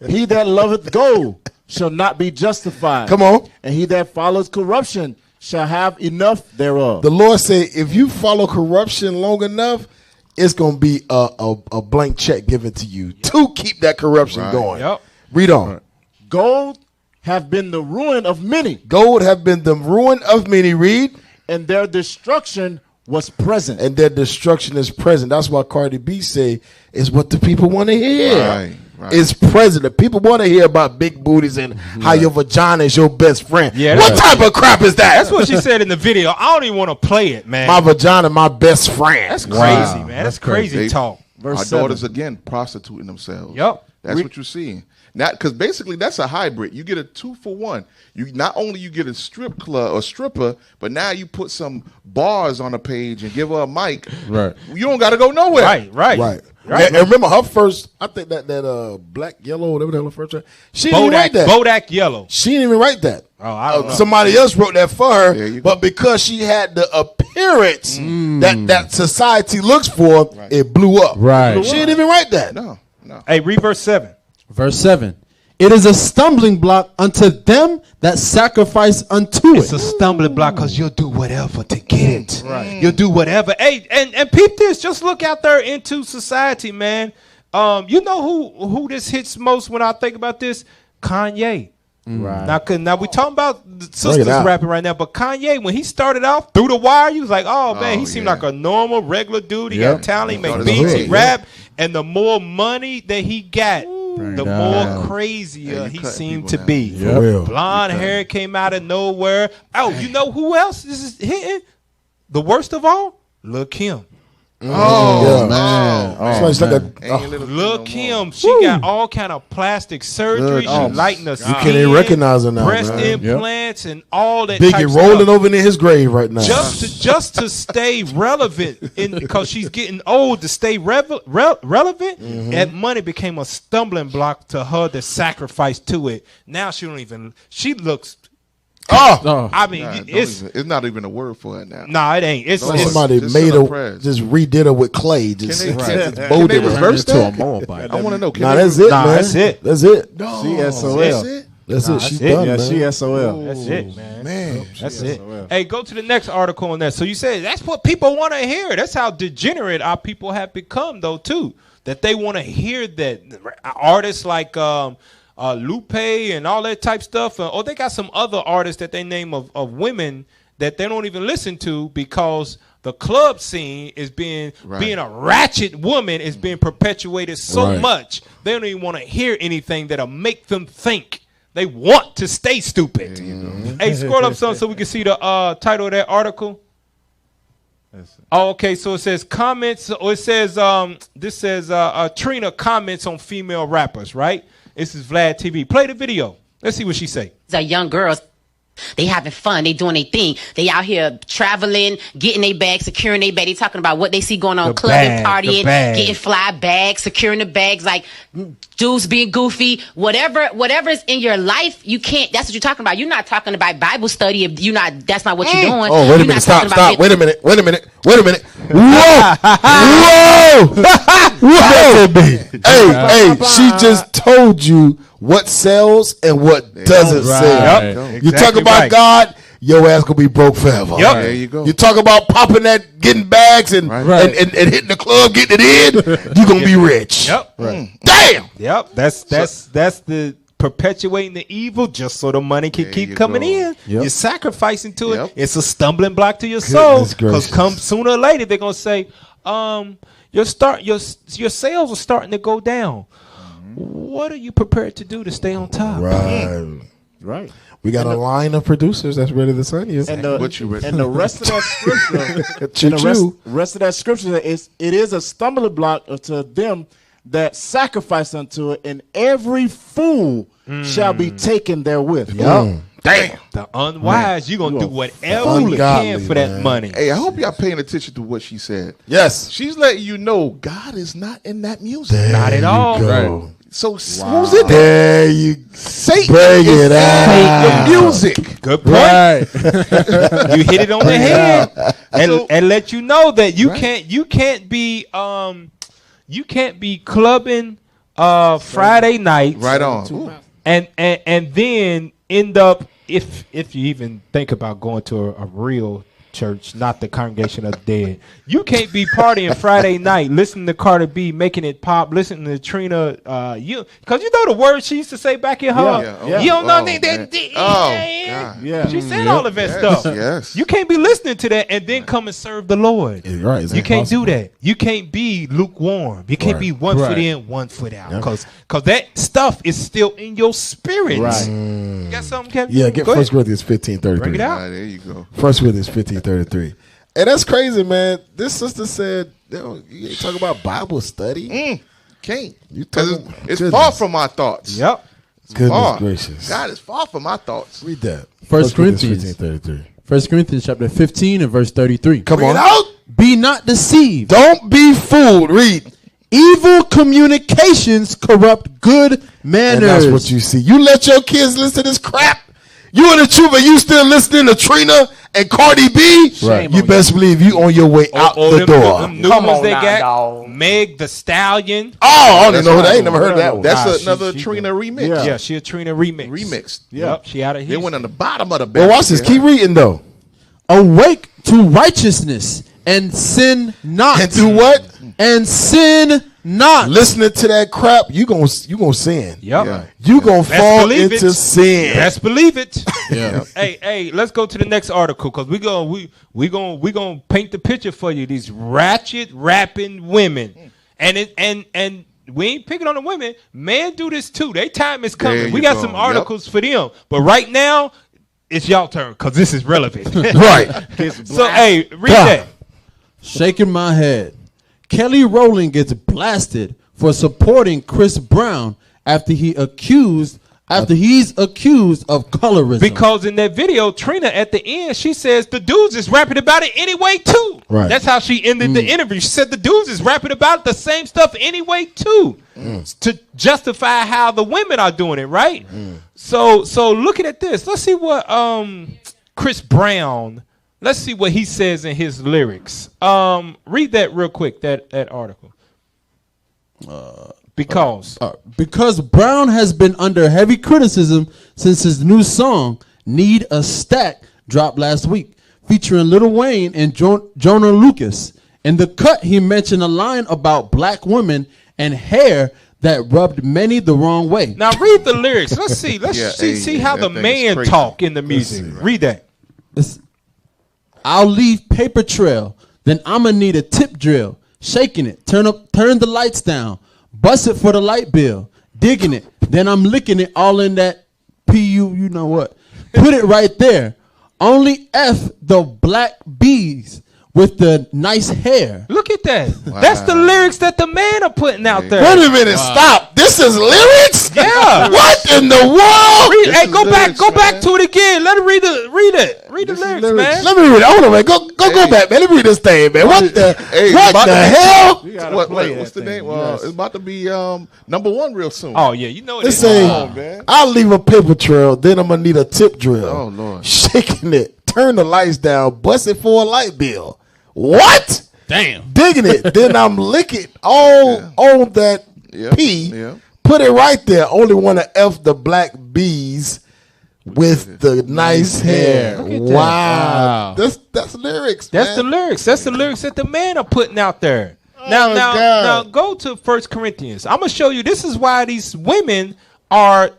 He that loveth gold shall not be justified.
Come on.
And he that follows corruption shall have enough thereof.
The Lord said, if you follow corruption long enough, it's going to be a blank check given to you to keep that corruption going.
Yep.
Read on.
Gold have been the ruin of many.
Gold have been the ruin of many. Read.
And their destruction was present.
And their destruction is present. That's why Cardi B say is what the people want to hear.
Right.
It's present. The people want to hear about big booties and how your vagina is your best friend.
Yeah,
what type of crap is that?
That's what she said in the video. I don't even want to play it, man.
My vagina, my best friend.
That's crazy, man. That's crazy talk.
Our daughters again prostituting themselves.
Yep.
That's what you're seeing. Not because basically that's a hybrid. You get a 2-for-1. You not only you get a strip club or stripper, but now you put some bars on a page and give her a mic.
Right.
You don't got to go nowhere.
Right.
And remember her first, I think that black yellow, whatever the hell her first track. She didn't even write that.
Bodak Yellow.
She didn't even write that.
Oh, I don't know.
Somebody else wrote that for her, but because she had the appearance that society looks for, it blew up.
Right.
She didn't even write that.
No.
Hey, read verse 7.
Verse 7. It is a stumbling block unto them that sacrifice unto it.
It's a stumbling block because you'll do whatever to get it. Right. You'll do whatever. Hey, and peep this. Just look out there into society, man. You know who this hits most when I think about this? Kanye. Right. Now we talking about the sisters rapping right now, but Kanye, when he started off through the wire, you was like, oh man, he seemed like a normal, regular dude. He got talent, he make beats, he rap, and the more money that he got, the more crazier he seemed to be. Blonde hair came out of nowhere. Oh, you know who else this is hitting? The worst of all? Lil' Kim.
Man.
Lil' Kim, she got all kind of plastic surgery. She lighting her skin.
You can't even recognize her now.
Breast implants and all that.
Biggie rolling over in his grave right now.
Just to stay relevant, because she's getting old, to stay relevant. That money became a stumbling block to her to sacrifice to it. Now she don't even. She looks. I mean, it's
not even a word for it now.
Nah, it ain't. It's
somebody made her, just redid her with clay. Just
can they reverse that? I want to know.
Nah, that's it, man.
That's it.
That's it.
No, she SOL.
That's it. She's done, man.
She SOL.
That's it, man. That's it. Hey, go to the next article on that. So you said that's what people want to hear. That's how degenerate our people have become, though, too. That they want to hear that artists like Lupe and all that type stuff. Or they got some other artists that they name of women that they don't even listen to because the club scene is being a ratchet woman is being perpetuated so much they don't even want to hear anything that'll make them think. They want to stay stupid. Hey, scroll up some so we can see the title of that article. Oh, okay. So it says comments. Or it says this says Trina comments on female rappers, right? This is Vlad TV. Play the video. Let's see what she say.
The young girls, they having fun. They doing their thing. They out here traveling, getting their bag, securing their bag. They talking about what they see going on, clubbing, partying, getting fly bags, securing the bags, like dudes being goofy. Whatever's in your life, you can't. That's what you're talking about. You're not talking about Bible study if you're not. That's not what you're doing.
Oh, wait a minute. Stop. Wait a minute. Whoa. Hey, she just told you what sells and what doesn't sell. You talk about God, your ass gonna be broke forever.
There you go.
You talk about popping that, getting bags and hitting the club, getting it in, you gonna be rich. Damn.
Yep. That's the perpetuating the evil just so the money can keep coming in. You're sacrificing to it. It's a stumbling block to your soul because come sooner or later they're gonna say, your sales are starting to go down. What are you prepared to do to stay on top?
Right. We got a line of producers that's ready to sign you.
And the rest of that scripture, rest of that scripture is it is a stumbling block to them that sacrifice unto it, and every fool shall be taken therewith.
Damn. The unwise, you're going to do whatever you can for that money.
Hey, I hope y'all paying attention to what she said.
Yes.
She's letting you know God is not in that music.
Not at all.
Right. So who's in
there? You
Satan
bring it
out. The music.
Good point. You hit it on the head. And let you know that you can't be clubbing Friday nights.
Right on.
And then end up, if you even think about going to a real church, not the Congregation of the Dead, you can't be partying Friday night, listening to Cardi B, making it pop, listening to Trina, because you know the words she used to say back in her. You don't know she said all of that stuff.
Yes.
You can't be listening to that and then come and serve the Lord. You can't do that. You can't be lukewarm. You can't be 1 foot in, 1 foot out, because that stuff is still in your spirit. You got something, Kevin?
Yeah, get 1 Corinthians 15:33.
Bring it out.
There you go.
1 Corinthians 15:33. And that's crazy, man. This sister said, you ain't talking about Bible study.
Can't. It's far from my thoughts.
Yep.
Goodness gracious.
God is far from my thoughts.
Read that.
1 Corinthians 15:33. 1 Corinthians chapter 15 and verse 33.
Come on.
Be not deceived.
Don't be fooled. Read.
Evil communications corrupt good manners.
And that's what you see. You let your kids listen to this crap, You in the truth and you still listening to Trina and Cardi B?
Right.
You best believe you on your way out the door.
Them new ones they got. Meg the Stallion.
Oh, I don't know. I ain't never heard of that one.
That's another Trina remix.
Yeah, she a Trina remix.
Remixed.
Yep, she out of here.
They went on the bottom of the
Well, watch this. Keep reading though.
Awake to righteousness and sin not.
And do what?
And sin not.
Listening to that crap, you gonna sin.
Yep. Yeah.
You gonna
Best
fall
believe
into
it.
sin.
Best believe it.
Yeah.
Hey, let's go to the next article because we gonna paint the picture for you. These ratchet rapping women, and we ain't picking on the women. Men do this too. Their time is coming. We got some articles for them, but right now it's y'all turn because this is relevant.
Right.
So read that.
Shaking my head. Kelly Rowland gets blasted for supporting Chris Brown after he's accused of colorism.
Because in that video, Trina at the end, she says the dudes is rapping about it anyway too.
Right.
That's how she ended the interview. She said the dudes is rapping about the same stuff anyway too, to justify how the women are doing it. Right. So looking at this, let's see what Chris Brown. Let's see what he says in his lyrics. Read that real quick, that article.
Because Brown has been under heavy criticism since his new song, Need a Stack, dropped last week, featuring Lil Wayne and Jonah Lucas. In the cut, he mentioned a line about black women and hair that rubbed many the wrong way.
Now read the lyrics. Let's see. See how the man talk in the music. Read that.
I'll leave paper trail, then I'ma need a tip drill. Shaking it, turn the lights down, bust it for the light bill. Digging it, then I'm licking it all in that PU, you know what. Put it right there. Only F the black bees with the nice hair.
Look at that. Wow. That's the lyrics that the man are putting out there.
Wait a minute, stop. This is lyrics?
Yeah.
What in the world?
Go back to it again. Let her read it. Read the lyrics, man.
Let me read it. Hold on, man. Go back, man. Let me read this thing, man. What the hell?
What's the name? It's about to be number one real soon.
Oh yeah, you know it.
Let's say I'll leave a paper trail, then I'm gonna need a tip drill.
Oh Lord.
Shaking it, turn the lights down, bust it for a light bill. What?
Damn.
Digging it, then I'm licking all on that P.
Yeah.
Put it right there. Only want to F the black bees with the nice hair. Wow. That's lyrics.
That's the lyrics. That's the lyrics that the men are putting out there. Now go to 1 Corinthians. I'm gonna show you. This is why these women are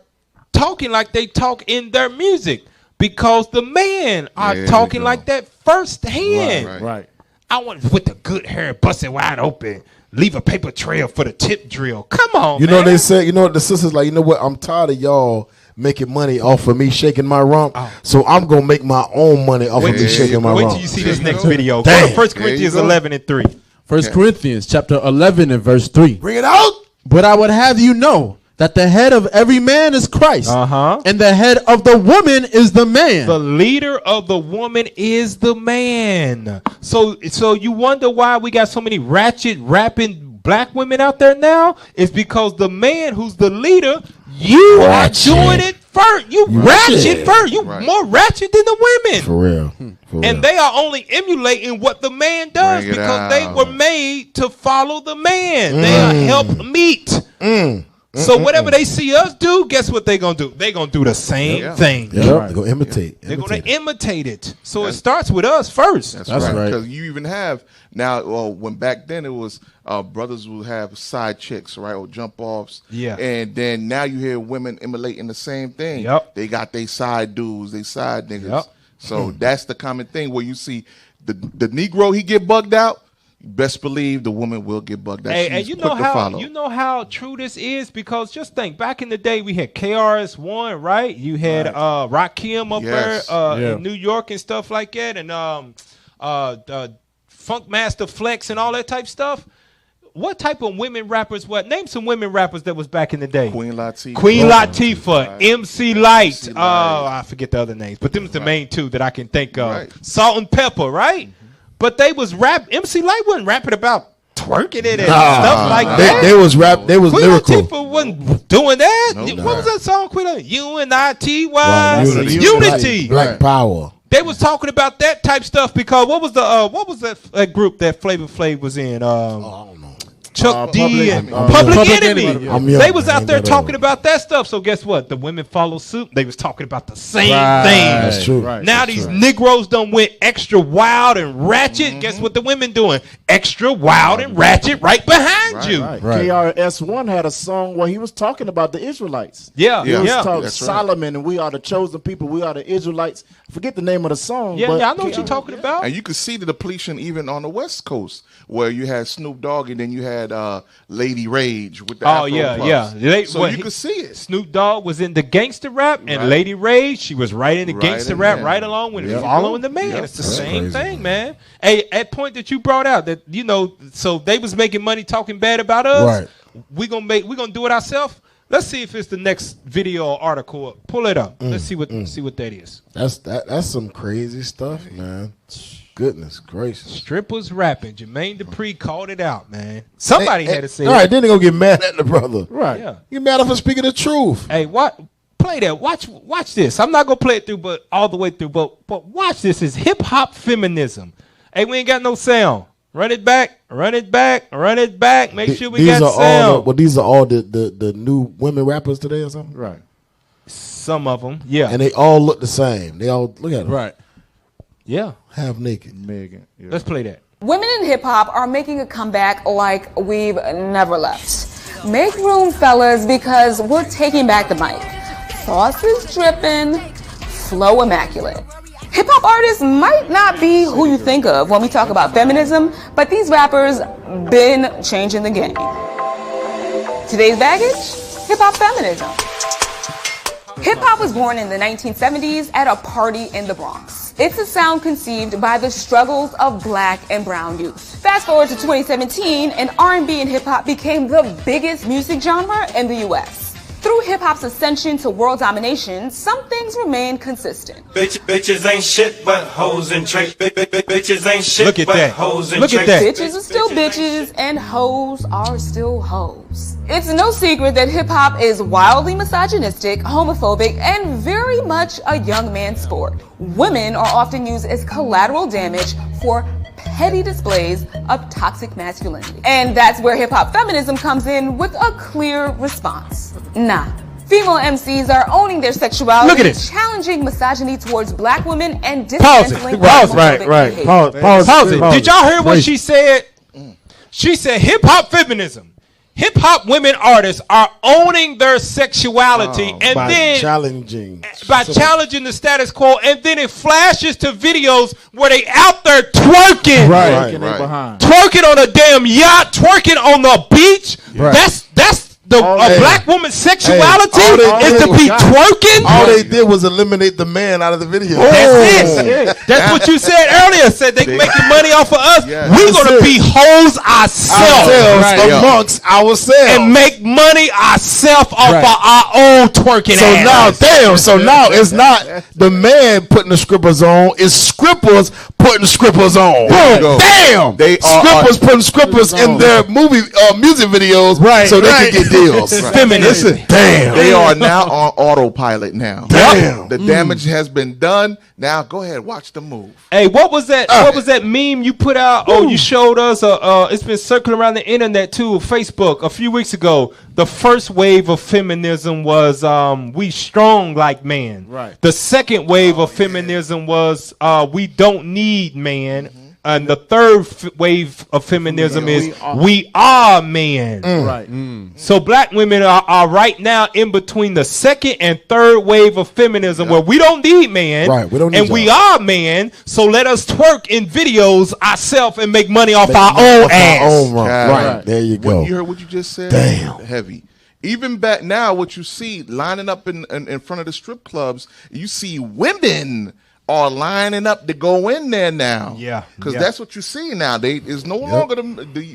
talking like they talk in their music, because the men are talking like that firsthand.
Right.
I want with the good hair busted wide open. Leave a paper trail for the tip drill. Come on,
You know they say. You know the sisters like. You know what? I'm tired of y'all making money off of me shaking my rump. So I'm gonna make my own money off of me shaking my rump.
Wait till you see this next video. Go to 1 Corinthians 11:3.
1 Corinthians chapter 11 and verse 3.
Bring it out.
But I would have you know that the head of every man is Christ, and the head of the woman is the man.
The leader of the woman is the man. So you wonder why we got so many ratchet rapping black women out there now? It's because the man who's the leader, you are doing it first. You ratchet first. You more ratchet than the women.
For real.
And they are only emulating what the man does because they were made to follow the man. They are help meet. So whatever they see us do, guess what they gonna do? They gonna do the same thing.
They're gonna imitate.
They're gonna imitate it. So it starts with us first.
That's right. Because you even have now. Well, when back then it was brothers would have side chicks, right, or jump offs.
Yeah.
And then now you hear women emulating the same thing.
Yep.
They got they side dudes, they side niggas.
Yep.
So that's the common thing where you see the Negro, he get bugged out. Best believe the woman will get bugged out.
And you know how true this is, because just think back in the day we had KRS-One, right? You had Rakim up there in New York and stuff like that, and Funkmaster Flex and all that type stuff. What type of women rappers? Name some women rappers that was back in the day.
Queen Latifah,
MC Lyte. I forget the other names, but them was the main two that I can think of. Salt and Pepper, right? But they was MC Lyte wasn't rapping about twerking it and stuff like that.
They was lyrical.
Latifah wasn't doing that.
No,
What was that song? UNITY.
Unity. Black Power.
They was talking about that type stuff because what was that group that Flavor Flav was in? Chuck D and Public Enemy. They was out there talking about that stuff. So guess what? The women follow suit. They was talking about the same thing.
That's true.
Now these Negroes done went extra wild and ratchet. Guess what the women doing? Extra wild and ratchet right behind you.
KRS-One had a song where he was talking about the Israelites.
He
was talking Solomon and we are the chosen people. We are the Israelites. Forget the name of the song.
But I know what you're talking about.
And you could see the depletion even on the West Coast, where you had Snoop Dogg and then you had Lady Rage with the Afro Puffs. So you could see it.
Snoop Dogg was in the gangster rap, and Lady Rage, she was right in the gangster rap, right along with it, following the man. It's the same thing, man. Hey, at point that you brought out that so they was making money talking bad about us. Right. We gonna do it ourselves. Let's see if it's the next video or article. Pull it up. Let's see what that is.
That's some crazy stuff, man. Goodness gracious.
Strippers rapping. Jermaine Dupri called it out, man. Somebody had to say
all right, then they gonna get mad at the brother.
Right. Yeah.
Get mad at him for speaking the truth.
Hey, what? Play that. Watch this. I'm not gonna play it through, but all the way through. But watch this. Is hip hop feminism. Hey, we ain't got no sound. Run it back. Run it back. Run it back. Make sure we got sound.
These are all the new women rappers today or something?
Right.
Some of them, yeah.
And they all look the same. They all look at them.
Right. Yeah.
Half naked.
Megan. Yeah.
Let's play that.
Women in hip hop are making a comeback like we've never left. Make room, fellas, because we're taking back the mic. Sauce is dripping, flow immaculate. Hip hop artists might not be who you think of when we talk about feminism, but these rappers been changing the game. Today's baggage? Hip hop feminism. Hip hop was born in the 1970s at a party in the Bronx. It's a sound conceived by the struggles of black and brown youth. Fast forward to 2017, and R&B and hip hop became the biggest music genre in the US. Through hip-hop's ascension to world domination, some things remain consistent.
Bitches ain't shit but hoes and tricks. Bitches ain't shit but hoes and tricks.
Bitches are still bitches and hoes are still hoes. It's no secret that hip-hop is wildly misogynistic, homophobic, and very much a young man's sport. Women are often used as collateral damage for petty displays of toxic masculinity. And that's where hip-hop feminism comes in with a clear response. Nah. Female MCs are owning their sexuality, challenging misogyny towards black women and dismantling homophobic behavior.
Pause it. Did y'all hear what she said? She said hip-hop feminism. Hip-hop women artists are owning their sexuality
by
challenging the status quo, and then it flashes to videos where they out there twerking. Twerking on a damn yacht, twerking on the beach. That's a black woman's sexuality is to be twerking.
All they did was eliminate the man out of the video.
That's it. That's what you said earlier. Said they making money off of us. We're gonna be hoes ourselves
amongst ourselves
and make money ourselves off of our own twerking.
So now it's not the man putting the strippers on. It's strippers putting strippers on. Damn. Strippers putting strippers in their music videos so they can get deals.
Feminism.
Damn.
They are now on autopilot now.
Damn.
The damage has been done. Now go ahead, watch the move.
Hey, what was that? What was that meme you put out? You showed us. It's been circling around the internet too, Facebook, a few weeks ago. The first wave of feminism was "We strong like man." Right. The second wave of feminism was "We don't need man." And the third wave of feminism is we are men.
Right.
So black women are right now in between the second and third wave of feminism where we don't need man.
Right. We don't need
and we are men. So let us twerk in videos ourselves and make money off our own ass.
Right. There you go.
You heard what you just said?
Damn.
Heavy. Even back now, what you see lining up in front of the strip clubs, you see women are lining up to go in there now.
Yeah.
Because that's what you see now. It's no longer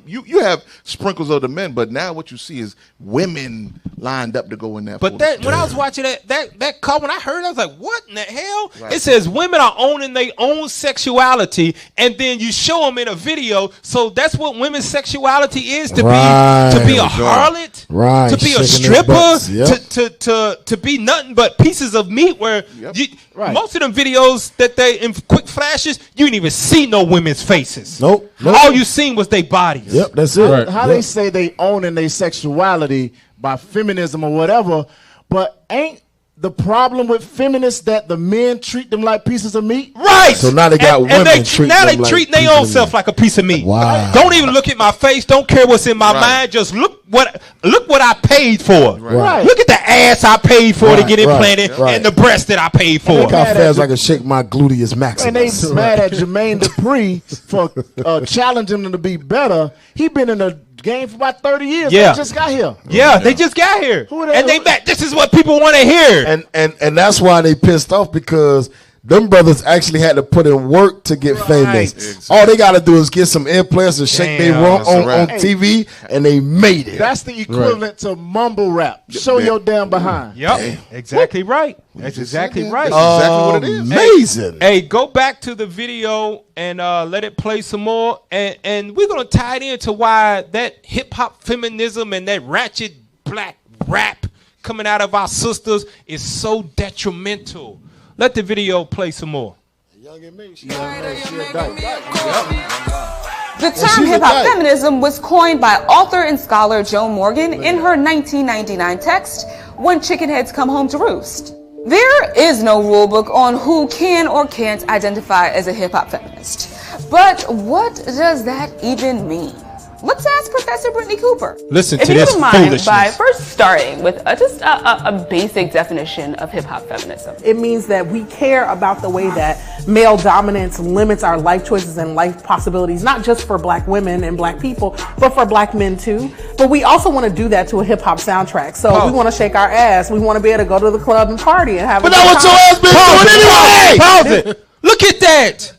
you have sprinkles of the men, but now what you see is women lined up to go in there.
But when I was watching that call, when I heard it, I was like, what in the hell? Right. It says women are owning their own sexuality, and then you show them in a video. So that's what women's sexuality is, to be a harlot.
Right.
To be a
shaking their
stripper,
butts. Yep.
to be nothing but pieces of meat where most of them videos that they in quick flashes, you didn't even see no women's faces.
Nope.
All you seen was their bodies.
Yep, that's it.
How they say they owning their sexuality by feminism or whatever, but ain't the problem with feminists that the men treat them like pieces of meat?
Right.
So now they got women treating
now they
them like
treating their
pieces
own
of
self
meat.
like a piece of meat.
Wow.
Don't even look at my face. Don't care what's in my mind. Just look what I paid for.
Right.
Look at the ass I paid for to get implanted
right.
and the breast that I paid for.
Look how fast I can shake my gluteus maximus.
And they mad at Jermaine Dupri for challenging him to be better. He been in the game for about 30 years.
Yeah.
They just got here.
Yeah, they just got here. And they back. This is what people want to hear.
And that's why they pissed off, because them brothers actually had to put in work to get famous.
Exactly.
All they got to do is get some implants and shake their rump on TV, and they made it.
That's the equivalent to mumble rap. Show your damn behind.
Yep, exactly right. That's exactly right.
That's exactly what it is.
Amazing.
Hey, go back to the video and let it play some more, and we're gonna tie it into why that hip hop feminism and that ratchet black rap coming out of our sisters is so detrimental. Let the video play some more.
The term hip-hop feminism was coined by author and scholar Joan Morgan in her 1999 text, When Chicken Heads Come Home to Roost. There is no rule book on who can or can't identify as a hip-hop feminist. But what does that even mean? Let's ask Professor Brittany Cooper.
Listen
If
to
you
this
don't mind,
foolishness.
by first starting with just a basic definition of hip-hop feminism.
It means that we care about the way that male dominance limits our life choices and life possibilities, not just for black women and black people, but for black men too. But we also want to do that to a hip-hop soundtrack. So we want to shake our ass. We want to be able to go to the club and party and have
But
a
that's
good
what
time.
your ass been doing anyway.
Pause it. Look at that.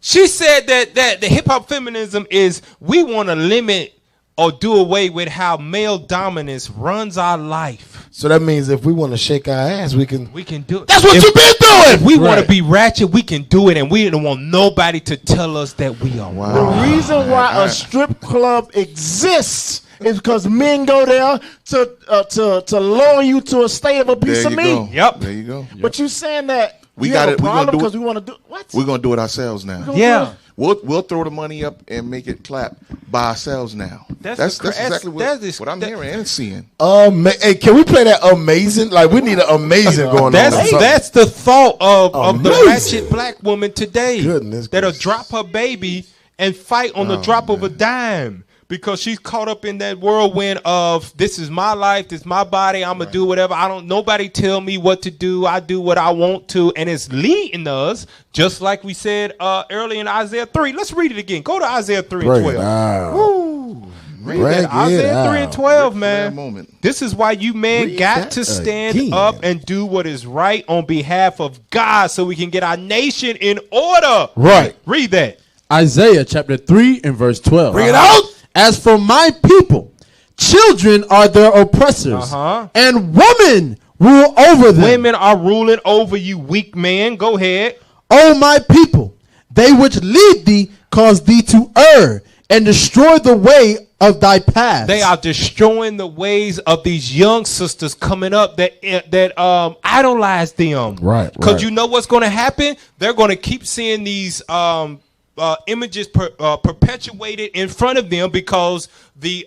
She said that the hip hop feminism is we want to limit or do away with how male dominance runs our life.
So that means if we want to shake our ass, we can
do it.
That's what you've been doing.
If we want to be ratchet, we can do it, and we don't want nobody to tell us that we are wrong.
The reason why a strip club exists is because men go there to lower you to a state of a piece of meat.
Yep.
There you go.
But you saying that
We
you
got
have
it.
a
We're gonna
problem
do
because
it.
we want to do what?
We're gonna do it ourselves now.
Yeah.
We'll throw the money up and make it clap by ourselves now. That's exactly what I'm hearing and seeing.
Hey, can we play that amazing? Like we need an amazing going on.
That's the thought of the
Amazing.
ratchet black woman today. That'll drop her baby and fight on the drop of a dime. Because she's caught up in that whirlwind of this is my life, this is my body, I'm gonna do whatever. Nobody tell me what to do. I do what I want to, and it's leading us, just like we said earlier in Isaiah 3. Let's read it again. Go to Isaiah 3 and 12. Woo. Read that. Isaiah 3 and 12, man. This is why you men got to stand up and do what is right on behalf of God, so we can get our nation in order.
Right.
Read that.
Isaiah chapter 3 and verse 12.
Bring it out.
As for my people, children are their oppressors, and women rule over them.
Women are ruling over you, weak man. Go ahead.
O my people, they which lead thee cause thee to err, and destroy the way of thy paths.
They are destroying the ways of these young sisters coming up that idolize them.
Right.
Because you know what's going to happen? They're going to keep seeing these images perpetuated in front of them because the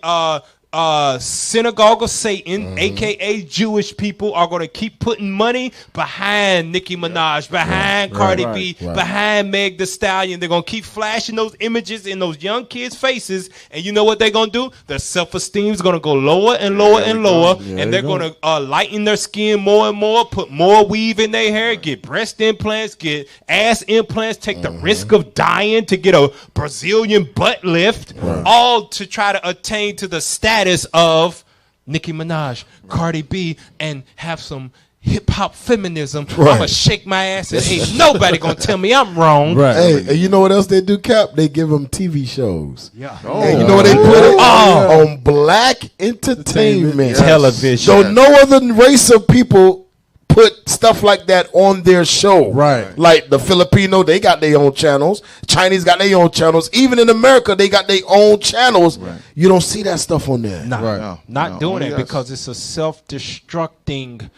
synagogue of Satan, aka Jewish people, are going to keep putting money behind Nicki Minaj, behind Cardi B, behind Meg Thee Stallion. They're going to keep flashing those images in those young kids' faces, and you know what they're going to do? Their self-esteem is going to go lower and lower and lower, and they're going to lighten their skin more and more, put more weave in their hair, get breast implants, get ass implants, take the risk of dying to get a Brazilian butt lift, all to try to attain to the status of Nicki Minaj, Cardi B, and have some hip-hop feminism. I'm going to shake my ass and ain't nobody going to tell me I'm wrong.
Hey, and you know what else they do, Cap? They give them TV shows.
Yeah.
And you know what they put it on black entertainment
television.
So no other race of people put stuff like that on their show.
Right.
Like the Filipino, they got their own channels. Chinese got their own channels. Even in America, they got their own channels. Right. You don't see that stuff on there.
Not doing it because it's a self-destructing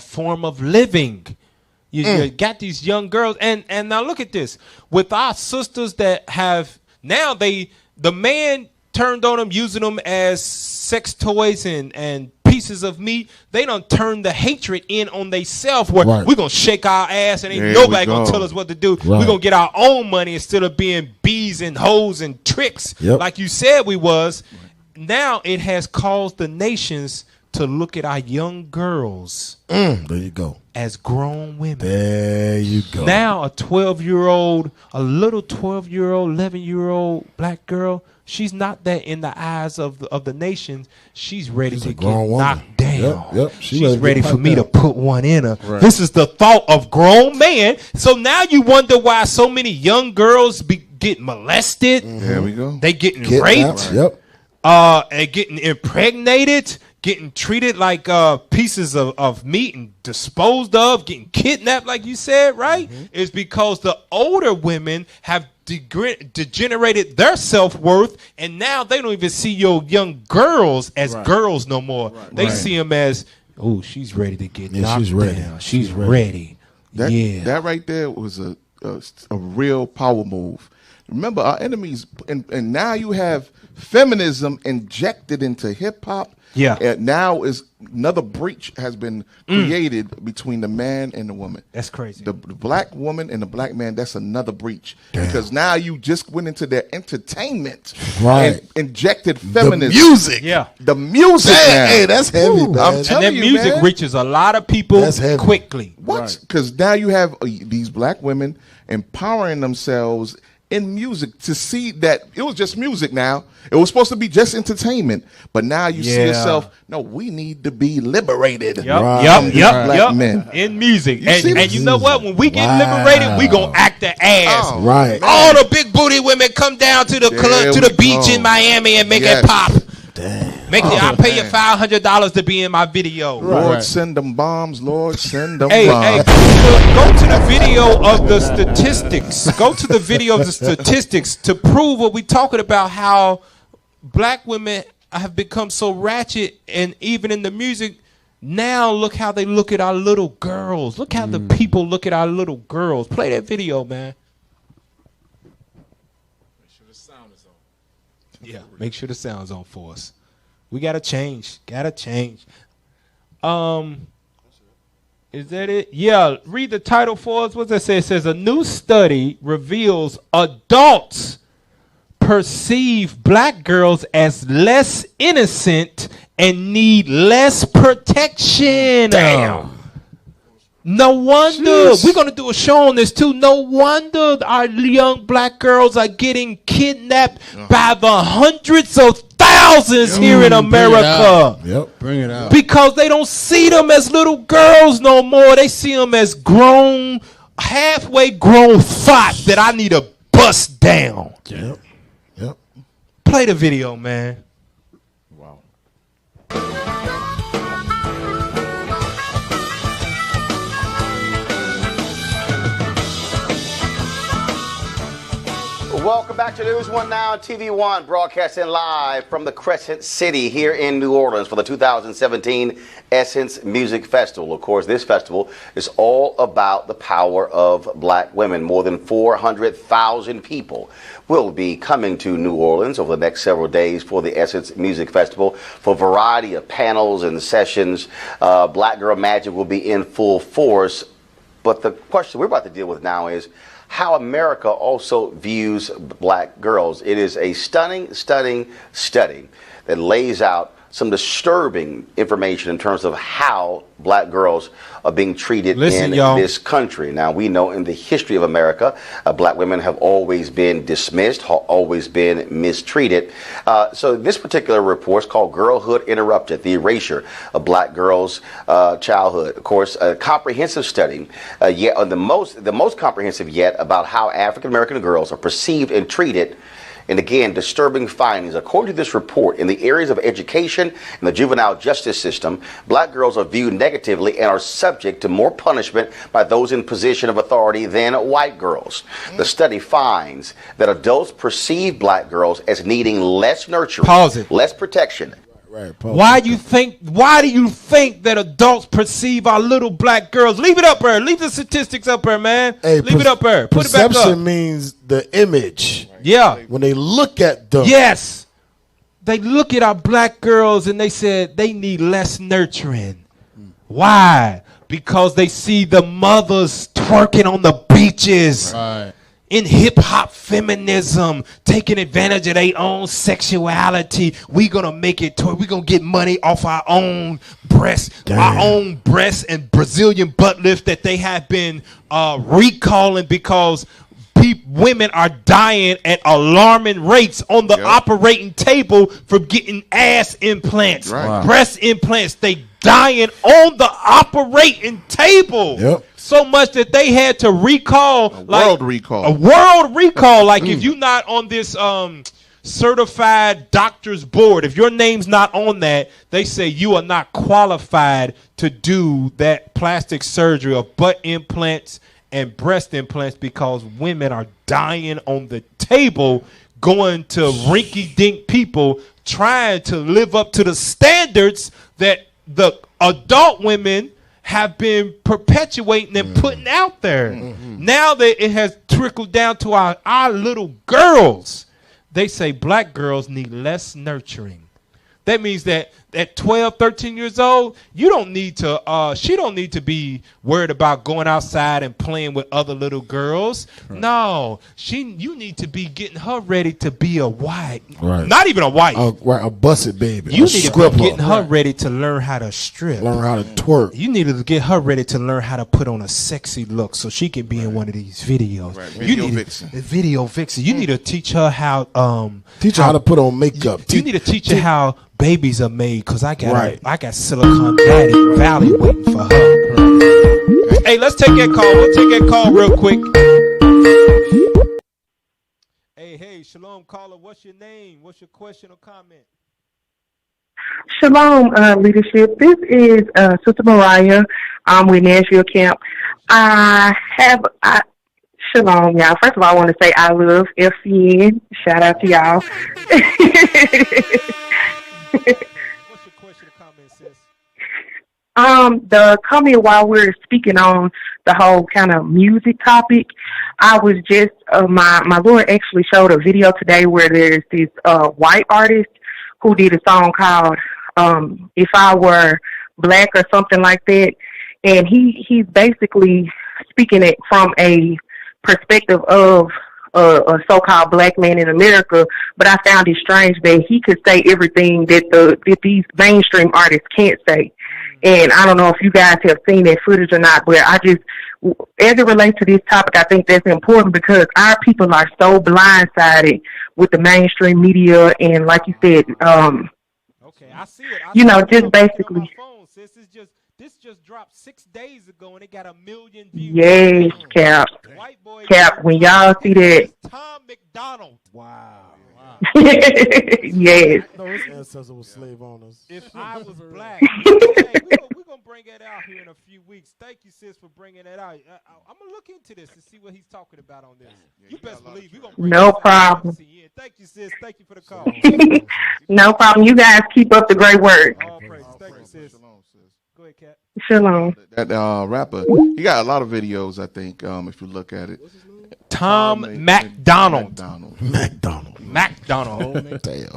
form of living. You got these young girls, and now look at this. With our sisters that have now the man turned on them, using them as sex toys and pieces of meat. They done turned the hatred in on themselves where we're going to shake our ass and ain't nobody going to tell us what to do. We're going to get our own money instead of being bees and hoes and tricks like you said we was. Now it has caused the nations to look at our young girls.
There you go.
As grown women.
There you go.
Now a 12-year-old, a little 12-year-old, 11-year-old black girl, she's not that in the eyes of the nations. She's ready to get knocked down. She's ready for me to put one in her. Right. This is the thought of grown man. So now you wonder why so many young girls get molested.
There we go.
They getting raped. And getting impregnated. Getting treated like pieces of meat and disposed of, getting kidnapped, like you said, right? Is because the older women have degenerated their self-worth, and now they don't even see your young girls as girls no more. They see them as, oh, she's ready to get knocked down. She's ready.
That right there was a real power move. Remember, our enemies, and now you have feminism injected into hip-hop. Now is another breach has been created between the man and the woman.
That's crazy.
The black woman and the black man, that's another breach. Because now you just went into their entertainment and injected feminism.
The music.
The music.
Hey, that's heavy, man.
I'm telling
and that
you,
music
man,
reaches a lot of people quickly.
What? Because now you have these black women empowering themselves in music to see that it was just music now. It was supposed to be just entertainment. But now you see yourself, no, we need to be liberated.
Black men. In music. And you know what? When we get liberated, we going to act the ass. All the big booty women come down to the club, to the beach in Miami and make it pop. I'll pay you $500 to be in my video.
Lord, send them bombs. Lord, send them bombs.
Hey, go to the video of the statistics. Go to the video of the statistics to prove what we're talking about, how black women have become so ratchet, and even in the music, now look how they look at our little girls. Look how the people look at our little girls. Play that video, man. Yeah, make sure the sound's on for us. We gotta change. Is that it? Yeah, read the title for us. What's that say? It says a new study reveals adults perceive black girls as less innocent and need less protection. Damn. No wonder. We're going to do a show on this too. No wonder our young black girls are getting kidnapped by the hundreds of thousands here in America.
Bring it out.
Because they don't see them as little girls no more. They see them as grown, halfway grown thoughts that I need to bust down. Play the video, man.
Welcome back to News One Now, TV One, broadcasting live from the Crescent City here in New Orleans for the 2017 Essence Music Festival. Of course, this festival is all about the power of black women. More than 400,000 people will be coming to New Orleans over the next several days for the Essence Music Festival for a variety of panels and sessions. Black Girl Magic will be in full force. But the question we're about to deal with now is how America also views black girls. It is a stunning study that lays out some disturbing information in terms of how black girls are being treated in this country. Now, we know in the history of America, black women have always been dismissed, always been mistreated. So this particular report is called Girlhood Interrupted, the Erasure of Black Girls' Childhood. Of course, a comprehensive study, yet the most comprehensive yet, about how African American girls are perceived and treated And again, disturbing findings. According to this report, in the areas of education and the juvenile justice system, black girls are viewed negatively and are subject to more punishment by those in position of authority than white girls. The study finds that adults perceive black girls as needing less nurturing, less protection.
Why do you think that adults perceive our little black girls? Leave it up there. Leave the statistics up there, man.
Hey,
leave it up there. Put it back up.
Perception means the image.
Yeah.
When they look at them.
Yes. They look at our black girls and they said they need less nurturing. Why? Because they see the mothers twerking on the beaches.
Right.
In hip-hop feminism, taking advantage of their own sexuality. We gonna make it we gonna get money off our own breasts. Our own breasts and Brazilian butt lifts that they have been recalling because women are dying at alarming rates on the operating table for getting ass implants, breast implants. They dying on the operating table. So much that they had to recall a world recall. Like if you're not on this certified doctor's board, if your name's not on that, they say you are not qualified to do that plastic surgery of butt implants and breast implants because women are dying on the table going to rinky-dink people trying to live up to the standards that the adult women have been perpetuating and putting out there. Now that it has trickled down to our little girls, they say black girls need less nurturing. That means that at 12, 13 years old, you don't need to, she don't need to be worried about going outside and playing with other little girls. Right. No, you need to be getting her ready to be a wife. Right. Not even a wife.
A busted baby.
You need to be getting her ready to learn how to strip.
Learn how to twerk.
You need to get her ready to learn how to put on a sexy look so she can be in one of these videos. Right.
Video vixen.
Video vixen. You need to teach her how
how to put on makeup.
You need to teach her how babies are made because I got Silicon Valley waiting for her. Hey, let's take that call. We'll take that call real quick. Hey, shalom caller. What's your name? What's your question or comment?
Shalom, leadership. This is Sister Mariah. I'm with Nashville Camp. Shalom, y'all. First of all, I want to say I love FCN. Shout out to y'all.
What's your question or comment, sis?
The comment while we're speaking on the whole kind of music topic, I was just my Lord actually showed a video today where there's this white artist who did a song called If I Were Black or something like that, and he's basically speaking it from a perspective of a so-called black man in America, but I found it strange that he could say everything that these mainstream artists can't say. And I don't know if you guys have seen that footage or not, but as it relates to this topic, I think that's important because our people are so blindsided with the mainstream media and, like you said,
okay, I see it.
Just basically.
This just dropped 6 days ago, and it got 1 million views.
Yes, Cap. When y'all see that.
Tom McDonald. Wow.
Yes.
No, his ancestors were slave owners.
If I was black. We're going to bring that out here in a few weeks. Thank you, sis, for bringing that out. I'm going to look into this and see what he's talking about on this. You best believe we're going to bring
No problem.
Thank you, sis. Thank you for the call.
No problem. You guys keep up the great work.
All praise. Thank you, sis. Go ahead, Kat.
Shalom.
That rapper, he got a lot of videos, I think, if you look at it.
Tom McDonald.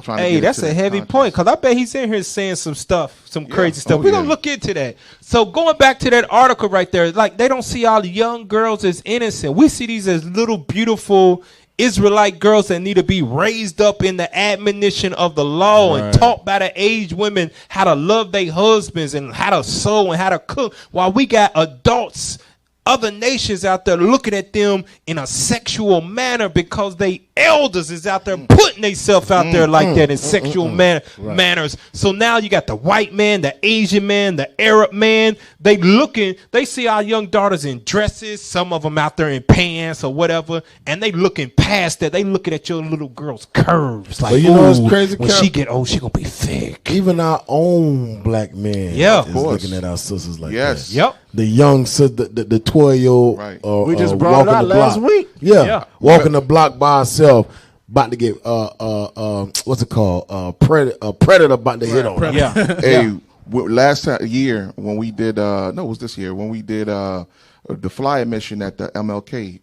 Hey,
that's a heavy point because I bet he's in here saying some stuff, some crazy stuff. We're going to look into that. So going back to that article right there, like they don't see all the young girls as innocent. We see these as little, beautiful Israelite girls that need to be raised up in the admonition of the law and taught by the aged women how to love their husbands and how to sew and how to cook, while we got adults other nations out there looking at them in a sexual manner because they elders is out there putting themselves out there like that in sexual manners. So now you got the white man, the Asian man, the Arab man. They see our young daughters in dresses, some of them out there in pants or whatever, and they looking past that. They looking at your little girl's curves. Like,
you know, it's crazy.
When she get old, she gonna be thick.
Even our own black men is looking at our sisters like that.
Yep.
The young sister, the 12-year-old.
Right. We just brought it out last week.
Yeah. Walking the block by herself, about to get what's it called? A predator about to hit on her.
Yeah.
Hey, last year when we did it was this year when we did the flyer mission at the MLK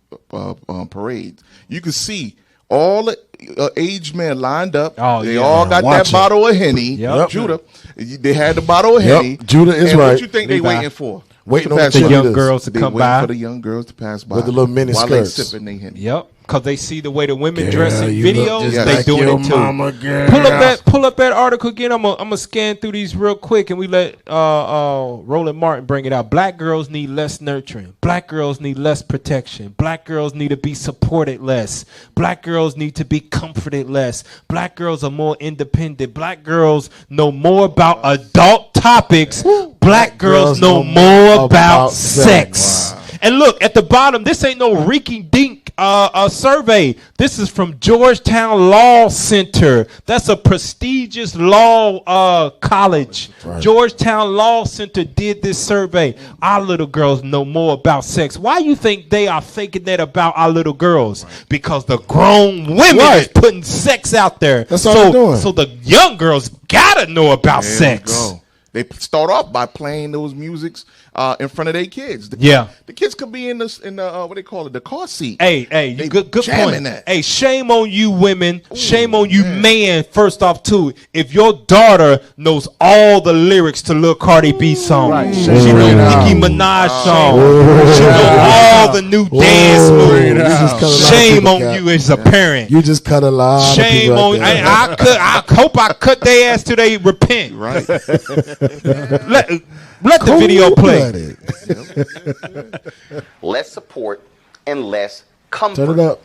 parade, you could see all the aged men lined up. They all got that bottle of Henny. Judah, they had the bottle of Henny.
Judah is
and
right.
What you think they waiting for?
Waiting on
the young girls to come by.
For the young girls to pass by
with the little mini
while
skirts.
they sipping their Henny.
Yep. Because they see the way the women dress in videos, they
like
doing
your
it too.
mama, girl.
Pull up that article again. I'm gonna scan through these real quick, and we let Roland Martin bring it out. Black girls need less nurturing. Black girls need less protection. Black girls need to be supported less. Black girls need to be comforted less. Black girls are more independent. Black girls know more about adult topics. Black girls know more about sex. Wow. And look, at the bottom, this ain't no rinky-dink survey. This is from Georgetown Law Center. That's a prestigious law college. Right. Georgetown Law Center did this survey. Our little girls know more about sex. Why you think they are thinking that about our little girls? Right. Because the grown women is putting sex out there.
That's all they're doing.
So the young girls gotta know about sex.
They start off by playing those musics in front of their kids. The kids could be in the what they call it, the car seat.
Hey, good point.
That.
Hey, shame on you women. Shame on you man. First off, too, if your daughter knows all the lyrics to Lil Cardi B song, she knows Nicki Minaj song, she knows all the new dance moves. Shame on you as a parent.
You just cut a lot.
Shame on. I hope I cut their ass till they repent.
Right.
Let the video play.
Less support and less comfort.
Turn it up.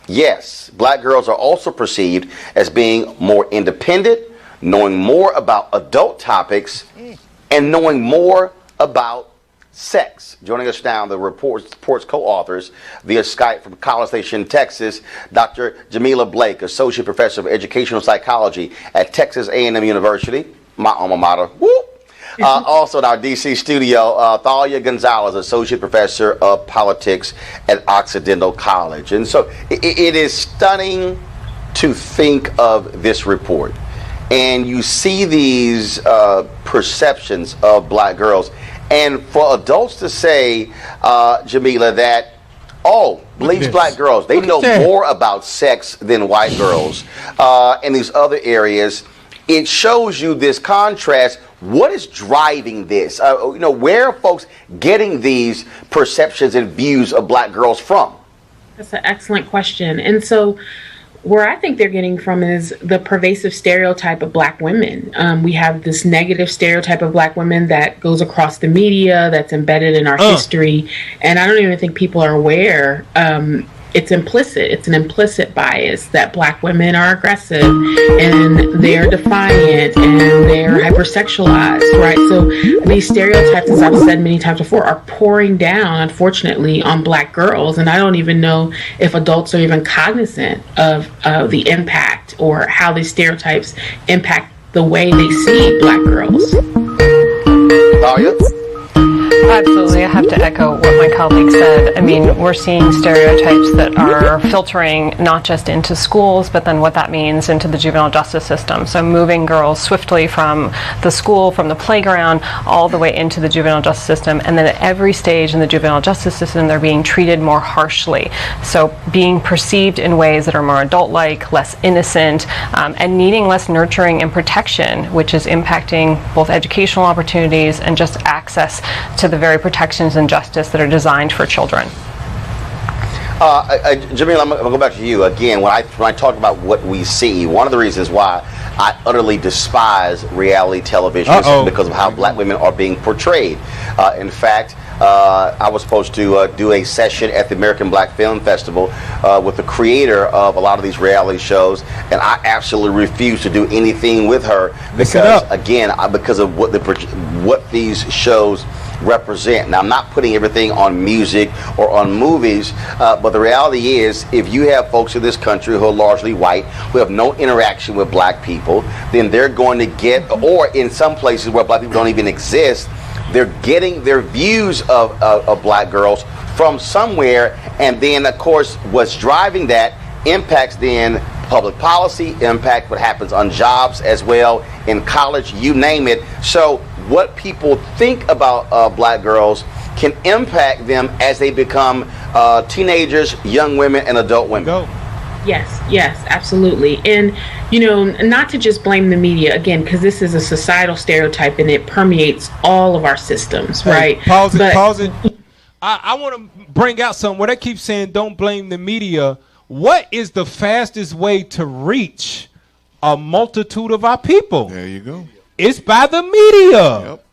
Yes, black girls are also perceived as being more independent, knowing more about adult topics, and knowing more about sex. Joining us now, the report's co-authors via Skype from College Station, Texas, Dr. Jamila Blake, Associate Professor of Educational Psychology at Texas A&M University, my alma mater. Whoop. Also in our D.C. studio, Thalia Gonzalez, Associate Professor of Politics at Occidental College. And so it is stunning to think of this report. And you see these perceptions of black girls. And for adults to say, Jamila, that, believes black girls, they know more about sex than white girls in these other areas. It shows you this contrast. What is driving this? Where are folks getting these perceptions and views of black girls from?
That's an excellent question. And so where I think they're getting from is the pervasive stereotype of black women. We have this negative stereotype of black women that goes across the media, that's embedded in our history. And I don't even think people are aware. It's implicit. It's an implicit bias that black women are aggressive and they're defiant and they're hypersexualized, right? So these stereotypes, as I've said many times before, are pouring down, unfortunately, on black girls. And I don't even know if adults are even cognizant of the impact or how these stereotypes impact the way they see black girls.
Thalia?
Absolutely. I have to echo what my colleague said. I mean, we're seeing stereotypes that are filtering not just into schools, but then what that means into the juvenile justice system. So moving girls swiftly from the school, from the playground, all the way into the juvenile justice system. And then at every stage in the juvenile justice system, they're being treated more harshly. So being perceived in ways that are more adult-like, less innocent, and needing less nurturing and protection, which is impacting both educational opportunities and just access to the very protections and justice that are designed for children.
Jamil, I'm going to go back to you again. When I talk about what we see, one of the reasons why I utterly despise reality television because of how black women are being portrayed. In fact, I was supposed to do a session at the American Black Film Festival with the creator of a lot of these reality shows, and I absolutely refuse to do anything with her because, again, because of what these shows represent. Now, I'm not putting everything on music or on movies, but the reality is, if you have folks in this country who are largely white, who have no interaction with black people, then they're going to get, or in some places where black people don't even exist, they're getting their views of black girls from somewhere, and then, of course, what's driving that impacts then public policy, impact what happens on jobs as well, in college, you name it. So what people think about black girls can impact them as they become teenagers, young women, and adult women.
Yes, absolutely. And, not to just blame the media, again, because this is a societal stereotype and it permeates all of our systems, right?
Pause it. I want to bring out something where they keep saying don't blame the media. What is the fastest way to reach a multitude of our people?
There you go.
It's by the media. Yep.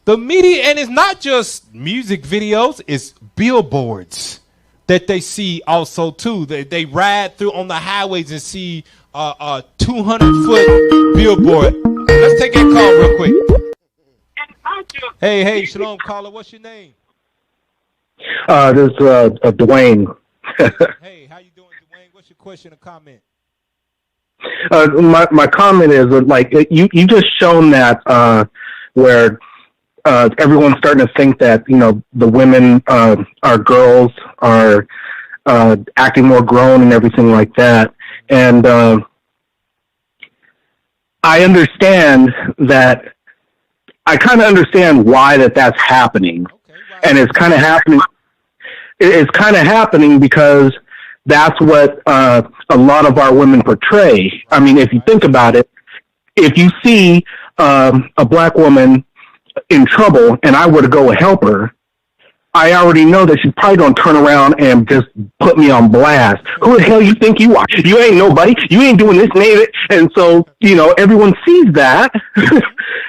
The media, and it's not just music videos, it's billboards that they see also too. They ride through on the highways and see a 200-foot billboard. Let's take that call real quick. Hey, shalom, caller. What's your name?
This is Dwayne.
Hey, how you doing, Dwayne? What's your question or comment?
My comment is like you just shown that where everyone's starting to think that the women are girls are acting more grown and everything like that, and I understand that. I kind of understand why that's happening, and it's kind of happening. It's kind of happening because that's what a lot of our women portray. I mean, if you think about it, if you see a black woman in trouble and I were to go help her, I already know that she probably don't turn around and just put me on blast. Who the hell you think you are? You ain't nobody. You ain't doing this, name it. And so, everyone sees that.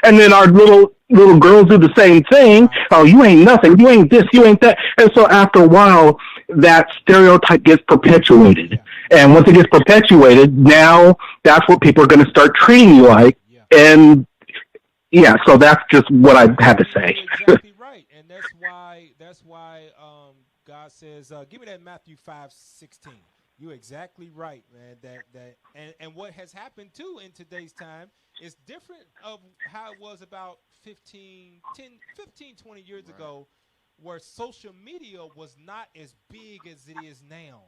And then our little girls do the same thing. Oh, you ain't nothing. You ain't this. You ain't that. And so after a while, that stereotype gets perpetuated. And once it gets perpetuated, now that's what people are going to start treating you like. And yeah, so that's just what I had to say.
Exactly right. And that's why God says, give me that Matthew 5:16. You're exactly right, man. And what has happened too in today's time is different of how it was about 15, 20 years ago, where social media was not as big as it is now.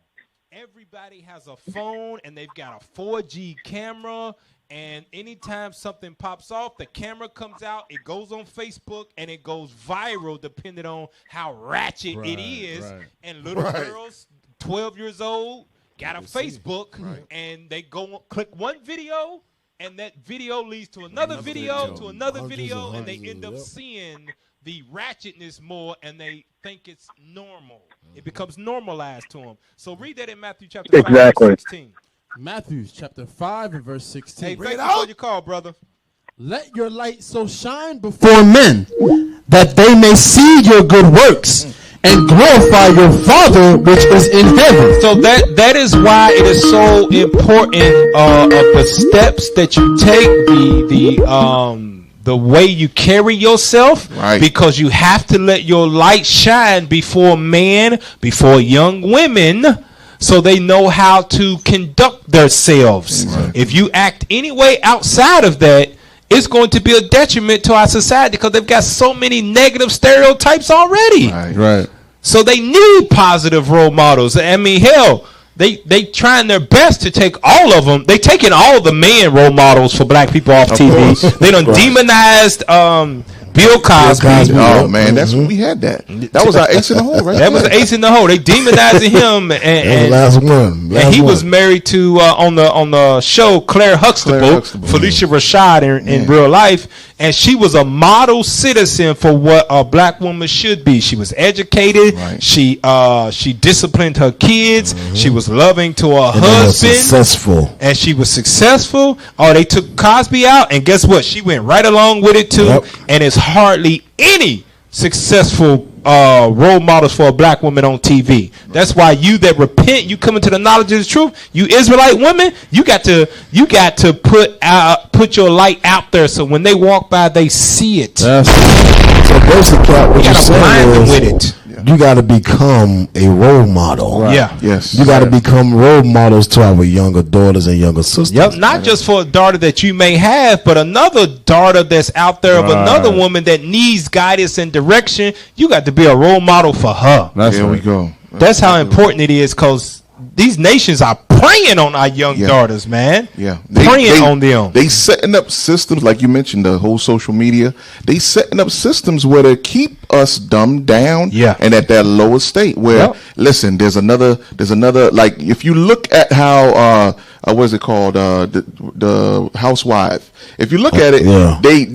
Everybody has a phone and they've got a 4G camera, and anytime something pops off, the camera comes out, it goes on Facebook, and it goes viral depending on how ratchet it is. Right. And little girls, 12 years old, got a Facebook, and they click one video, and that video leads to another video, to another video, and they end up seeing the ratchetness more, and they think it's normal. It becomes normalized to them. So read that in Matthew chapter 5, verse 16.
Matthew chapter 5 and verse 16.
Hey, thank you for your call, brother.
Let your light so shine before men that they may see your good works and glorify your Father which is in heaven.
So that is why it is so important of the steps that you take, the way you carry yourself, because you have to let your light shine before men, before young women, so they know how to conduct themselves. If you act any way outside of that, it's going to be a detriment to our society because they've got so many negative stereotypes already.
Right.
So they need positive role models. I mean, hell, they trying their best to take all of them. They taking all the man role models for black people off TV. They done demonized Bill Cosby.
Oh man, that's when we had that. That was our ace in the hole, right?
That was the ace in the hole. They demonizing him, and
last one.
And he was married to on the show Claire Huxtable, Felicia Rashad in real life, and she was a model citizen for what a black woman should be. She was educated. Right. She disciplined her kids. She was loving to her husband.
Successful.
And she was successful. Oh, they took Cosby out, and guess what? She went right along with it too. Yep. And it's hardly any successul role models for a black woman on TV. That's why you that repent, you come into the knowledge of the truth. You Israelite women, you got to put your light out there, so when they walk by, they see it.
So basically, what you're saying is, with it. You got to become a role model.
Right. Yeah.
Yes.
You got to become role models to our younger daughters and younger sisters.
Yep. Not just for a daughter that you may have, but another daughter that's out there of another woman that needs guidance and direction. You got to be a role model for her.
There we go.
That's how important it is, because these nations are preying on our young daughters, man.
Yeah.
Preying on them.
They setting up systems, like you mentioned, the whole social media. They setting up systems where they keep us dumbed down and at that lower state where, listen, there's another, like, if you look at how, what is it called? The housewife. If you look at it, they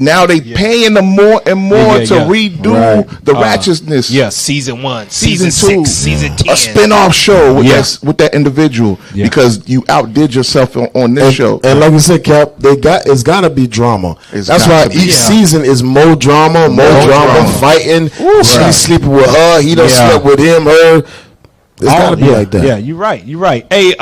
paying them more and more to redo the ratchetness.
Yeah, season 1, season 6, season 10.
A spin-off show with that individual because you outdid yourself on this show.
And like you said, Cap, it's got to be drama. That's why each season is more drama, fighting. She's sleeping with her. He done slept with him, her. It's got to be like that.
Yeah, you're right. Hey,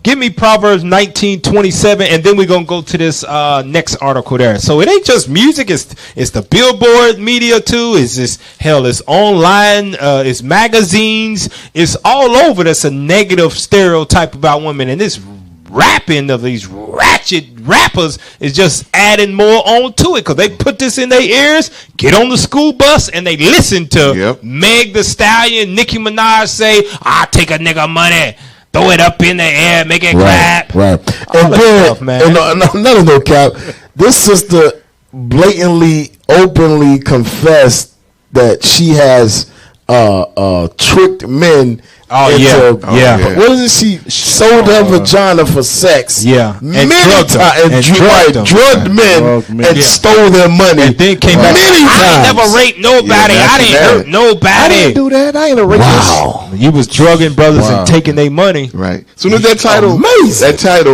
give me Proverbs 19:27, and then we're going to go to this next article there. So it ain't just music. It's the billboard media, too. It's online. It's magazines. It's all over. That's a negative stereotype about women. And this rapping of these ratchet rappers is just adding more on to it, because they put this in their ears, get on the school bus, and they listen to Meg the Stallion, Nicki Minaj say, "I take a nigga money, throw it up in the air, make it clap."
Right. And then, another note, Cap, this sister blatantly, openly confessed that she has tricked men. What is it? She sold her vagina for sex.
Yeah.
Many times. Drugged men and stole their money.
And then came back.
Many times.
I ain't never raped nobody. I didn't hurt nobody.
I didn't do that. I ain't a rapist.
Wow. You was drugging brothers and taking their money.
Right. Soon as that title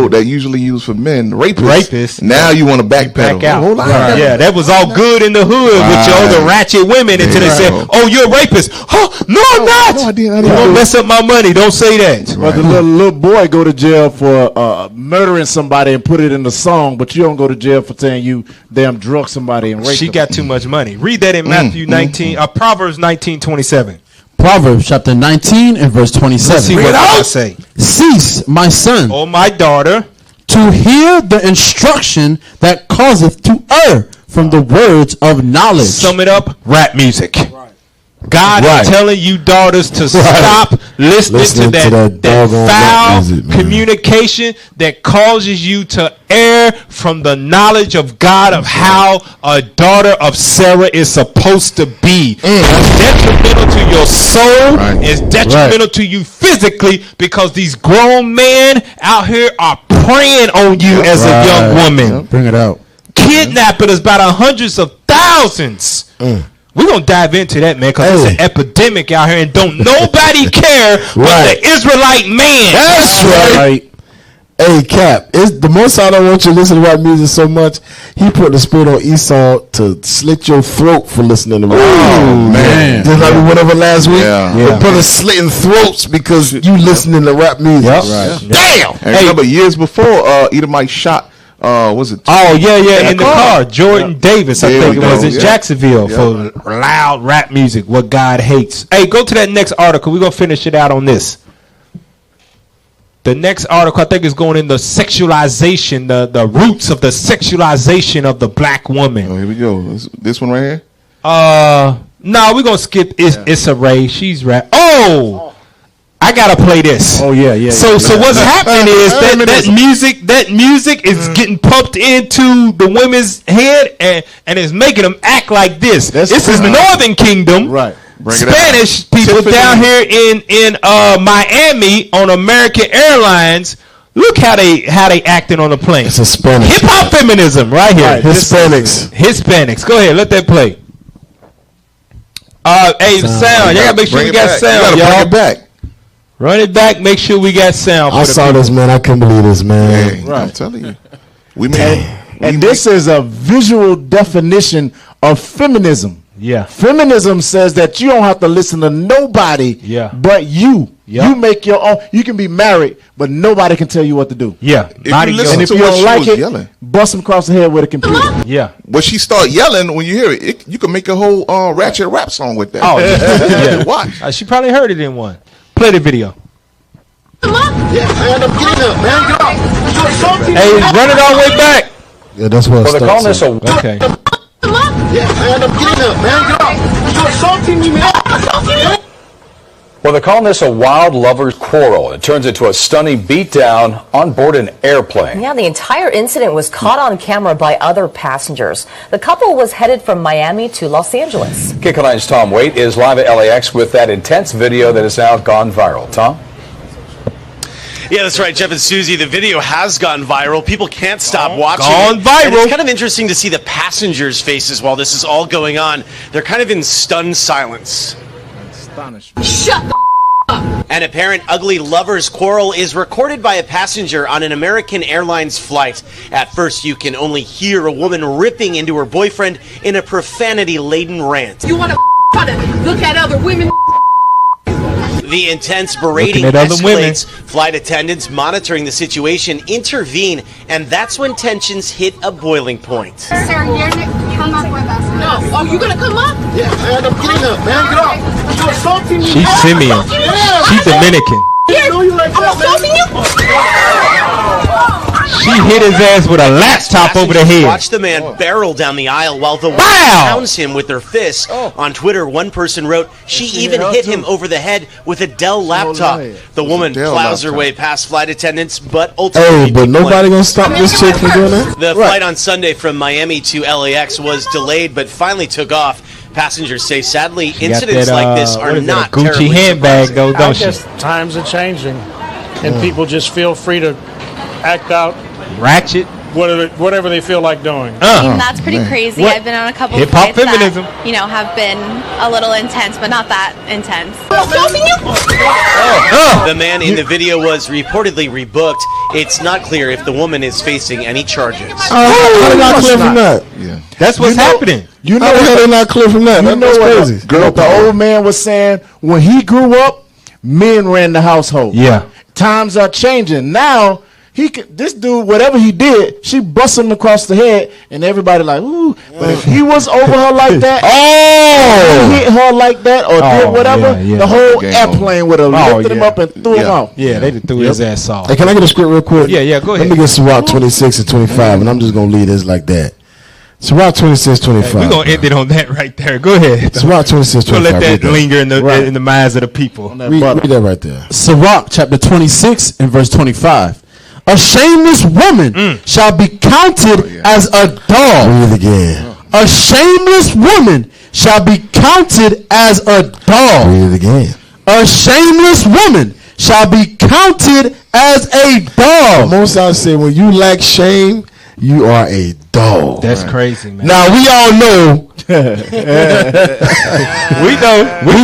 that usually used for men, rapist. Now you want to backpedal.
Back out. Yeah, that was all good in the hood with your other ratchet women until they said, "Oh, you're a rapist." Oh, no, I'm not.
No, I didn't.
You won't mess up my money. Don't say that.
Well, the little boy go to jail for murdering somebody and put it in the song, but you don't go to jail for saying you damn drug somebody and raped
She
them.
got too much money. Read that in Matthew 19, Proverbs 19:27.
Proverbs chapter 19 and verse 27.
Let's see what I say.
Cease, my son,
O my daughter,
to hear the instruction that causeth to err from the words of knowledge.
Sum it up, rap music. God is telling you daughters to stop listening to that foul communication that causes you to err from the knowledge of God, of how a daughter of Sarah is supposed to be. It's detrimental to your soul. It's detrimental to you physically, because these grown men out here are preying on you as a young woman.
Bring it out.
Kidnapping is by hundreds of thousands. We're going to dive into that, man, because it's an epidemic out here, and don't nobody care but the Israelite man.
That's right. Hey, Cap, it's the most I don't want you to listen to rap music so much. He put the spirit on Esau to slit your throat for listening to rap.
Oh, man.
Just like we went over last week. The brother slitting throats because you listening to rap music. Damn.
And remember, years before, Edomite shot. Was it?
Oh yeah, in the car. Jordan Davis, I think it was in Jacksonville for loud rap music. What God hates. Hey, go to that next article. We're gonna finish it out on this. The next article, I think, is going in the sexualization, the roots of the sexualization of the black woman.
Oh, here we go. This one right here.
No, we're gonna skip Issa Rae. She's rap. Oh, I gotta play this.
Oh yeah.
So what's happening is that music is getting pumped into the women's head and it's making them act like this. This is Northern Kingdom,
right?
Spanish people down here in Miami on American Airlines. Look how they acting on the plane.
It's Hispanic.
Hip hop feminism right here.
Right,
Hispanics. Go ahead, let that play. Hey, sound. You gotta make sure we got sound.
You gotta bring it back.
Run it back. Make sure we got sound.
I saw this, man. I couldn't believe this, man.
Hey, I'm telling you,
this is a visual definition of feminism.
Yeah,
feminism says that you don't have to listen to nobody.
Yeah,
but you.
Yep.
You make your own. You can be married, but nobody can tell you what to do.
Yeah,
if you listen
and if
to
you
what
don't
she
like
was
it,
yelling,
bust them across the head with a computer.
Yeah,
when she start yelling, when you hear it, you can make a whole ratchet rap song with that.
Oh, yeah.
Watch.
She probably heard it in one. Play the video.
Yeah, man, I'm getting up, man. Get off. You're assaulting me.
Hey, run it all the way back.
Yeah, that's what.
Well, they're calling this
Okay.
Yeah, man, I'm getting up, man. Get off. You're assaulting me, man.
Well, they're calling this a wild lover's quarrel. It turns into a stunning beatdown on board an airplane.
Yeah, the entire incident was caught on camera by other passengers. The couple was headed from Miami to Los Angeles.
KIC9's Tom Waite is live at LAX with that intense video that has now gone viral. Tom?
Yeah, that's right, Jeff and Susie. The video has gone viral. People can't stop watching
gone
it.
viral.
And it's kind of interesting to see the passengers' faces while this is all going on. They're kind of in stunned silence.
Shut the up.
An apparent ugly lover's quarrel is recorded by a passenger on an American Airlines flight. At first, you can only hear a woman ripping into her boyfriend in a profanity-laden rant.
You want to try to look at other women?
The intense berating escalates. Flight attendants monitoring the situation intervene, and that's when tensions hit a boiling point.
Sir, come up with us. No. Oh, you gonna come up? Yeah, man, I'm getting up, man. Get off. You're assaulting me.
She's Simeon. She's Dominican.
Yes. I'm assaulting you.
She hit his ass with a laptop over the head.
Watch the man barrel down the aisle while the woman pounds him with her fists. On Twitter, one person wrote, she even hit him over the head with a Dell laptop. The woman plows her way past flight attendants, but ultimately...
Hey, but nobody gonna stop this chick from doing that?
The flight on Sunday from Miami to LAX was delayed, but finally took off. Passengers say, sadly, incidents like this are not
Gucci handbag, though, don't she?
Times are changing, and people just feel free to act out
ratchet
whatever they feel like doing.
I mean, that's pretty crazy. I've been on a couple of
hip-hop
flights
feminism
that, have been a little intense, but not that intense.
The man in the video was reportedly rebooked. It's not clear if the woman is facing any charges.
How did I clear from that?
Yeah.
That's what's happening.
You know
how they not clear from that?
You know
That's crazy.
What the old man was saying when he grew up, men ran the household.
Yeah.
Times are changing now. This dude, whatever he did, she busted him across the head, and everybody like, ooh. But if he was over her like that, hit her like that, or did whatever, the whole airplane would have lifted him up and threw him out.
Yeah, they threw his ass off.
Hey, can I get a script real quick?
Yeah, go ahead.
Let me get Ciroc 26 and 25, and I'm just gonna leave this like that. Ciroc 26, 25.
We're gonna end it on that right there. Go ahead.
Ciroc 26, 25.
We'll let that linger in the minds of the people.
Read that right there.
Ciroc chapter 26 and verse 25. A shameless woman shall be counted as a dog.
Read it again.
A shameless woman shall be counted as a dog.
Read it again.
A shameless woman shall be counted as a dog.
Most I say, when you lack shame, you are a dog.
That's crazy, man.
Now we all know. We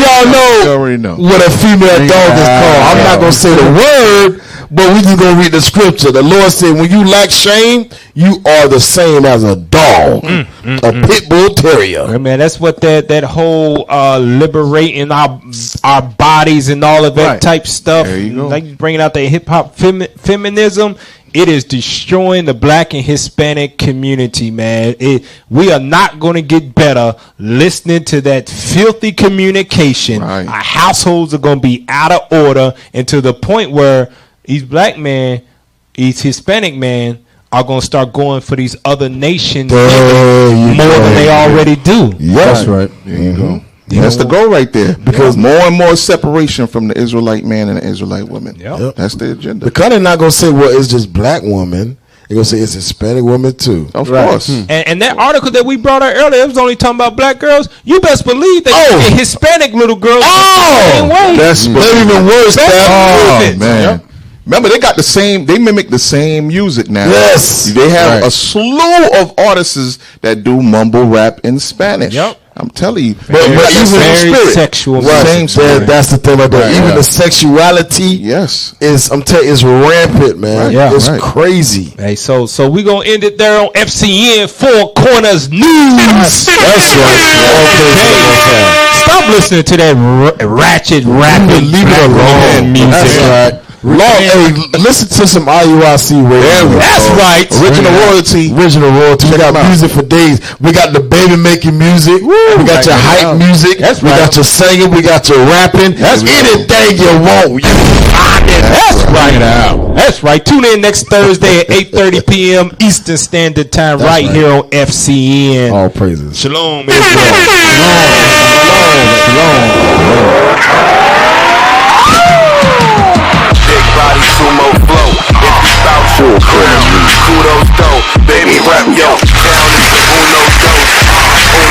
all know what a female dog is called. I'm not gonna say the word, but we just gonna read the scripture. The Lord said, when you lack shame, you are the same as a dog, a pit bull terrier.
Yeah, man, that's what that whole liberating our bodies and all of that type stuff.
There you go.
Like bringing out the hip hop feminism. It is destroying the black and Hispanic community, man. We are not going to get better listening to that filthy communication. Our households are going to be out of order, and to the point where these black men, these Hispanic men are going to start going for these other nations more than they already do.
That's right.
There you go. That's the goal right there. Because more and more separation from the Israelite man and the Israelite woman.
Yep.
That's the agenda.
Because they're not going to say, well, it's just black women. They're going to say it's Hispanic women too.
Of course.
And that article that we brought out earlier, it was only talking about black girls. You best believe that Hispanic little girls the same way.
That's
even worse.
Man. Remember, they got the same. They mimic the same music now.
Yes,
they have a slew of artists that do mumble rap in Spanish.
Yep.
I'm telling you,
but even the spirit,
sexual,
same spirit. That's the thing about that. Even the sexuality, is is rampant, man. It's crazy.
Hey, so we gonna end it there on FCN Four Corners News.
That's right.
Stop listening to that ratchet rapping.
Leave it alone.
Music.
That's right. Hey, listen to some IUIC radio.
That's right.
Original royalty.
We got music for days. We got the baby making music. We got your hype music. We got your singing. We got your rapping. Anything you want.
That's right. That's right. Tune in next Thursday at 8:30 p.m. Eastern Standard Time right here on FCN.
All praises.
Shalom, Israel.
Shalom.
Body sumo flow, if you bout your crown. Kudos though, baby rap yo. Down is the uno dos,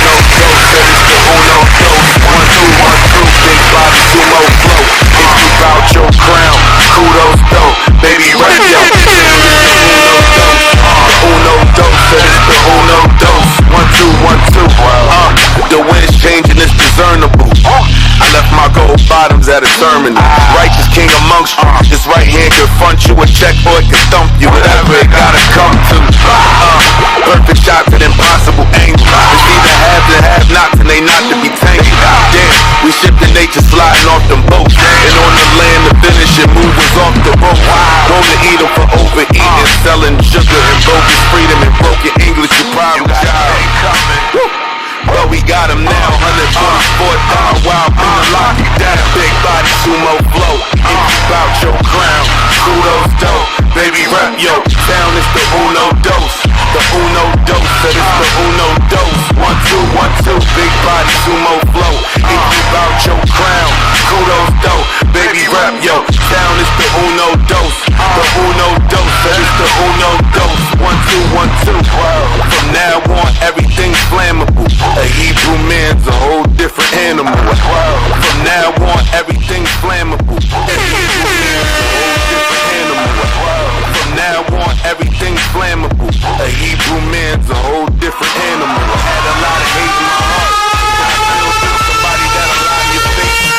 uno dos, that is the uno dos. 1, 2, 1, 2, big body sumo flow. If you bout your crown, kudos though, baby rap yo. Uno dos, that is the uno dos. 1, 2, 1, 2. The wind's changing, it's discernible. I left my gold bottoms at a terminal. Righteous king amongst you. This right hand can front you a check or it can thump you. Whatever it gotta come to. Perfect shots at impossible angles. It's either have to have nots and they not to be tamed. Damn, we shifting nature sliding off them boats. And on the land the finishing move was off the rope. Rolling eat them for overeating. Selling sugar and bogus freedom and broken English. You probably ain't coming. Well, we got him now, 124,000 wild in the lock. That big body sumo flow. If you bout your crown, kudos dope. Baby rap yo, down is the uno dose. The uno dose, that is the uno dose. 1, 2, 1, 2, big body sumo flow. If you bout your crown, kudos dope. Baby rap yo, down is the uno dose. The uno dose, that is the uno dose. 1, 2, 1, 2. From now on, everything's flammable. A Hebrew man's a whole different animal. From now on, everything's flammable. From now on, everything's flammable. A Hebrew man's a whole different animal. I had a lot of hate in my heart. Somebody that'll lie to your face.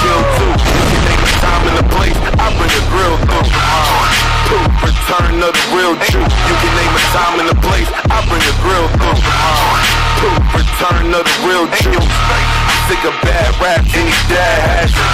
Kill too. You can name the time and the place. I bring a grill through. Return of the real Jew. You can name a time and a place. I bring a grill through. Return of the real Jew. I'm sick of bad rap, any dad has it.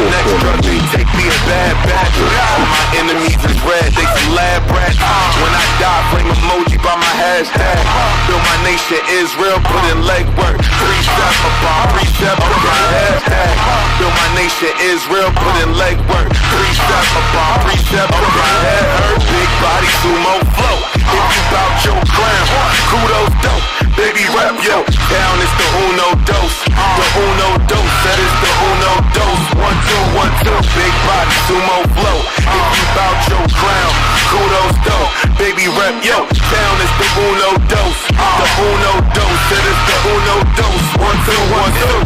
Next drug, they take me a bad batch. All my enemies is red, they some lab rats. When I die, flame emoji by my hashtag. Build my nation Israel, put in leg work. Precept upon precept, put my hashtag. Build my nation Israel, put in leg work. Precept upon precept, put my head hurt. Big body sumo flow. If you bout your crown, kudos dope. Baby rap yo, down is the uno dose. The uno dose, that is the uno dose. 1, 2, 1, 2, big body sumo flow. If you bout your crown, kudos dope. Baby rap yo, down is the uno dose. The uno dose, that is the uno dose. 1, 2, 1, 2.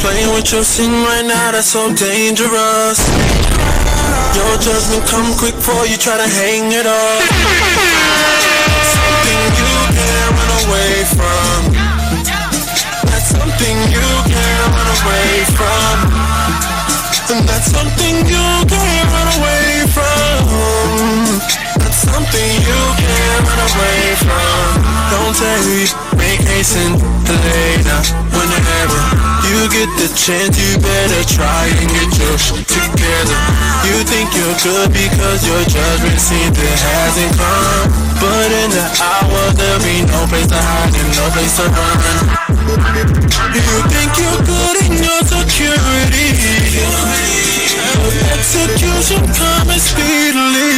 Playing with your sin right now, that's so dangerous. Your judgment come quick before you try to hang it up. Something you can't run away from. That's something you can't run away from. And that's something you can't run away from. That's something you can't run away from. Don't tarry, make haste and later. Whenever you get the chance, you better try and get your shit together. You think you're good because your judgment seems it hasn't come. But in the hour there'll be no place to hide and no place to run. You think you're good in your security, but that security Cause you're coming speedily.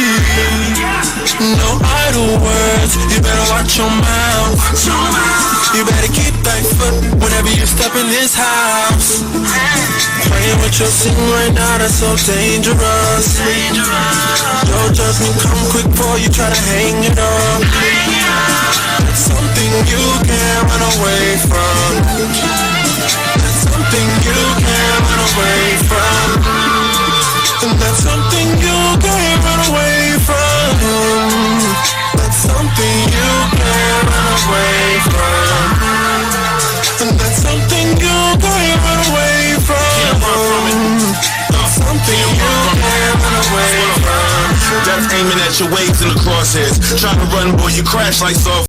No idle words, you better watch your mouth. You better keep that foot whenever you step in this house. Playing with your scene right now, that's so dangerous. Your judgment come quick before you try to hang it up. That's something you can't run away from. That's something you can't run away from. And that's something you can't run away from. That's something you can't run away from. And that's something you can't run away from. That's something you can't run away from.
Death aiming at your waves in the crosshairs. Try to run, boy, you crash like soft.